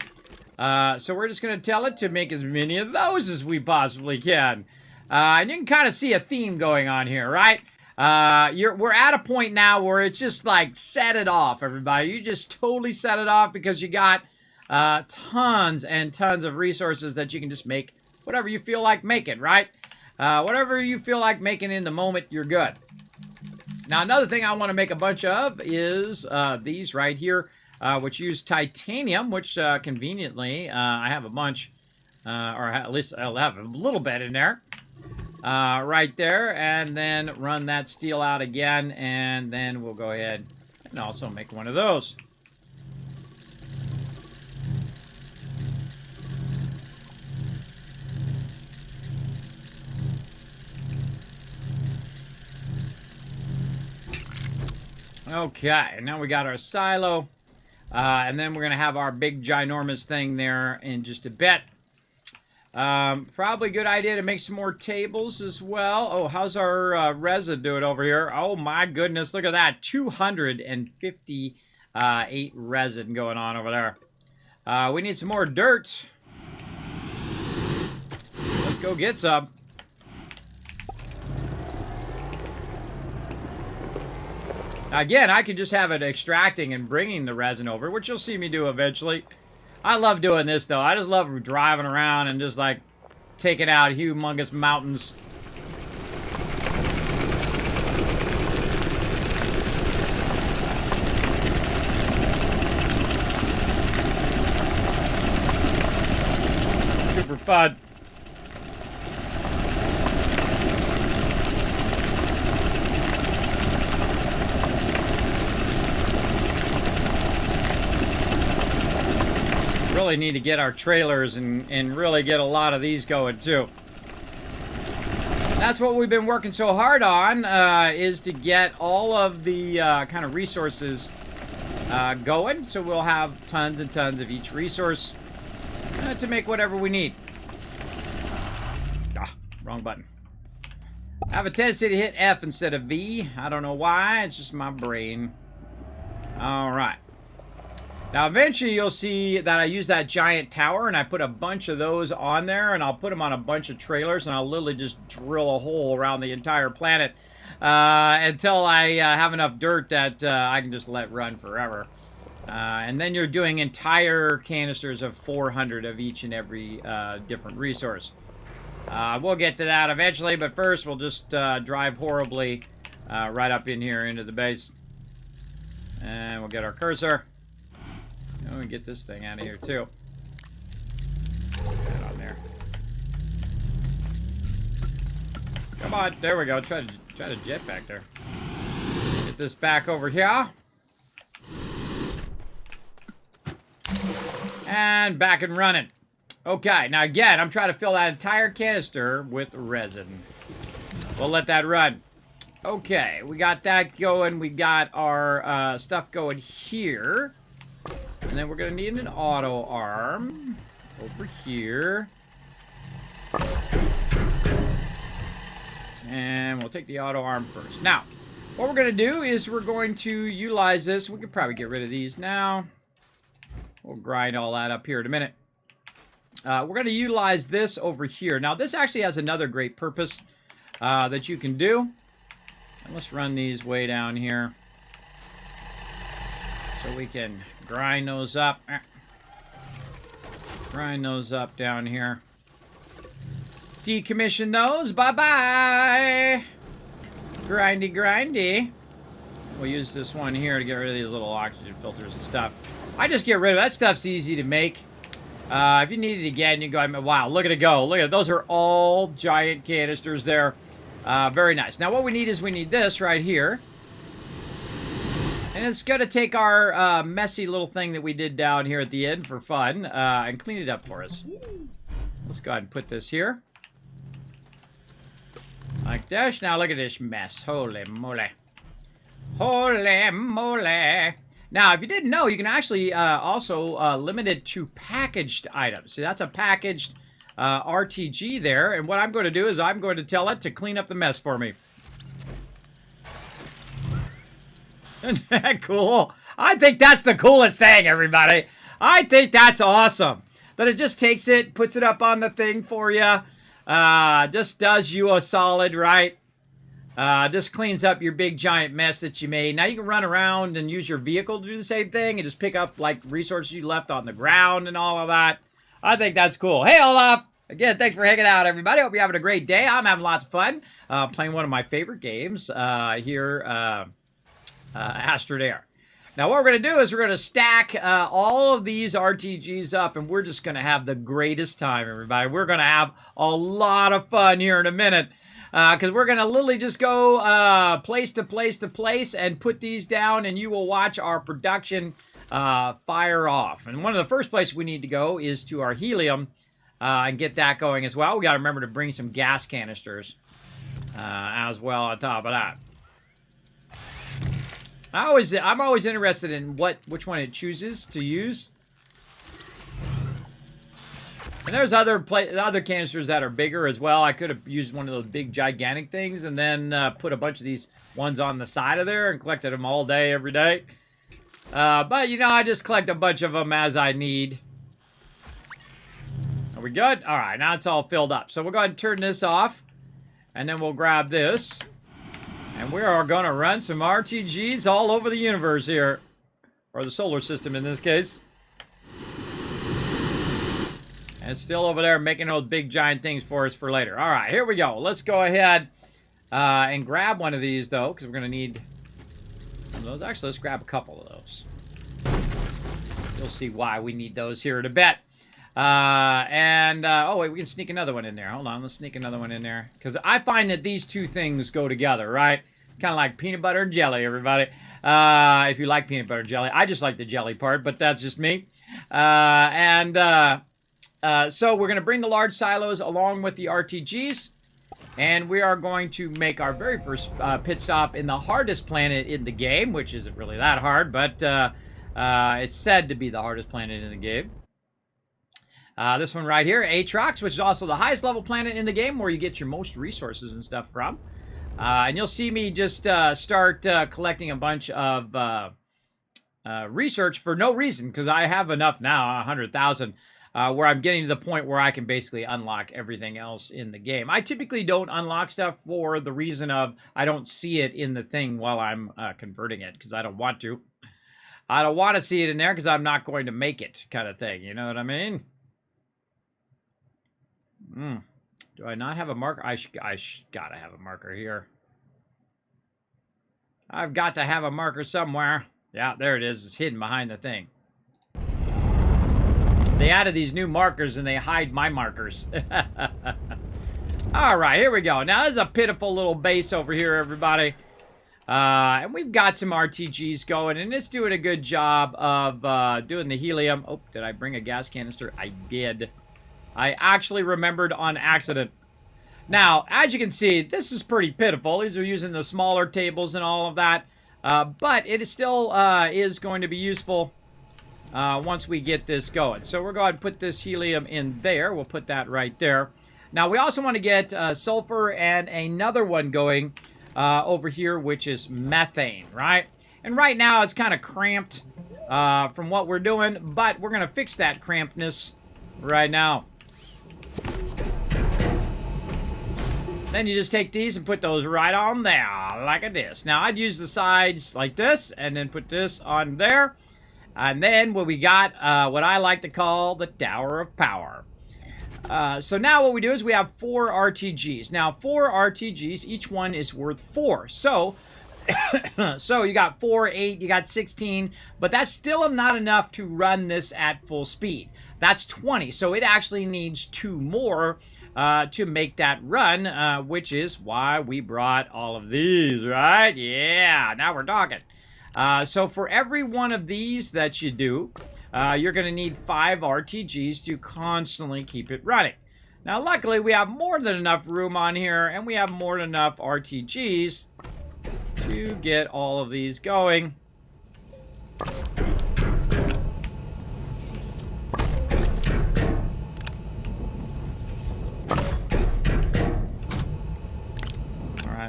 [SPEAKER 1] So we're just going to tell it to make as many of those as we possibly can. And you can kind of see a theme going on here, right? We're at a point now where it's just like set it off, everybody. You just totally set it off because you got tons and tons of resources that you can just make whatever you feel like making, right? Whatever you feel like making in the moment, you're good. Now, another thing I want to make a bunch of is these right here, which use titanium, which conveniently I have a bunch, or at least I'll have a little bit in there. Right there, and then run that steel out again, and then we'll go ahead and also make one of those. Okay, now we got our silo, and then we're going to have our big ginormous thing there in just a bit. Probably a good idea to make some more tables as well. Oh, how's our resin doing over here? Oh my goodness, look at that. 258 resin going on over there. We need some more dirt. Let's go get some. Again, I could just have it extracting and bringing the resin over, which you'll see me do eventually. I love doing this, though. I just love driving around and just, like, taking out humongous mountains. Super fun. Really need to get our trailers and really get a lot of these going too. That's what we've been working so hard on, is to get all of the kind of resources going. So we'll have tons and tons of each resource to make whatever we need. Ah, wrong button. I have a tendency to hit F instead of V. I don't know why. It's just my brain. All right. Now, eventually, you'll see that I use that giant tower, and I put a bunch of those on there, and I'll put them on a bunch of trailers, and I'll literally just drill a hole around the entire planet until I have enough dirt that I can just let run forever. And then you're doing entire canisters of 400 of each and every different resource. We'll get to that eventually, but first we'll just drive horribly right up in here into the base. And we'll get our cursor. And we get this thing out of here too. Put that on there. Come on, there we go. Try to jet back there. Get this back over here. And back and running. Okay, now again, I'm trying to fill that entire canister with resin. We'll let that run. Okay, we got that going. We got our stuff going here. And then we're going to need an auto arm over here. And we'll take the auto arm first. Now, what we're going to do is we're going to utilize this. We could probably get rid of these now. We'll grind all that up here in a minute. We're going to utilize this over here. Now, this actually has another great purpose that you can do. And let's run these way down here. So we can grind those up. Grind those up down here. Decommission those. Bye-bye. Grindy, grindy. We'll use this one here to get rid of these little oxygen filters and stuff. I just get rid of that stuff's easy to make. If you need it again, you go, wow, look at it go. Look at it. Those are all giant canisters there. Very nice. Now what we need is we need this right here. And it's going to take our messy little thing that we did down here at the end for fun and clean it up for us. Let's go ahead and put this here. Like this. Now look at this mess. Holy moly. Holy moly. Now, if you didn't know, you can actually also limit it to packaged items. So that's a packaged RTG there. And what I'm going to do is I'm going to tell it to clean up the mess for me. Isn't that cool? I think that's the coolest thing, everybody. I think that's awesome. That it just takes it, puts it up on the thing for you. Just does you a solid, right? Just cleans up your big giant mess that you made. Now you can run around and use your vehicle to do the same thing and just pick up like resources you left on the ground and all of that. I think that's cool. Hey, Olaf! Again, thanks for hanging out, everybody. Hope you're having a great day. I'm having lots of fun playing one of my favorite games here, Astroneer. Now what we're going to do is we're going to stack all of these RTGs up, and we're just going to have the greatest time, everybody. We're going to have a lot of fun here in a minute, because we're going to literally just go place to place to place and put these down, and you will watch our production fire off. And one of the first places we need to go is to our helium and get that going as well. We got to remember to bring some gas canisters as well on top of that. I'm always interested in which one it chooses to use. And there's other canisters that are bigger as well. I could have used one of those big gigantic things and then put a bunch of these ones on the side of there and collected them all day, every day. But, you know, I just collect a bunch of them as I need. Are we good? All right, now it's all filled up. So we'll go ahead and turn this off. And then we'll grab this. And we are going to run some RTGs all over the universe here. Or the solar system in this case. And it's still over there making those big giant things for us for later. All right, here we go. Let's go ahead and grab one of these, though, because we're going to need one of those. Actually, let's grab a couple of those. You'll see why we need those here in a bit. Oh, wait, we can sneak another one in there. Hold on, let's sneak another one in there. Because I find that these two things go together, right? Kind of like peanut butter and jelly, everybody. If you like peanut butter and jelly. I just like the jelly part, but that's just me. So we're going to bring the large silos along with the RTGs. And we are going to make our very first pit stop in the hardest planet in the game, which isn't really that hard, but it's said to be the hardest planet in the game. This one right here, Atrox, which is also the highest level planet in the game, where you get your most resources and stuff from. And you'll see me just start collecting a bunch of research for no reason, because I have enough now, 100,000, where I'm getting to the point where I can basically unlock everything else in the game. I typically don't unlock stuff for the reason of I don't see it in the thing while I'm converting it, because I don't want to. I don't want to see it in there because I'm not going to make it, kind of thing. You know what I mean? Do I not have a marker? I gotta have a marker here. I've got to have a marker somewhere. Yeah, there it is. It's hidden behind the thing. They added these new markers and they hide my markers. All right, here we go. Now, there's a pitiful little base over here, everybody. And we've got some RTGs going, and it's doing a good job of doing the helium. Oh, did I bring a gas canister? I did. I actually remembered on accident. Now, as you can see, this is pretty pitiful. These are using the smaller tables and all of that. But it still is going to be useful once we get this going. So we're going to put this helium in there. We'll put that right there. Now, we also want to get sulfur and another one going over here, which is methane, right? And right now, it's kind of cramped from what we're doing, but we're going to fix that crampedness right now. Then you just take these and put those right on there, like this. Now, I'd use the sides like this, and then put this on there. And then what we got, what I like to call the Tower of Power. So now what we do is we have 4 RTGs. Now, 4 RTGs, each one is worth 4. So, so you got 4, 8, you got 16, but that's still not enough to run this at full speed. That's 20, so it actually needs 2 more to make that run, which is why we brought all of these, right? Yeah, now we're talking. So for every one of these that you do, you're going to need 5 RTGs to constantly keep it running. Now, luckily, we have more than enough room on here, and we have more than enough RTGs to get all of these going.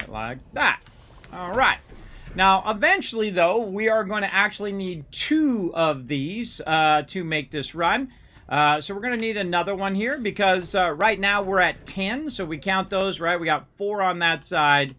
[SPEAKER 1] Like that. All right. Now, eventually, though, we are going to actually need 2 of these to make this run. So we're going to need another one here because right now we're at 10. So we count those, right? We got 4 on that side.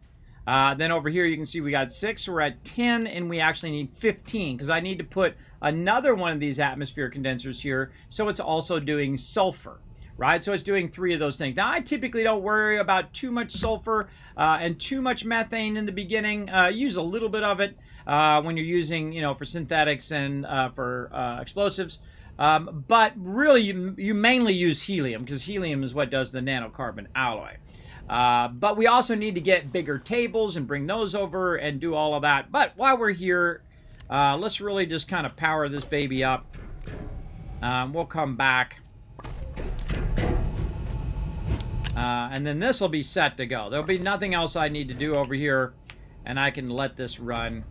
[SPEAKER 1] Then over here, you can see we got 6. So we're at 10, and we actually need 15 because I need to put another one of these atmosphere condensers here. So it's also doing sulfur. Right, so it's doing 3 of those things. Now, I typically don't worry about too much sulfur and too much methane in the beginning. Use a little bit of it when you're using, you know, for synthetics and for explosives. But really, you mainly use helium because helium is what does the nanocarbon alloy. But we also need to get bigger tables and bring those over and do all of that. But while we're here, let's really just kind of power this baby up. We'll come back. And then this will be set to go. There'll be nothing else I need to do over here, and I can let this run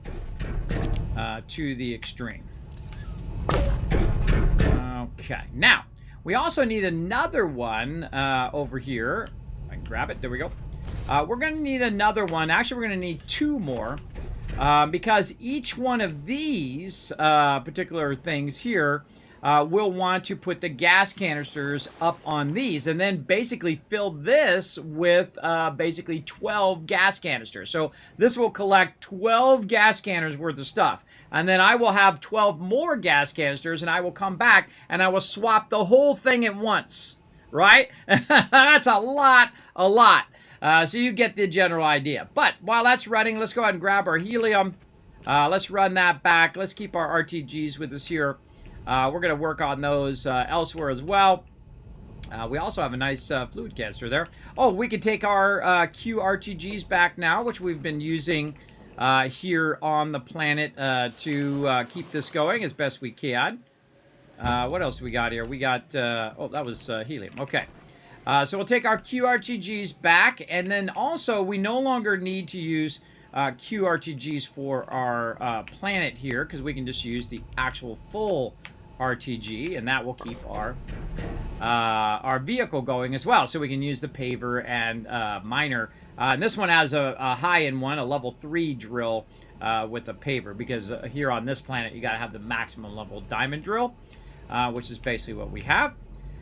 [SPEAKER 1] to the extreme. Okay. Now, we also need another one over here. I can grab it. There we go. We're going to need another one. Actually, we're going to need 2 more because each one of these particular things here we'll want to put the gas canisters up on these and then basically fill this with basically 12 gas canisters. So this will collect 12 gas canisters worth of stuff. And then I will have 12 more gas canisters, and I will come back and I will swap the whole thing at once. Right? That's a lot. So you get the general idea. But while that's running, let's go ahead and grab our helium. Let's run that back. Let's keep our RTGs with us here. We're going to work on those elsewhere as well. We also have a nice fluid canister there. Oh, we can take our QRTGs back now, which we've been using here on the planet to keep this going as best we can. What else do we got here? We got, oh, that was helium. Okay. So we'll take our QRTGs back, and then also we no longer need to use QRTGs for our planet here, because we can just use the actual full RTG, and that will keep our vehicle going as well. So we can use the paver and miner. And this one has a high-end one, a level 3 drill with a paver, because here on this planet you got to have the maximum level diamond drill, which is basically what we have.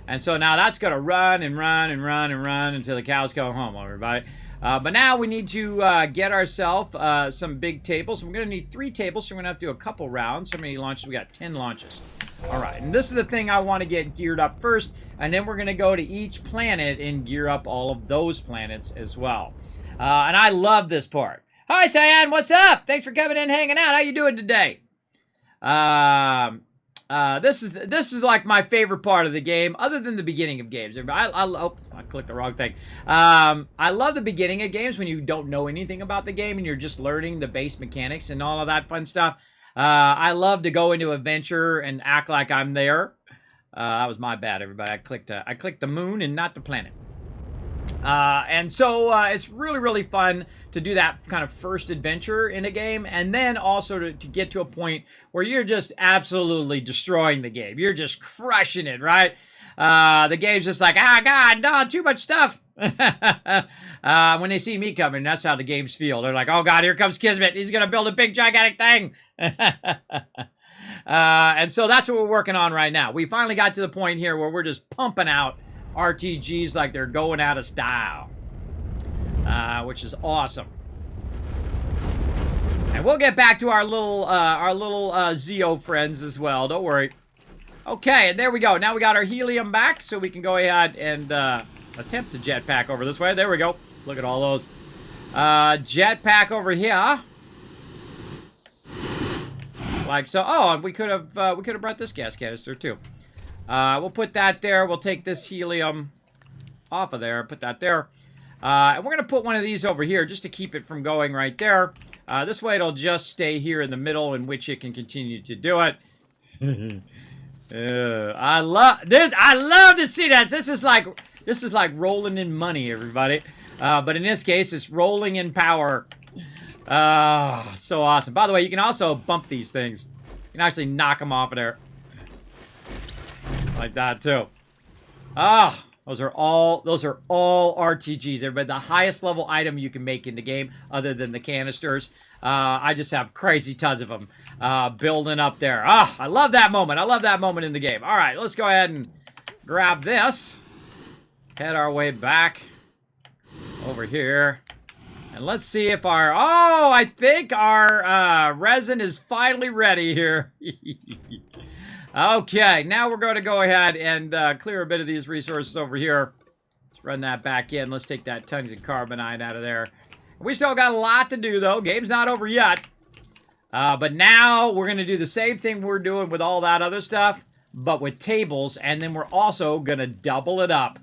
[SPEAKER 1] And so now that's going to run and run and run and run until the cows go home, everybody. But now we need to get ourselves some big tables. We're going to need 3 tables, so we're going to have to do a couple rounds. How many launches? We got 10 launches. All right, and this is the thing I want to get geared up first, and then we're going to go to each planet and gear up all of those planets as well. And I love this part. Hi, Cyan, what's up? Thanks for coming in, hanging out. How you doing today? This is like my favorite part of the game, other than the beginning of games. I clicked the wrong thing. I love the beginning of games when you don't know anything about the game and you're just learning the base mechanics and all of that fun stuff. I love to go into adventure and act like I'm there. That was my bad, everybody. I clicked the moon and not the planet. And so it's really, really fun to do that kind of first adventure in a game, and then also to get to a point where you're just absolutely destroying the game. You're just crushing it, right? The game's just like, God, no, too much stuff. When they see me coming, that's how the games feel. They're like, oh, God, here comes Kismet. He's going to build a big, gigantic thing. And so that's what we're working on right now. We finally got to the point here where we're just pumping out RTGs like they're going out of style, which is awesome. And we'll get back to our little Zeo friends as well. Don't worry. Okay, and there we go. Now we got our helium back, so we can go ahead and attempt the jetpack over this way. There we go. Look at all those. Jetpack over here. Like so. Oh, and we could have brought this gas canister too. We'll put that there. We'll take this helium off of there. Put that there. And we're going to put one of these over here just to keep it from going right there. This way it'll just stay here in the middle in which it can continue to do it. I love to see that. This is like rolling in money, everybody. But in this case, it's rolling in power. So awesome. By the way, you can also bump these things. You can actually knock them off of there. Like that too. Those are all RTGs, everybody. The highest level item you can make in the game, other than the canisters. I just have crazy tons of them building up there. I love that moment. I love that moment in the game. All right, let's go ahead and grab this. Head our way back over here. And let's see if I think our resin is finally ready here. Okay, now we're going to go ahead and clear a bit of these resources over here. Let's run that back in. Let's take that tungsten carbonite out of there. We still got a lot to do, though. Game's not over yet. But now we're going to do the same thing we're doing with all that other stuff, but with tables, and then we're also going to double it up.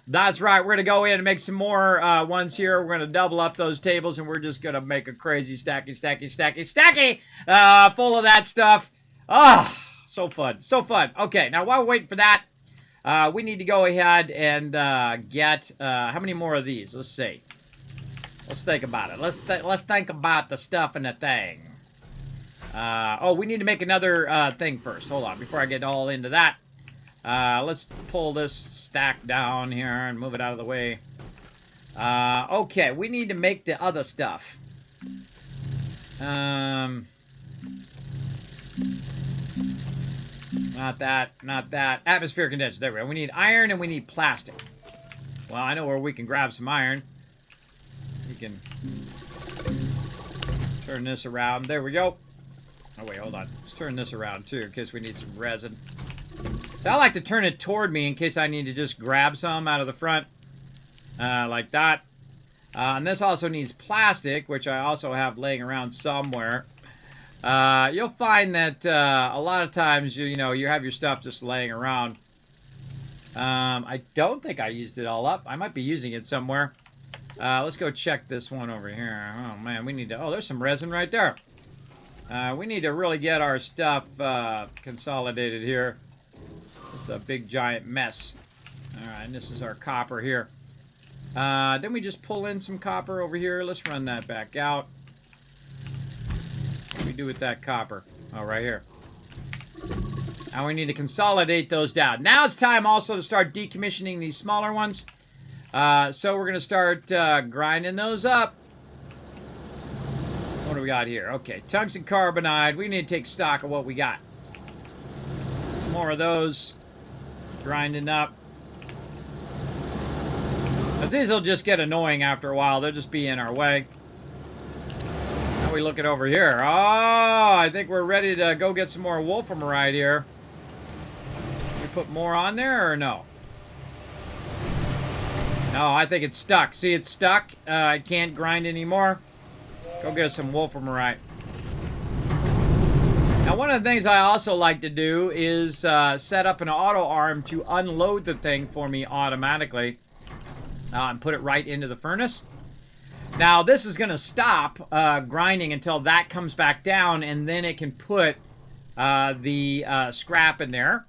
[SPEAKER 1] That's right. We're going to go in and make some more ones here. We're going to double up those tables, and we're just going to make a crazy stacky full of that stuff. So fun. So fun. Okay, now while we're waiting for that, we need to go ahead and get... how many more of these? Let's see. Let's think about it. Let's think about the stuff and the thing. We need to make another thing first. Hold on, before I get all into that. Let's pull this stack down here and move it out of the way. Okay, we need to make the other stuff. Not that. Not that. Atmospheric condenser. There we go. We need iron and we need plastic. Well, I know where we can grab some iron. We can turn this around. There we go. Oh, wait, hold on. Let's turn this around, too, in case we need some resin. So I like to turn it toward me in case I need to just grab some out of the front. Like that. And this also needs plastic, which I also have laying around somewhere. You'll find that a lot of times, you have your stuff just laying around. I don't think I used it all up. I might be using it somewhere. Let's go check this one over here. Oh, man, we need to... Oh, there's some resin right there. We need to really get our stuff consolidated here. It's a big, giant mess. All right, and this is our copper here. Then we just pull in some copper over here. Let's run that back out. What do we do with that copper? Oh, right here. Now we need to consolidate those down. Now it's time also to start decommissioning these smaller ones. So we're going to start grinding those up. What do we got here? Okay, tungsten carbonide. We need to take stock of what we got. More of those. Grinding up. But these will just get annoying after a while. They'll just be in our way. Now we look it over here. Oh, I think we're ready to go get some more wolframite here. We put more on there or no? No, I think it's stuck. See, it's stuck. I can't grind anymore. Go get us some wolframite. Now, one of the things I also like to do is set up an auto arm to unload the thing for me automatically. And put it right into the furnace. Now, this is going to stop grinding until that comes back down, and then it can put the scrap in there.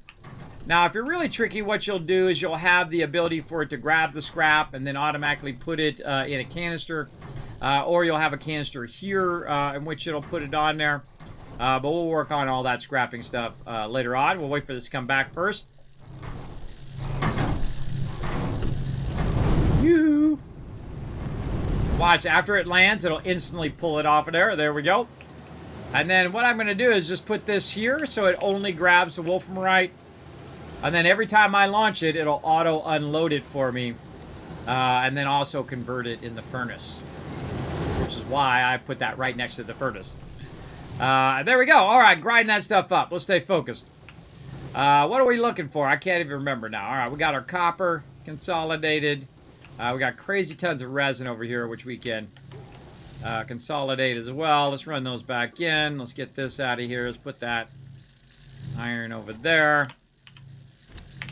[SPEAKER 1] Now, if you're really tricky, what you'll do is you'll have the ability for it to grab the scrap and then automatically put it in a canister. Or you'll have a canister here in which it'll put it on there. But we'll work on all that scrapping stuff later on. We'll wait for this to come back first. Yoo-hoo. Watch, after it lands, it'll instantly pull it off of there. There we go. And then what I'm going to do is just put this here so it only grabs the wolframite. And then every time I launch it, it'll auto-unload it for me. And then also convert it in the furnace. Which is why I put that right next to the furnace. There we go. All right, grinding that stuff up. Let's stay focused. What are we looking for? I can't even remember now. All right, we got our copper consolidated. We got crazy tons of resin over here, which we can consolidate as well. Let's run those back in. Let's get this out of here. Let's put that iron over there.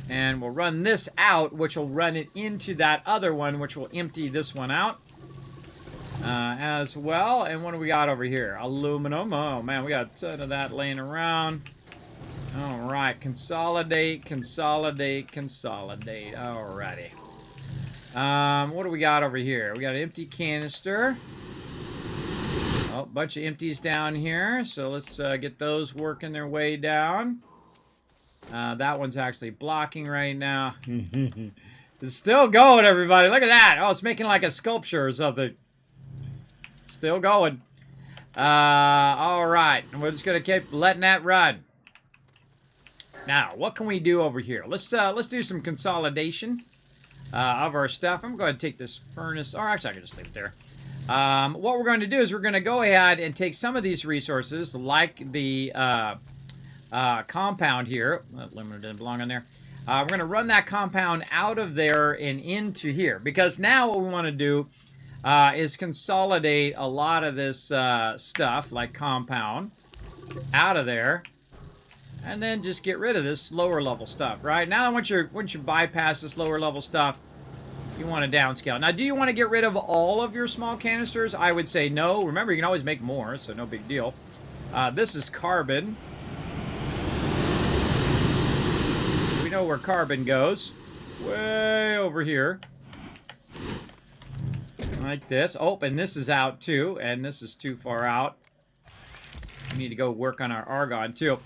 [SPEAKER 1] And we'll run this out, which will run it into that other one, which will empty this one out as well. And what do we got over here? Aluminum. Oh, man, we got a ton of that laying around. All right, consolidate, consolidate, consolidate. Alrighty. What do we got over here? We got an empty canister. Oh, bunch of empties down here. So let's get those working their way down. That one's actually blocking right now. It's still going, everybody. Look at that. Oh, it's making like a sculpture or something. Still going. All right. And we're just going to keep letting that run. Now, what can we do over here? Let's do some consolidation of our stuff. I'm going to take this furnace. Or actually, I can just leave it there. What we're going to do is we're going to go ahead and take some of these resources, like the compound here. Aluminum didn't belong on there. We're going to run that compound out of there and into here. Because now what we want to do is consolidate a lot of this stuff, like compound, out of there. And then just get rid of this lower level stuff, right? Now, once you bypass this lower level stuff, you want to downscale. Now, do you want to get rid of all of your small canisters? I would say no. Remember, you can always make more, so no big deal. This is carbon. We know where carbon goes. Way over here. Like this. Oh, and this is out too, and this is too far out. We need to go work on our argon too.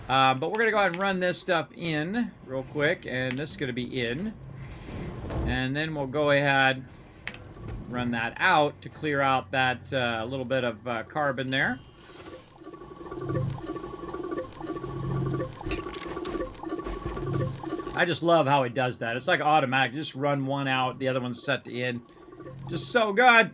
[SPEAKER 1] But we're going to go ahead and run this stuff in real quick, and this is going to be in. And then we'll go ahead run that out to clear out that little bit of carbon there. I just love how it does that. It's like automatic. You just run one out, the other one's set to in. Just so good.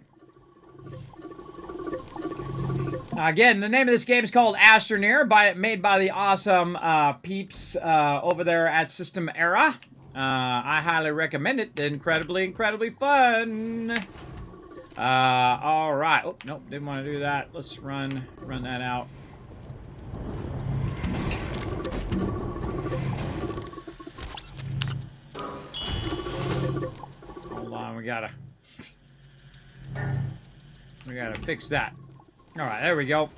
[SPEAKER 1] Again, the name of this game is called Astroneer, made by the awesome peeps over there at System Era. I highly recommend it. Incredibly, incredibly fun. All right. Oh, nope, didn't want to do that. Let's run that out. Hold on, we gotta fix that. All right, there we go.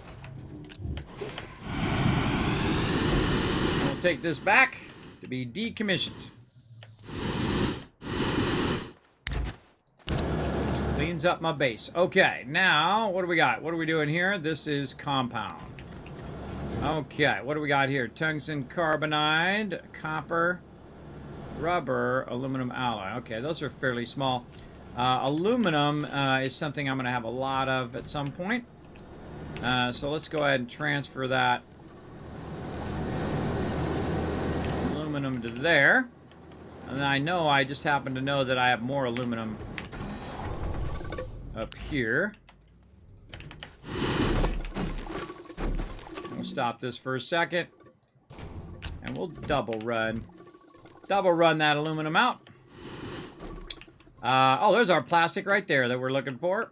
[SPEAKER 1] We'll take this back to be decommissioned. Cleans up my base. Okay, now, what do we got? What are we doing here? This is compound. Okay, what do we got here? Tungsten carbonide, copper, rubber, aluminum alloy. Okay, those are fairly small. Aluminum is something I'm going to have a lot of at some point. So let's go ahead and transfer that aluminum to there. And I know, I just happen to know that I have more aluminum up here. We'll stop this for a second. And we'll double run that aluminum out. Oh, there's our plastic right there that we're looking for.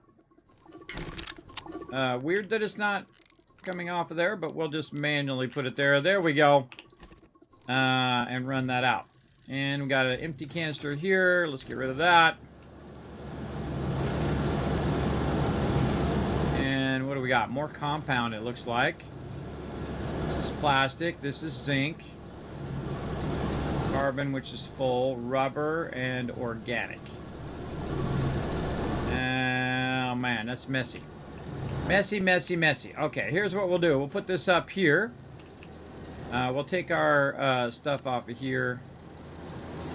[SPEAKER 1] Weird that it's not coming off of there, but we'll just manually put it there. There we go. And run that out. And we got an empty canister here. Let's get rid of that. And what do we got? More compound, it looks like. This is plastic. This is zinc. Carbon, which is full. Rubber and organic. Oh, man, that's messy. Messy, messy, messy. Okay, here's what we'll do. We'll put this up here. We'll take our stuff off of here.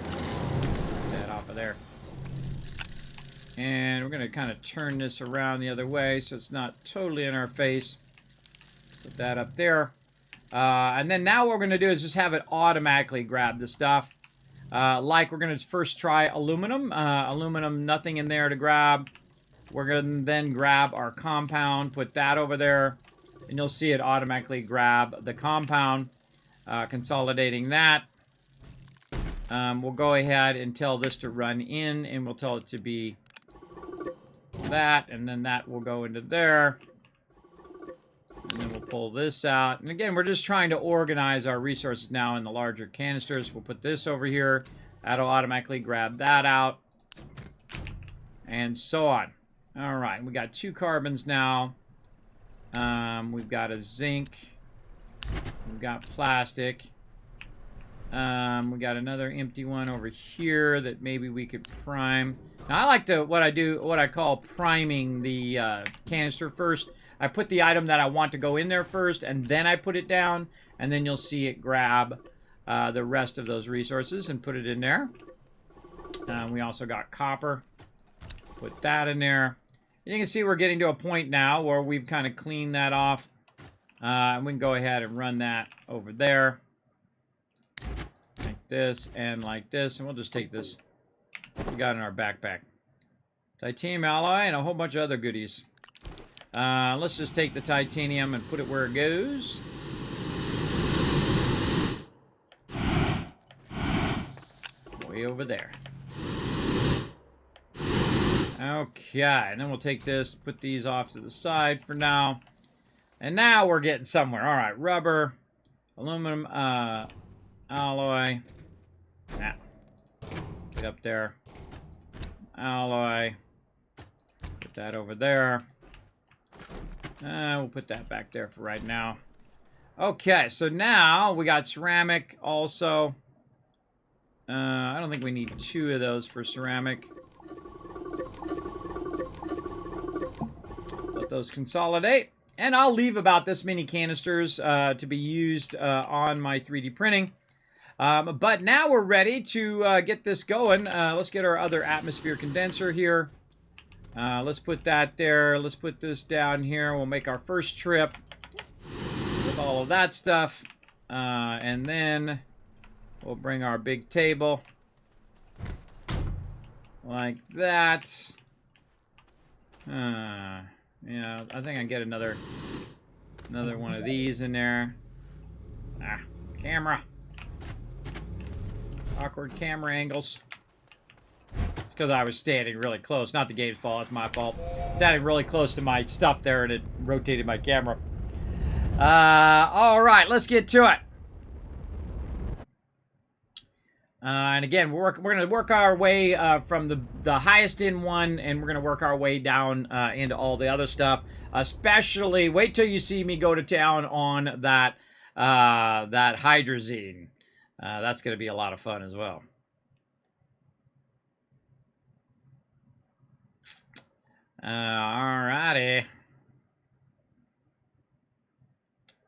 [SPEAKER 1] Put that off of there. And we're going to kind of turn this around the other way so it's not totally in our face. Put that up there. And then now what we're going to do is just have it automatically grab the stuff. Like we're going to first try aluminum. Aluminum, nothing in there to grab. We're going to then grab our compound, put that over there, and you'll see it automatically grab the compound, consolidating that. We'll go ahead and tell this to run in, and we'll tell it to be that, and then that will go into there. And then we'll pull this out. And again, we're just trying to organize our resources now in the larger canisters. We'll put this over here. That'll automatically grab that out. And so on. All right, we got 2 carbons now. We've got a zinc. We've got plastic. We got another empty one over here that maybe we could prime. Now I like to, what I call priming the canister first. I put the item that I want to go in there first, and then I put it down, and then you'll see it grab the rest of those resources and put it in there. We also got copper. Put that in there. You can see we're getting to a point now where we've kind of cleaned that off. And we can go ahead and run that over there. Like this and like this. And we'll just take this we got in our backpack. Titanium alloy and a whole bunch of other goodies. Let's just take the titanium and put it where it goes. Way over there. Okay, and then we'll take this, put these off to the side for now. And now we're getting somewhere. All right, rubber, aluminum alloy. Now, get up there. Alloy. Put that over there. We'll put that back there for right now. Okay, so now we got ceramic also. I don't think we need 2 of those for ceramic. Let those consolidate. And I'll leave about this many canisters to be used on my 3D printing. But now we're ready to get this going. Let's get our other atmosphere condenser here. Let's put that there. Let's put this down here. We'll make our first trip with all of that stuff. And then We'll bring our big table like that. Yeah, I think I can get another one of these in there. Ah, camera. Awkward camera angles. It's because I was standing really close. Not the game's fault, it's my fault. Standing really close to my stuff there and it rotated my camera. Alright, let's get to it. And again, we're going to work our way from the highest in one, and we're going to work our way down into all the other stuff. Especially, wait till you see me go to town on that hydrazine. That's going to be a lot of fun as well. Alrighty.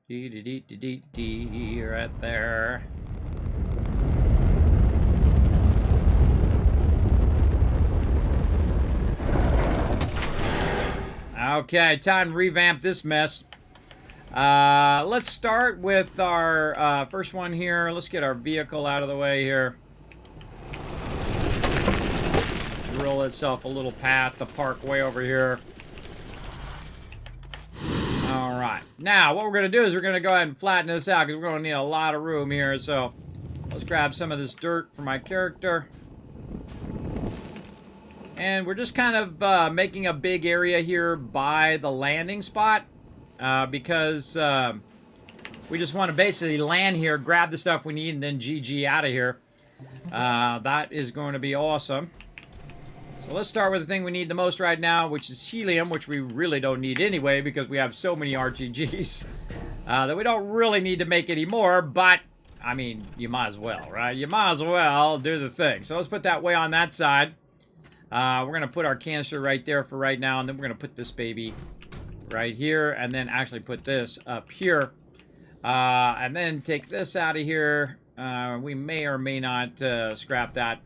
[SPEAKER 1] Dee right there. Okay, time to revamp this mess. Let's start with our first one here. Let's get our vehicle out of the way here. Drill itself a little path to park way over here. Alright. Now, what we're going to do is we're going to go ahead and flatten this out because we're going to need a lot of room here. So, let's grab some of this dirt for my character. And we're just kind of making a big area here by the landing spot. Because we just want to basically land here, grab the stuff we need, and then GG out of here. That is going to be awesome. So let's start with the thing we need the most right now, which is helium, which we really don't need anyway because we have so many RTGs that we don't really need to make any more, but, I mean, you might as well, right? You might as well do the thing. So let's put that way on that side. We're going to put our canister right there for right now, and then we're going to put this baby right here, and then actually put this up here. And then take this out of here. We may or may not scrap that.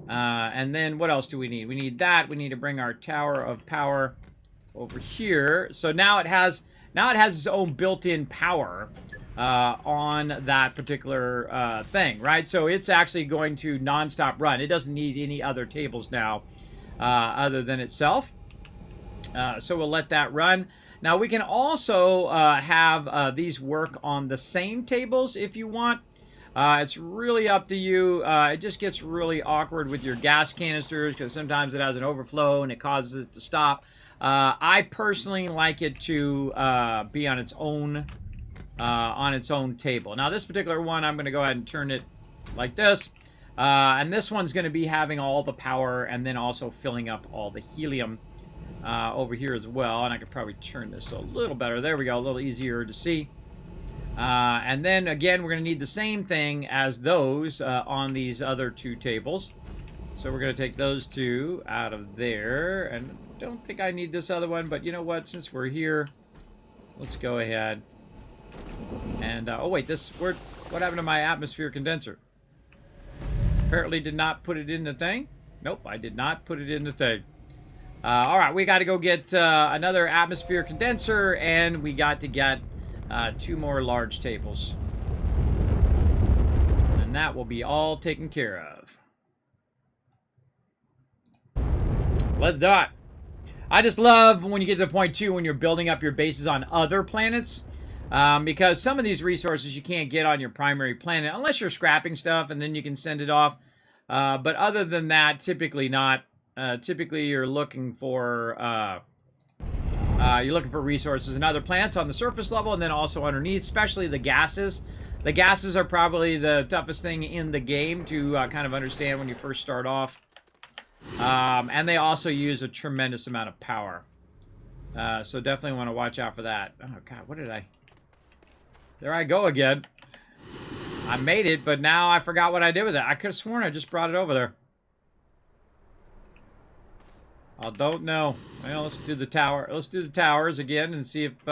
[SPEAKER 1] And then what else do we need? We need that. We need to bring our tower of power over here. So now it has its own built-in power on that particular thing, right? So it's actually going to non-stop run. It doesn't need any other tables now other than itself. So we'll let that run. Now we can also have these work on the same tables if you want. It's really up to you. It just gets really awkward with your gas canisters because sometimes it has an overflow and it causes it to stop. I personally like it to be on its own table. Now this particular one, I'm going to go ahead and turn it like this. And this one's going to be having all the power and then also filling up all the helium over here as well. And I could probably turn this a little better. There we go, a little easier to see. And then again, we're going to need the same thing as those on these other two tables. So we're going to take those two out of there. And I don't think I need this other one, but you know what? Since we're here, let's go ahead. And, oh wait, what happened to my atmosphere condenser? Apparently did not put it in the thing. Nope, I did not put it in the thing. Alright, we got to go get another atmosphere condenser, and we got to get 2 more large tables. And that will be all taken care of. Let's do it. I just love when you get to the point, too, when you're building up your bases on other planets. Because some of these resources you can't get on your primary planet unless you're scrapping stuff and then you can send it off. But other than that, typically not. Typically you're looking for resources in other planets on the surface level and then also underneath, especially the gases. The gases are probably the toughest thing in the game to kind of understand when you first start off. And they also use a tremendous amount of power. So definitely want to watch out for that. Oh god, what did I... There I go again. I made it, but now I forgot what I did with it. I could have sworn I just brought it over there. I don't know. Well, let's do the tower. Let's do the towers again and see if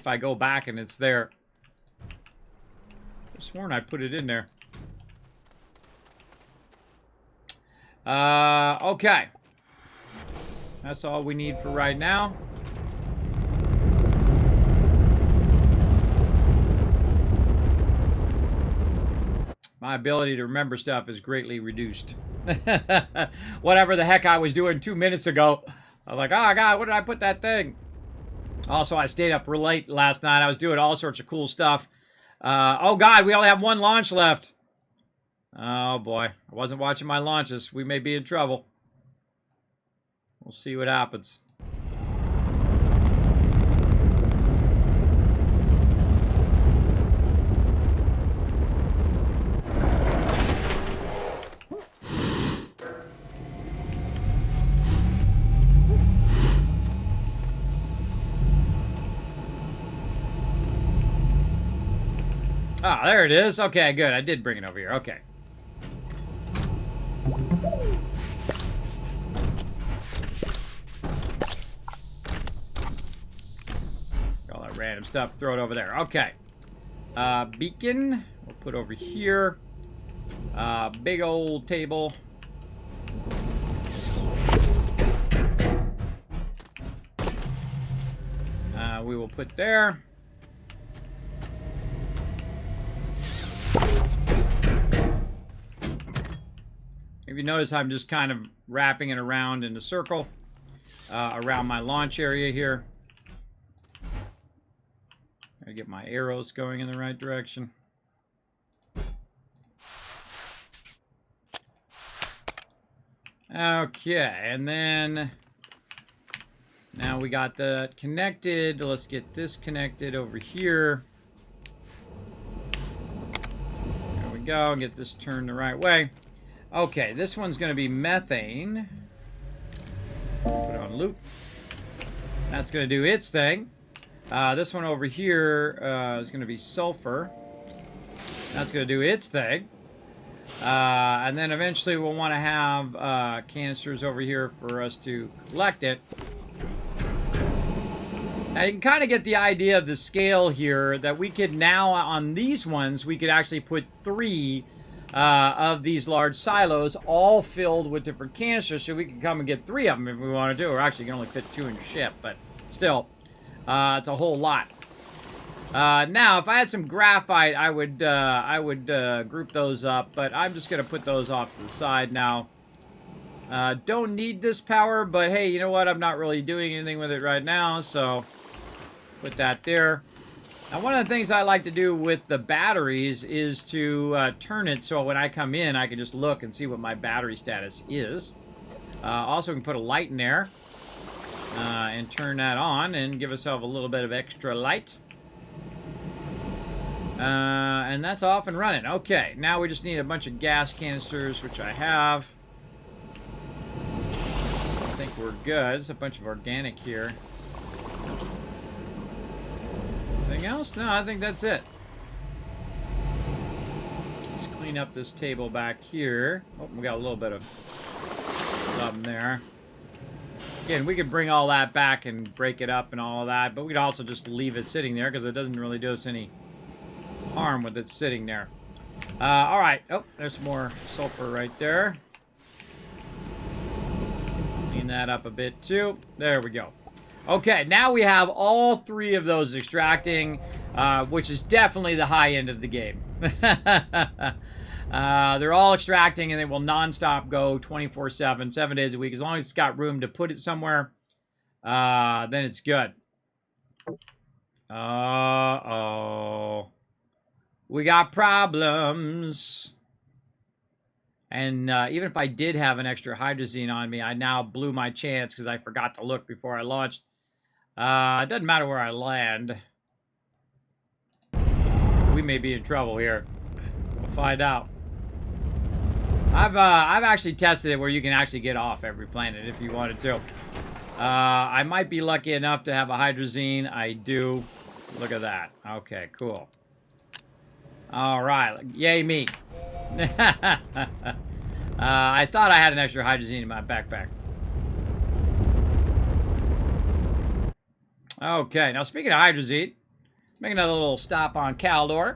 [SPEAKER 1] I go back and it's there. I could have sworn I put it in there. Okay. That's all we need for right now. My ability to remember stuff is greatly reduced. Whatever the heck I was doing 2 minutes ago. I'm like, oh God, where did I put that thing? Also, I stayed up real late last night. I was doing all sorts of cool stuff. Oh God, we only have one launch left. Oh boy, I wasn't watching my launches. We may be in trouble. We'll see what happens. Ah, there it is. Okay, good. I did bring it over here. Okay. All that random stuff, throw it over there. Okay. Beacon, we'll put over here. Big old table. We will put there. If you notice, I'm just kind of wrapping it around in a circle around my launch area here. Gotta get my arrows going in the right direction. Okay, and then now we got that connected. Let's get this connected over here. There we go. Get this turned the right way. Okay, this one's going to be methane. Put it on loop. That's going to do its thing. This one over here is going to be sulfur. That's going to do its thing. And then eventually we'll want to have canisters over here for us to collect it. Now you can kind of get the idea of the scale here, that we could now, on these ones, we could actually put 3 of these large silos, all filled with different canisters, so we can come and get 3 of them if we want to do. Or actually, you can only fit 2 in your ship, but still, it's a whole lot. Now, if I had some graphite, I would group those up, but I'm just going to put those off to the side now. Don't need this power, but hey, you know what? I'm not really doing anything with it right now, so put that there. Now, one of the things I like to do with the batteries is to turn it so when I come in, I can just look and see what my battery status is. Also, we can put a light in there and turn that on and give ourselves a little bit of extra light. And that's off and running. Okay, now we just need a bunch of gas canisters, which I have. I think we're good. There's a bunch of organic here. Anything else? No, I think that's it. Let's clean up this table back here. Oh, we got a little bit of something there. Again, we could bring all that back and break it up and all of that, but we could also just leave it sitting there because it doesn't really do us any harm with it sitting there. All right. Oh, there's some more sulfur right there. Clean that up a bit too. There we go. Okay, now we have all 3 of those extracting, which is definitely the high end of the game. They're all extracting, and they will non-stop go 24/7, 7 days a week. As long as it's got room to put it somewhere, then it's good. Uh-oh. We got problems. And even if I did have an extra hydrazine on me, I now blew my chance because I forgot to look before I launched. It doesn't matter where I land. We may be in trouble here. We'll find out. I've actually tested it where you can actually get off every planet if you wanted to. I might be lucky enough to have a hydrazine. I do. Look at that. Okay, cool. All right. Yay me. I thought I had an extra hydrazine in my backpack. Okay, now speaking of hydrazine, make another little stop on Caldor.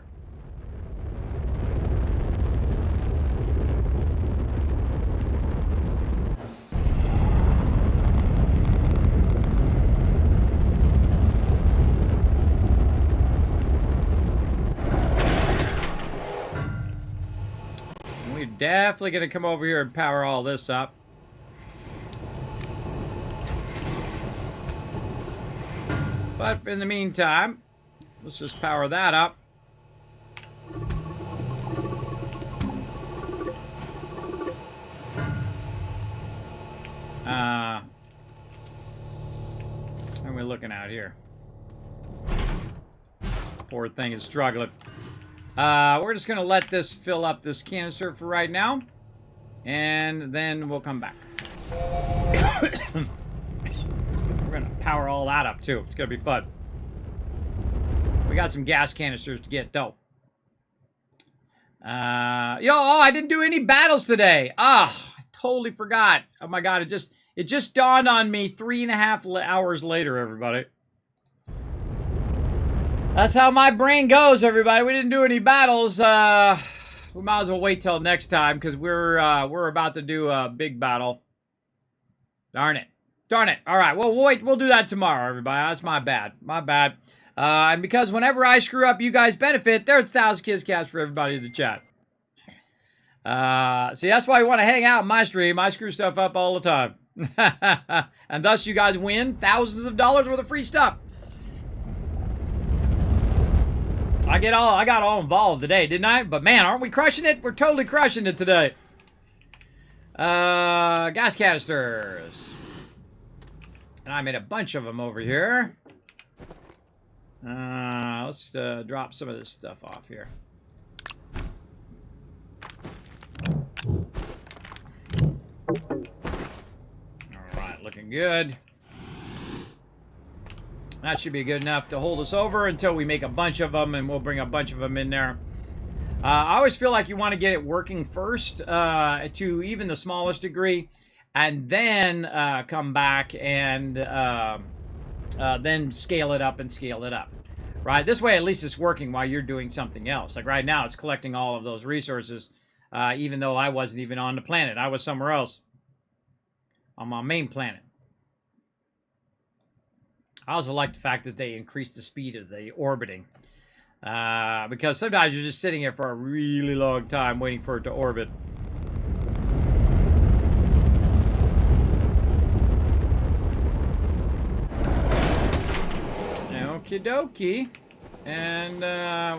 [SPEAKER 1] definitely going to come over here and power all this up. But in the meantime, let's just power that up. What are we looking at here? Poor thing is struggling. We're just going to let this fill up this canister for right now. And then we'll come back. We're going to power all that up, too. It's going to be fun. We got some gas canisters to get, though. I didn't do any battles today. I totally forgot. Oh, my God. It just dawned on me 3.5 hours later, everybody. That's how my brain goes, everybody. We didn't do any battles. We might as well wait till next time because we're about to do a big battle. Darn it. All right. Well, we'll do that tomorrow, everybody. That's my bad. And because whenever I screw up, you guys benefit, there's 1,000 kiss caps for everybody in the chat. See, that's why you want to hang out in my stream. I screw stuff up all the time. And thus you guys win thousands of dollars worth of free stuff. I got all involved today, didn't I? But man, aren't we crushing it? We're totally crushing it today. Gas canisters. And I made a bunch of them over here. Let's drop some of this stuff off here. Alright, looking good. That should be good enough to hold us over until we make a bunch of them, and we'll bring a bunch of them in there. I always feel like you want to get it working first to even the smallest degree, and then come back and then scale it up and scale it up. Right? This way, at least it's working while you're doing something else. Like right now, it's collecting all of those resources, even though I wasn't even on the planet. I was somewhere else on my main planet. I also like the fact that they increased the speed of the orbiting. Because sometimes you're just sitting here for a really long time waiting for it to orbit. Okie dokie. And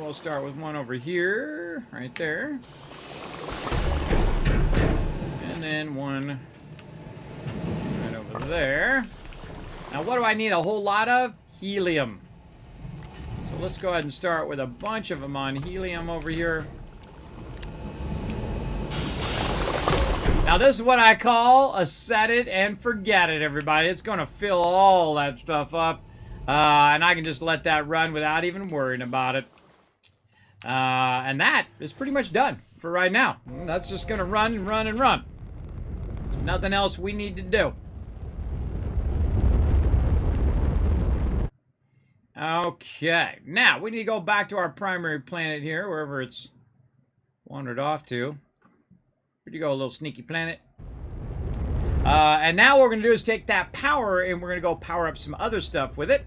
[SPEAKER 1] we'll start with one over here, right there. And then one right over there. Now, what do I need a whole lot of? Helium. So let's go ahead and start with a bunch of them on helium over here. Now, this is what I call a set it and forget it, everybody. It's going to fill all that stuff up. And I can just let that run without even worrying about it. And that is pretty much done for right now. That's just going to run and run and run. Nothing else we need to do. Okay, now we need to go back to our primary planet here, wherever it's wandered off to. Where'd you go, little sneaky planet? And now what we're going to do is take that power and we're going to go power up some other stuff with it.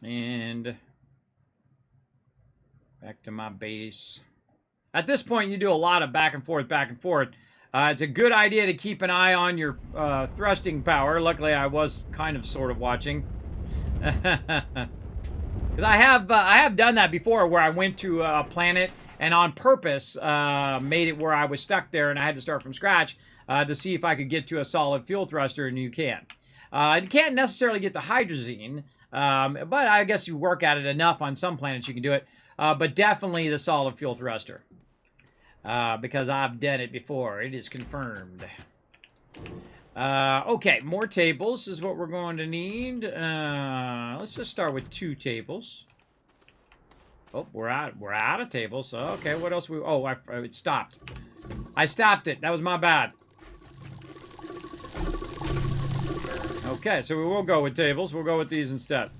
[SPEAKER 1] And back to my base. At this point, you do a lot of back and forth, back and forth. It's a good idea to keep an eye on your thrusting power. Luckily, I was kind of sort of watching. Because I have done that before where I went to a planet and on purpose made it where I was stuck there and I had to start from scratch to see if I could get to a solid fuel thruster, and you can. You can't necessarily get the hydrazine, but I guess you work at it enough on some planets you can do it. But definitely the solid fuel thruster. Because I've done it before. It is confirmed. Okay, more tables is what we're going to need. Let's just start with 2 tables. Oh, we're out of tables. So, okay, what else we... Oh, it stopped. I stopped it. That was my bad. Okay, so we will go with tables. We'll go with these instead.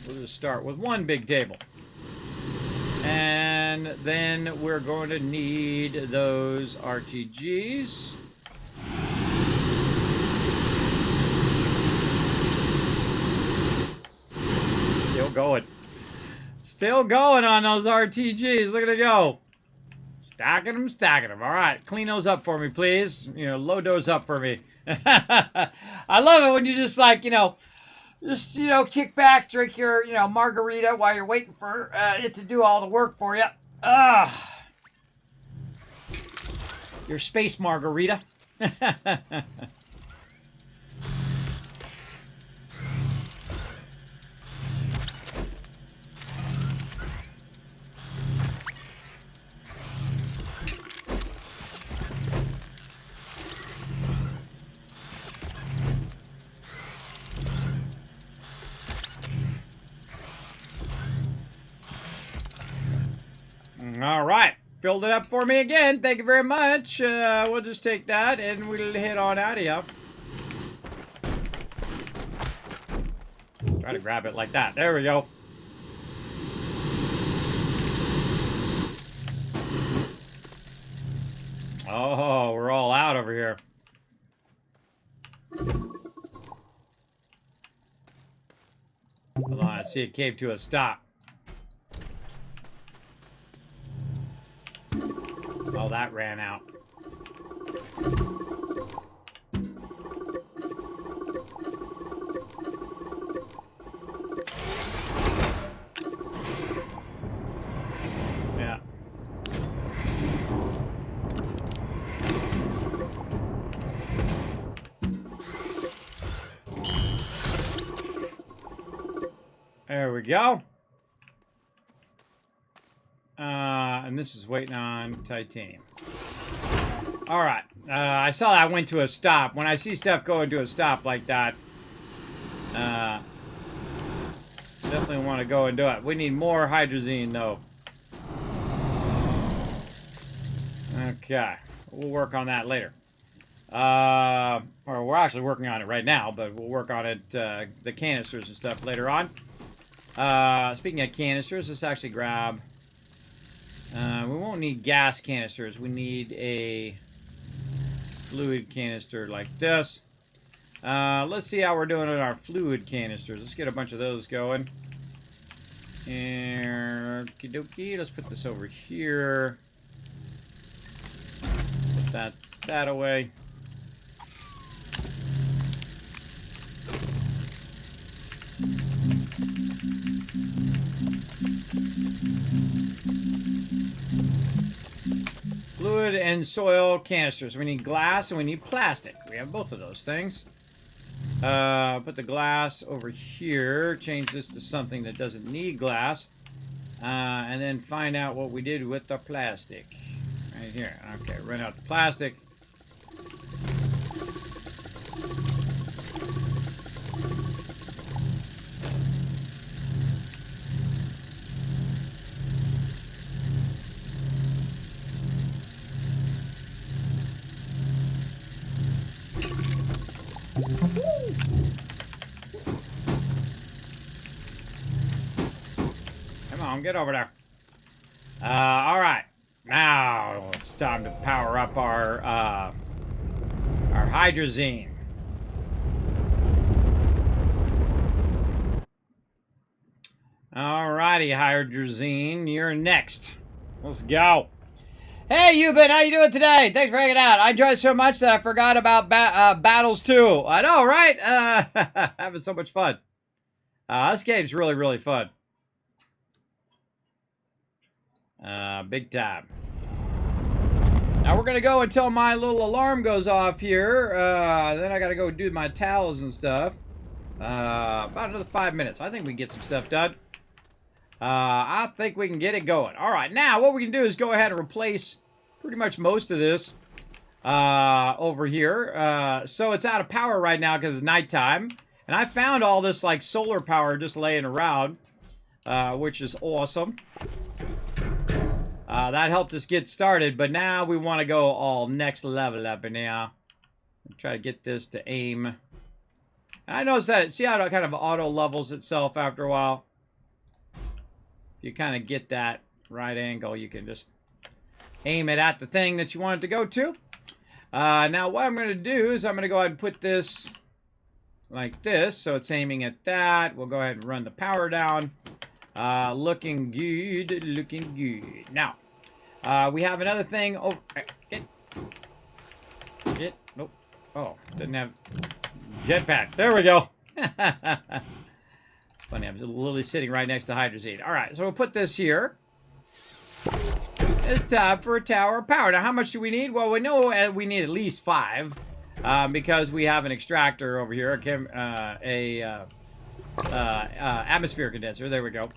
[SPEAKER 1] We'll just start with 1 big table. And then we're going to need those RTGs. going. Still going on those RTGs. Look at it go. Stacking them, stacking them. All right, clean those up for me, please. You know, load those up for me. I love it when you just like, just, kick back, drink your, margarita while you're waiting for it to do all the work for you. Your space margarita. All right, filled it up for me again. Thank you very much. We'll just take that and we'll head on out of here. Try to grab it like that. There we go. Oh, we're all out over here. Hold on, I see it came to a stop. Oh, that ran out. Yeah. There we go. And this is waiting on titanium. All right. I saw that went to a stop. When I see stuff going to a stop like that, definitely want to go and do it. We need more hydrazine, though. Okay. We'll work on that later. Or we're actually working on it right now, but we'll work on it, the canisters and stuff later on. Speaking of canisters, let's actually grab... we won't need gas canisters. We need a fluid canister like this. Let's see how we're doing on our fluid canisters. Let's get a bunch of those going. And okie dokie. Let's put this over here. Put that away. Fluid and soil canisters. We need glass and we need plastic. We have both of those things. Put the glass over here. Change this to something that doesn't need glass. And then find out what we did with the plastic. Right here. Okay, run out the plastic. Come on, get over there. All right. Now it's time to power up our hydrazine. All righty, hydrazine, you're next. Let's go. Hey, Euban, how you doing today? Thanks for hanging out. I enjoyed so much that I forgot about battles too. I know, right? Having so much fun. This game's really, really fun. Big time. Now we're going to go until my little alarm goes off here. Then I got to go do my towels and stuff. About another 5 minutes. I think we can get some stuff done. I think we can get it going. All right, now what we can do is go ahead and replace pretty much most of this over here. So it's out of power right now because it's nighttime. And I found all this like solar power just laying around, which is awesome. That helped us get started, but now we want to go all next level up in here. Try to get this to aim. And I noticed that, see how it kind of auto levels itself after a while? If you kind of get that right angle, you can just aim it at the thing that you want it to go to. Now what I'm going to do is I'm going to go ahead and put this like this, so it's aiming at that. We'll go ahead and run the power down. Looking good, looking good. Now, we have another thing. Oh, nope. Oh, didn't have jetpack. There we go. It's funny, I'm literally sitting right next to hydrazine. All right, so we'll put this here. It's time for a tower of power. Now, how much do we need? Well, we know we need at least 5 because we have an extractor over here, atmosphere condenser. There we go.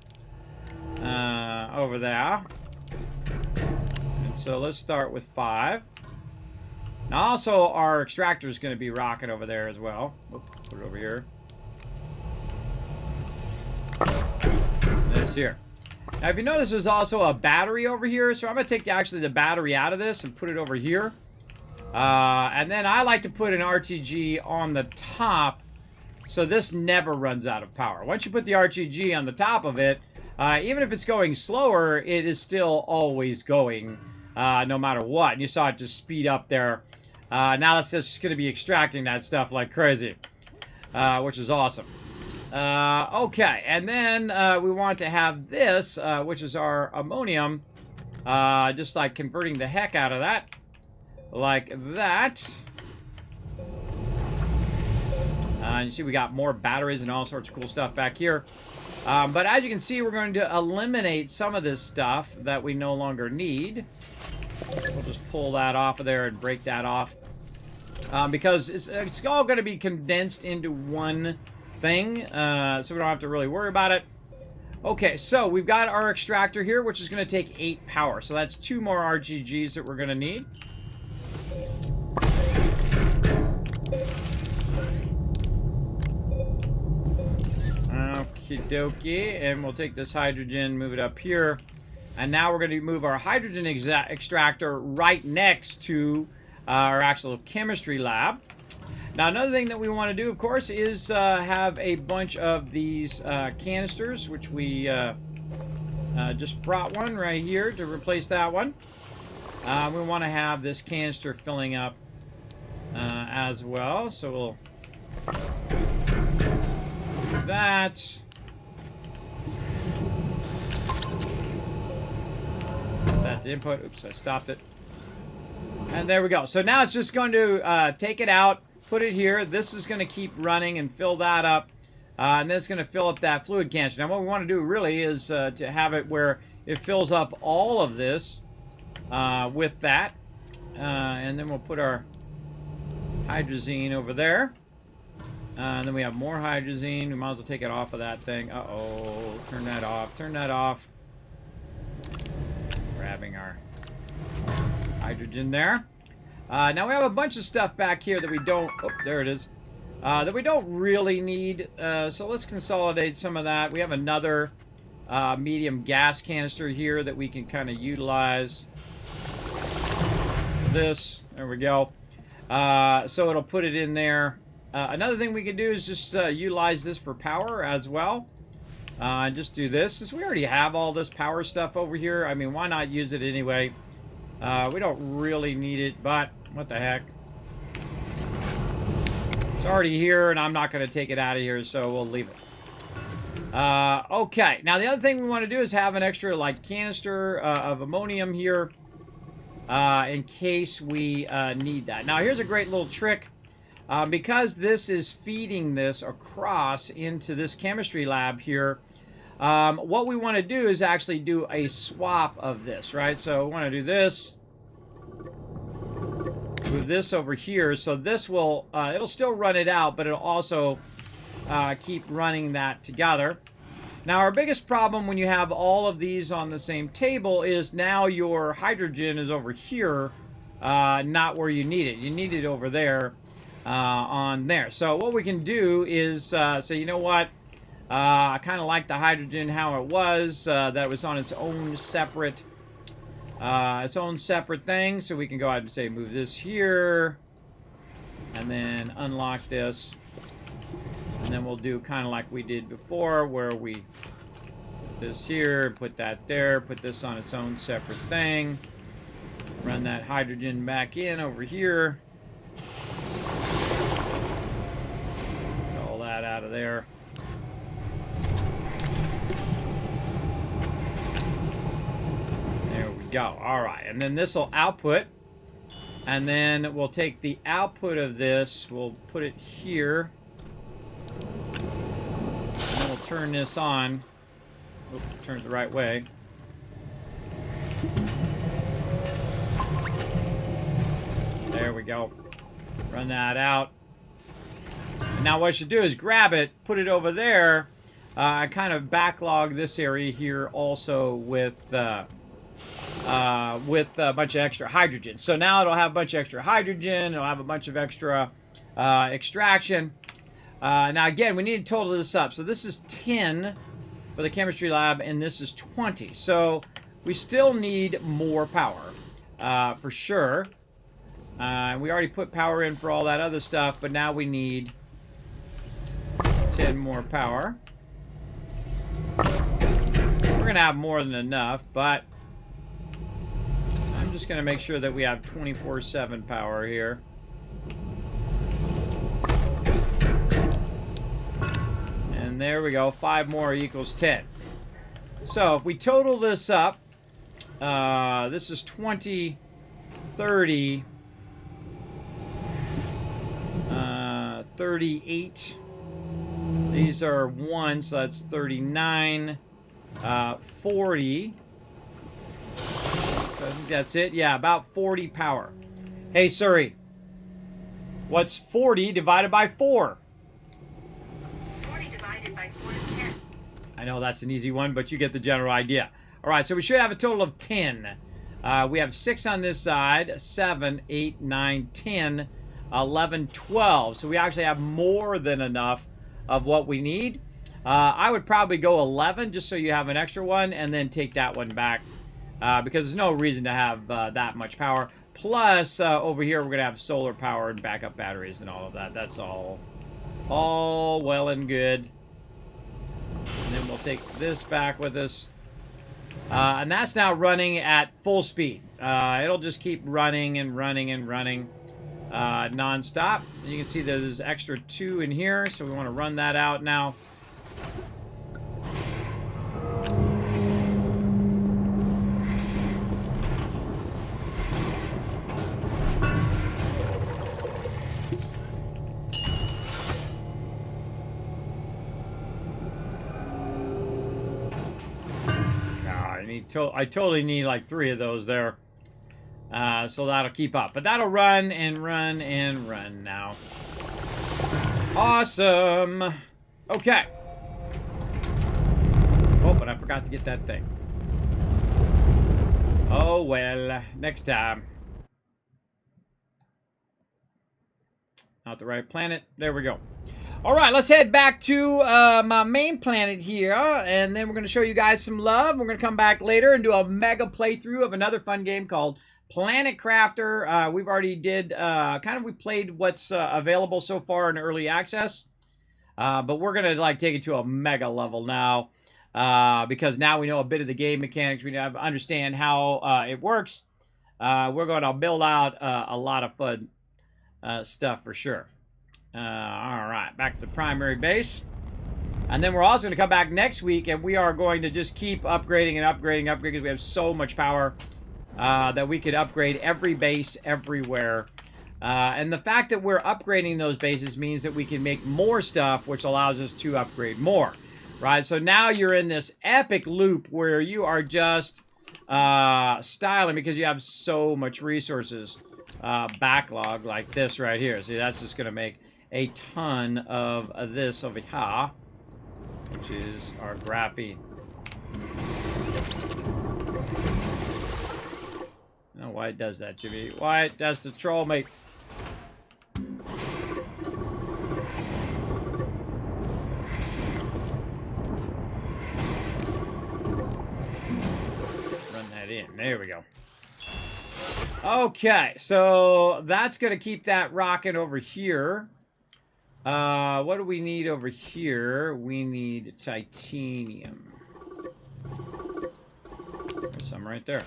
[SPEAKER 1] Over there. And so let's start with 5. Now, also, our extractor is going to be rocking over there as well. Oops, put it over here. This here. Now, if you notice, there's also a battery over here. So I'm going to take actually the battery out of this and put it over here. And then I like to put an RTG on the top so this never runs out of power. Once you put the RTG on the top of it, even if it's going slower, it is still always going no matter what. And you saw it just speed up there. Now it's just going to be extracting that stuff like crazy, which is awesome. Okay, and then we want to have this, which is our ammonium, just like converting the heck out of that, like that. And you see we got more batteries and all sorts of cool stuff back here. But as you can see, we're going to eliminate some of this stuff that we no longer need. We'll just pull that off of there and break that off. Because it's all going to be condensed into one thing, so we don't have to really worry about it. Okay, so we've got our extractor here, which is going to take 8 power. So that's 2 more RGGs that we're going to need. Okie dokie, and we'll take this hydrogen, move it up here. And now we're going to move our hydrogen extractor right next to our actual chemistry lab. Now, another thing that we want to do, of course, is have a bunch of these canisters, which we just brought one right here to replace that one. We want to have this canister filling up as well. So we'll do that. Put that to input. Oops, I stopped it. And there we go. So now it's just going to take it out, put it here. This is going to keep running and fill that up. And then it's going to fill up that fluid canister. Now what we want to do really is to have it where it fills up all of this with that. And then we'll put our hydrazine over there. And then we have more hydrazine. We might as well take it off of that thing. Uh-oh. Turn that off. Turn that off. Grabbing our hydrogen there. Now we have a bunch of stuff back here that we don't... Oh, there it is. That we don't really need. So let's consolidate some of that. We have another medium gas canister here that we can kind of utilize. This. There we go. So it'll put it in there. Another thing we can do is just utilize this for power as well. Just do this. Since we already have all this power stuff over here, I mean, why not use it anyway? We don't really need it, but what the heck. It's already here, and I'm not going to take it out of here, so we'll leave it. Okay, now the other thing we want to do is have an extra, like, canister of ammonium here in case we need that. Now, here's a great little trick. Because this is feeding this across into this chemistry lab here, what we want to do is actually do a swap of this, right? So we want to do this. Move this over here. So this will, it'll still run it out, but it'll also keep running that together. Now, our biggest problem when you have all of these on the same table is now your hydrogen is over here, not where you need it. You need it over there. On there. So what we can do is say, you know what, I kind of like the hydrogen how it was, that it was on its own separate thing. So we can go ahead and say move this here and then unlock this, and then we'll do kind of like we did before, where we put this here, put that there, put this on its own separate thing, run that hydrogen back in over here. of there. There we go. All right, and then this will output. And then we'll take the output of this, we'll put it here. And then we'll turn this on. Oops, it turns the right way. There we go. Run that out. And now what I should do is grab it, put it over there. I kind of backlog this area here also with a bunch of extra hydrogen. So now it'll have a bunch of extra hydrogen. It'll have a bunch of extra extraction. Now again, we need to total this up. So this is 10 for the chemistry lab, and this is 20. So we still need more power, for sure. We already put power in for all that other stuff, but now we need 10 more power. We're going to have more than enough, but I'm just going to make sure that we have 24/7 power here. And there we go. 5 more equals 10. So if we total this up, this is 20, 30, 38. These are 1, so that's 39, 40. So I think that's it. Yeah, about 40 power. Hey, Suri, what's 40 divided by 4?
[SPEAKER 2] 40 divided by 4 is 10.
[SPEAKER 1] I know that's an easy one, but you get the general idea. All right, so we should have a total of 10. We have 6 on this side, 7, 8, 9, 10, 11, 12. So we actually have more than enough of what we need. I would probably go 11 just so you have an extra one, and then take that one back because there's no reason to have that much power. Plus, over here we're going to have solar power and backup batteries and all of that. That's all well and good. And then we'll take this back with us. And that's now running at full speed. It'll just keep running and running and running non-stop. And you can see there's extra 2 in here, so we want to run that out now. I totally need like 3 of those there. So that'll keep up. But that'll run and run and run now. Awesome. Okay. Oh, but I forgot to get that thing. Oh, well. Next time. Not the right planet. There we go. All right, let's head back to my main planet here, and then we're going to show you guys some love. We're going to come back later and do a mega playthrough of another fun game called Planet Crafter. We've already did, we played what's available so far in early access, but we're going to like take it to a mega level now, because now we know a bit of the game mechanics. We understand how it works. We're going to build out a lot of fun stuff for sure. All right, back to the primary base. And then we're also going to come back next week, and we are going to just keep upgrading and upgrading because we have so much power that we could upgrade every base everywhere. And the fact that we're upgrading those bases means that we can make more stuff, which allows us to upgrade more, right? So now you're in this epic loop where you are just styling because you have so much resources backlog like this right here. See, that's just going to make a ton of this over here, which is our graphene. I don't know why it does that, Jimmy. Why it does to troll me. Run that in. There we go. Okay, so that's going to keep that rocking over here. What do we need over here? We need titanium. There's some right there.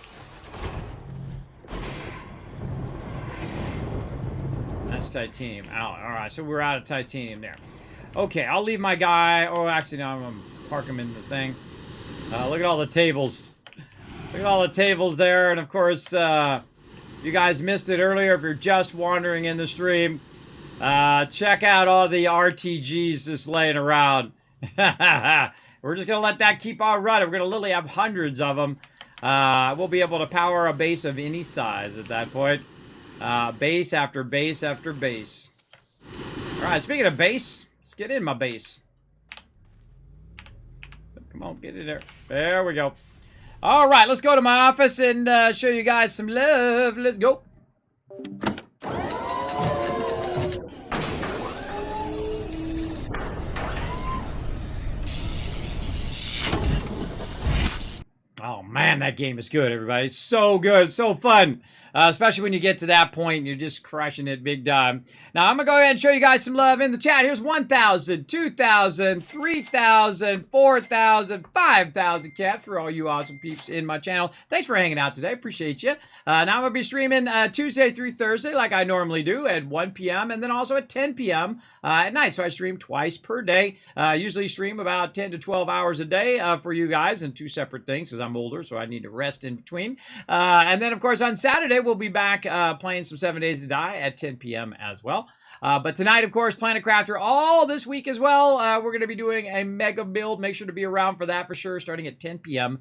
[SPEAKER 1] That's titanium out. All right, so we're out of titanium there. Okay, I'll leave my guy. Oh, actually, no, I'm going to park him in the thing. Look at all the tables. Look at all the tables there. And, of course, you guys missed it earlier. If you're just wandering in the stream, check out all the RTGs just laying around. We're just going to let that keep on running. We're going to literally have hundreds of them. We'll be able to power a base of any size at that point. Base after base after base. All right, speaking of base, let's get in my base. Come on, get in there. There we go. All right, let's go to my office and show you guys some love. Let's go. Oh, man, that game is good, everybody. It's so good, so fun. Especially when you get to that point and you're just crushing it big time. Now, I'm going to go ahead and show you guys some love in the chat. Here's 1,000, 2,000, 3,000, 4,000, 5,000 cats for all you awesome peeps in my channel. Thanks for hanging out today. Appreciate you. Now, I'm going to be streaming Tuesday through Thursday like I normally do at 1 p.m. and then also at 10 p.m. At night. So I stream twice per day. Usually stream about 10 to 12 hours a day for you guys and 2 separate things because I'm older, so I need to rest in between. And then, of course, on Saturday, we'll be back playing some 7 Days to Die at 10 p.m. as well. But tonight, of course, Planet Crafter all this week as well. We're going to be doing a mega build. Make sure to be around for that for sure, starting at 10 p.m.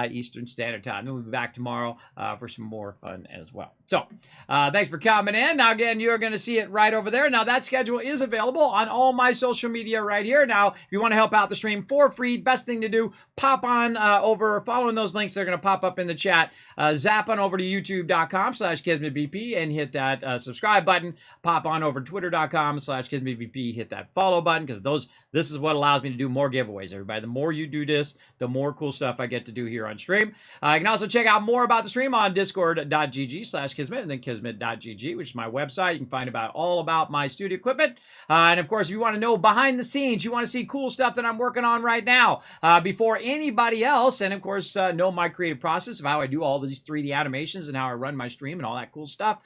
[SPEAKER 1] Eastern Standard Time. Then we'll be back tomorrow for some more fun as well. So, thanks for coming in. Now, again, you're going to see it right over there. Now, that schedule is available on all my social media right here. Now, if you want to help out the stream for free, best thing to do, pop on over, following those links. They're going to pop up in the chat. Zap on over to youtube.com/KismetBP and hit that subscribe button. Pop on over to twitter.com/KismetBP. Hit that follow button because this is what allows me to do more giveaways, everybody. The more you do this, the more cool stuff I get to do here on stream. You can also check out more about the stream on discord.gg/Kismet and then kismet.gg, which is my website. You can find all about my studio equipment. And of course, if you want to know behind the scenes, you want to see cool stuff that I'm working on right now before anybody else, and of course, know my creative process of how I do all these 3D animations and how I run my stream and all that cool stuff.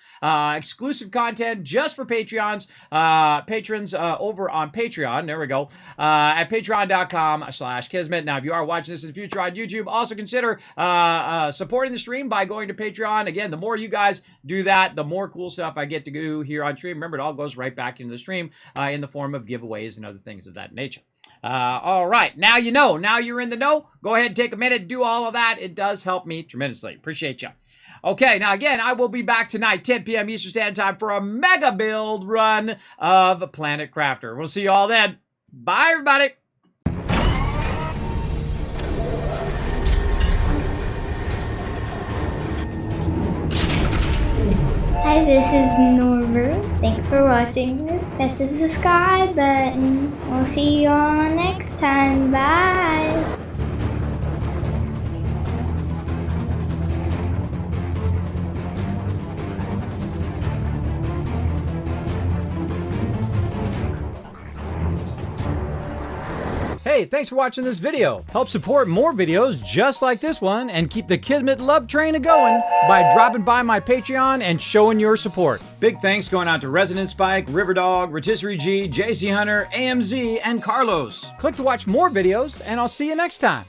[SPEAKER 1] Exclusive content just for Patreons, patrons over on Patreon. There we go. At patreon.com/Kismet. Now, if you are watching this in the future on YouTube, also consider supporting the stream by going to Patreon. Again, the more you guys do that, the more cool stuff I get to do here on stream. Remember, it all goes right back into the stream in the form of giveaways and other things of that nature. All right, now you know. Now you're in the know. Go ahead and take a minute, do all of that. It does help me tremendously. Appreciate you. Okay, now again, I will be back tonight, 10 p.m. Eastern Standard Time for a mega build run of Planet Crafter. We'll see you all then. Bye, everybody.
[SPEAKER 3] Hi, this is Norma. Thanks for watching. Press the subscribe button. We'll see you all next time. Bye.
[SPEAKER 1] Hey, thanks for watching this video. Help support more videos just like this one and keep the Kismet love train a-going by dropping by my Patreon and showing your support. Big thanks going out to Resident Spike, Riverdog, Rotisserie G, JC Hunter, AMZ, and Carlos. Click to watch more videos, and I'll see you next time.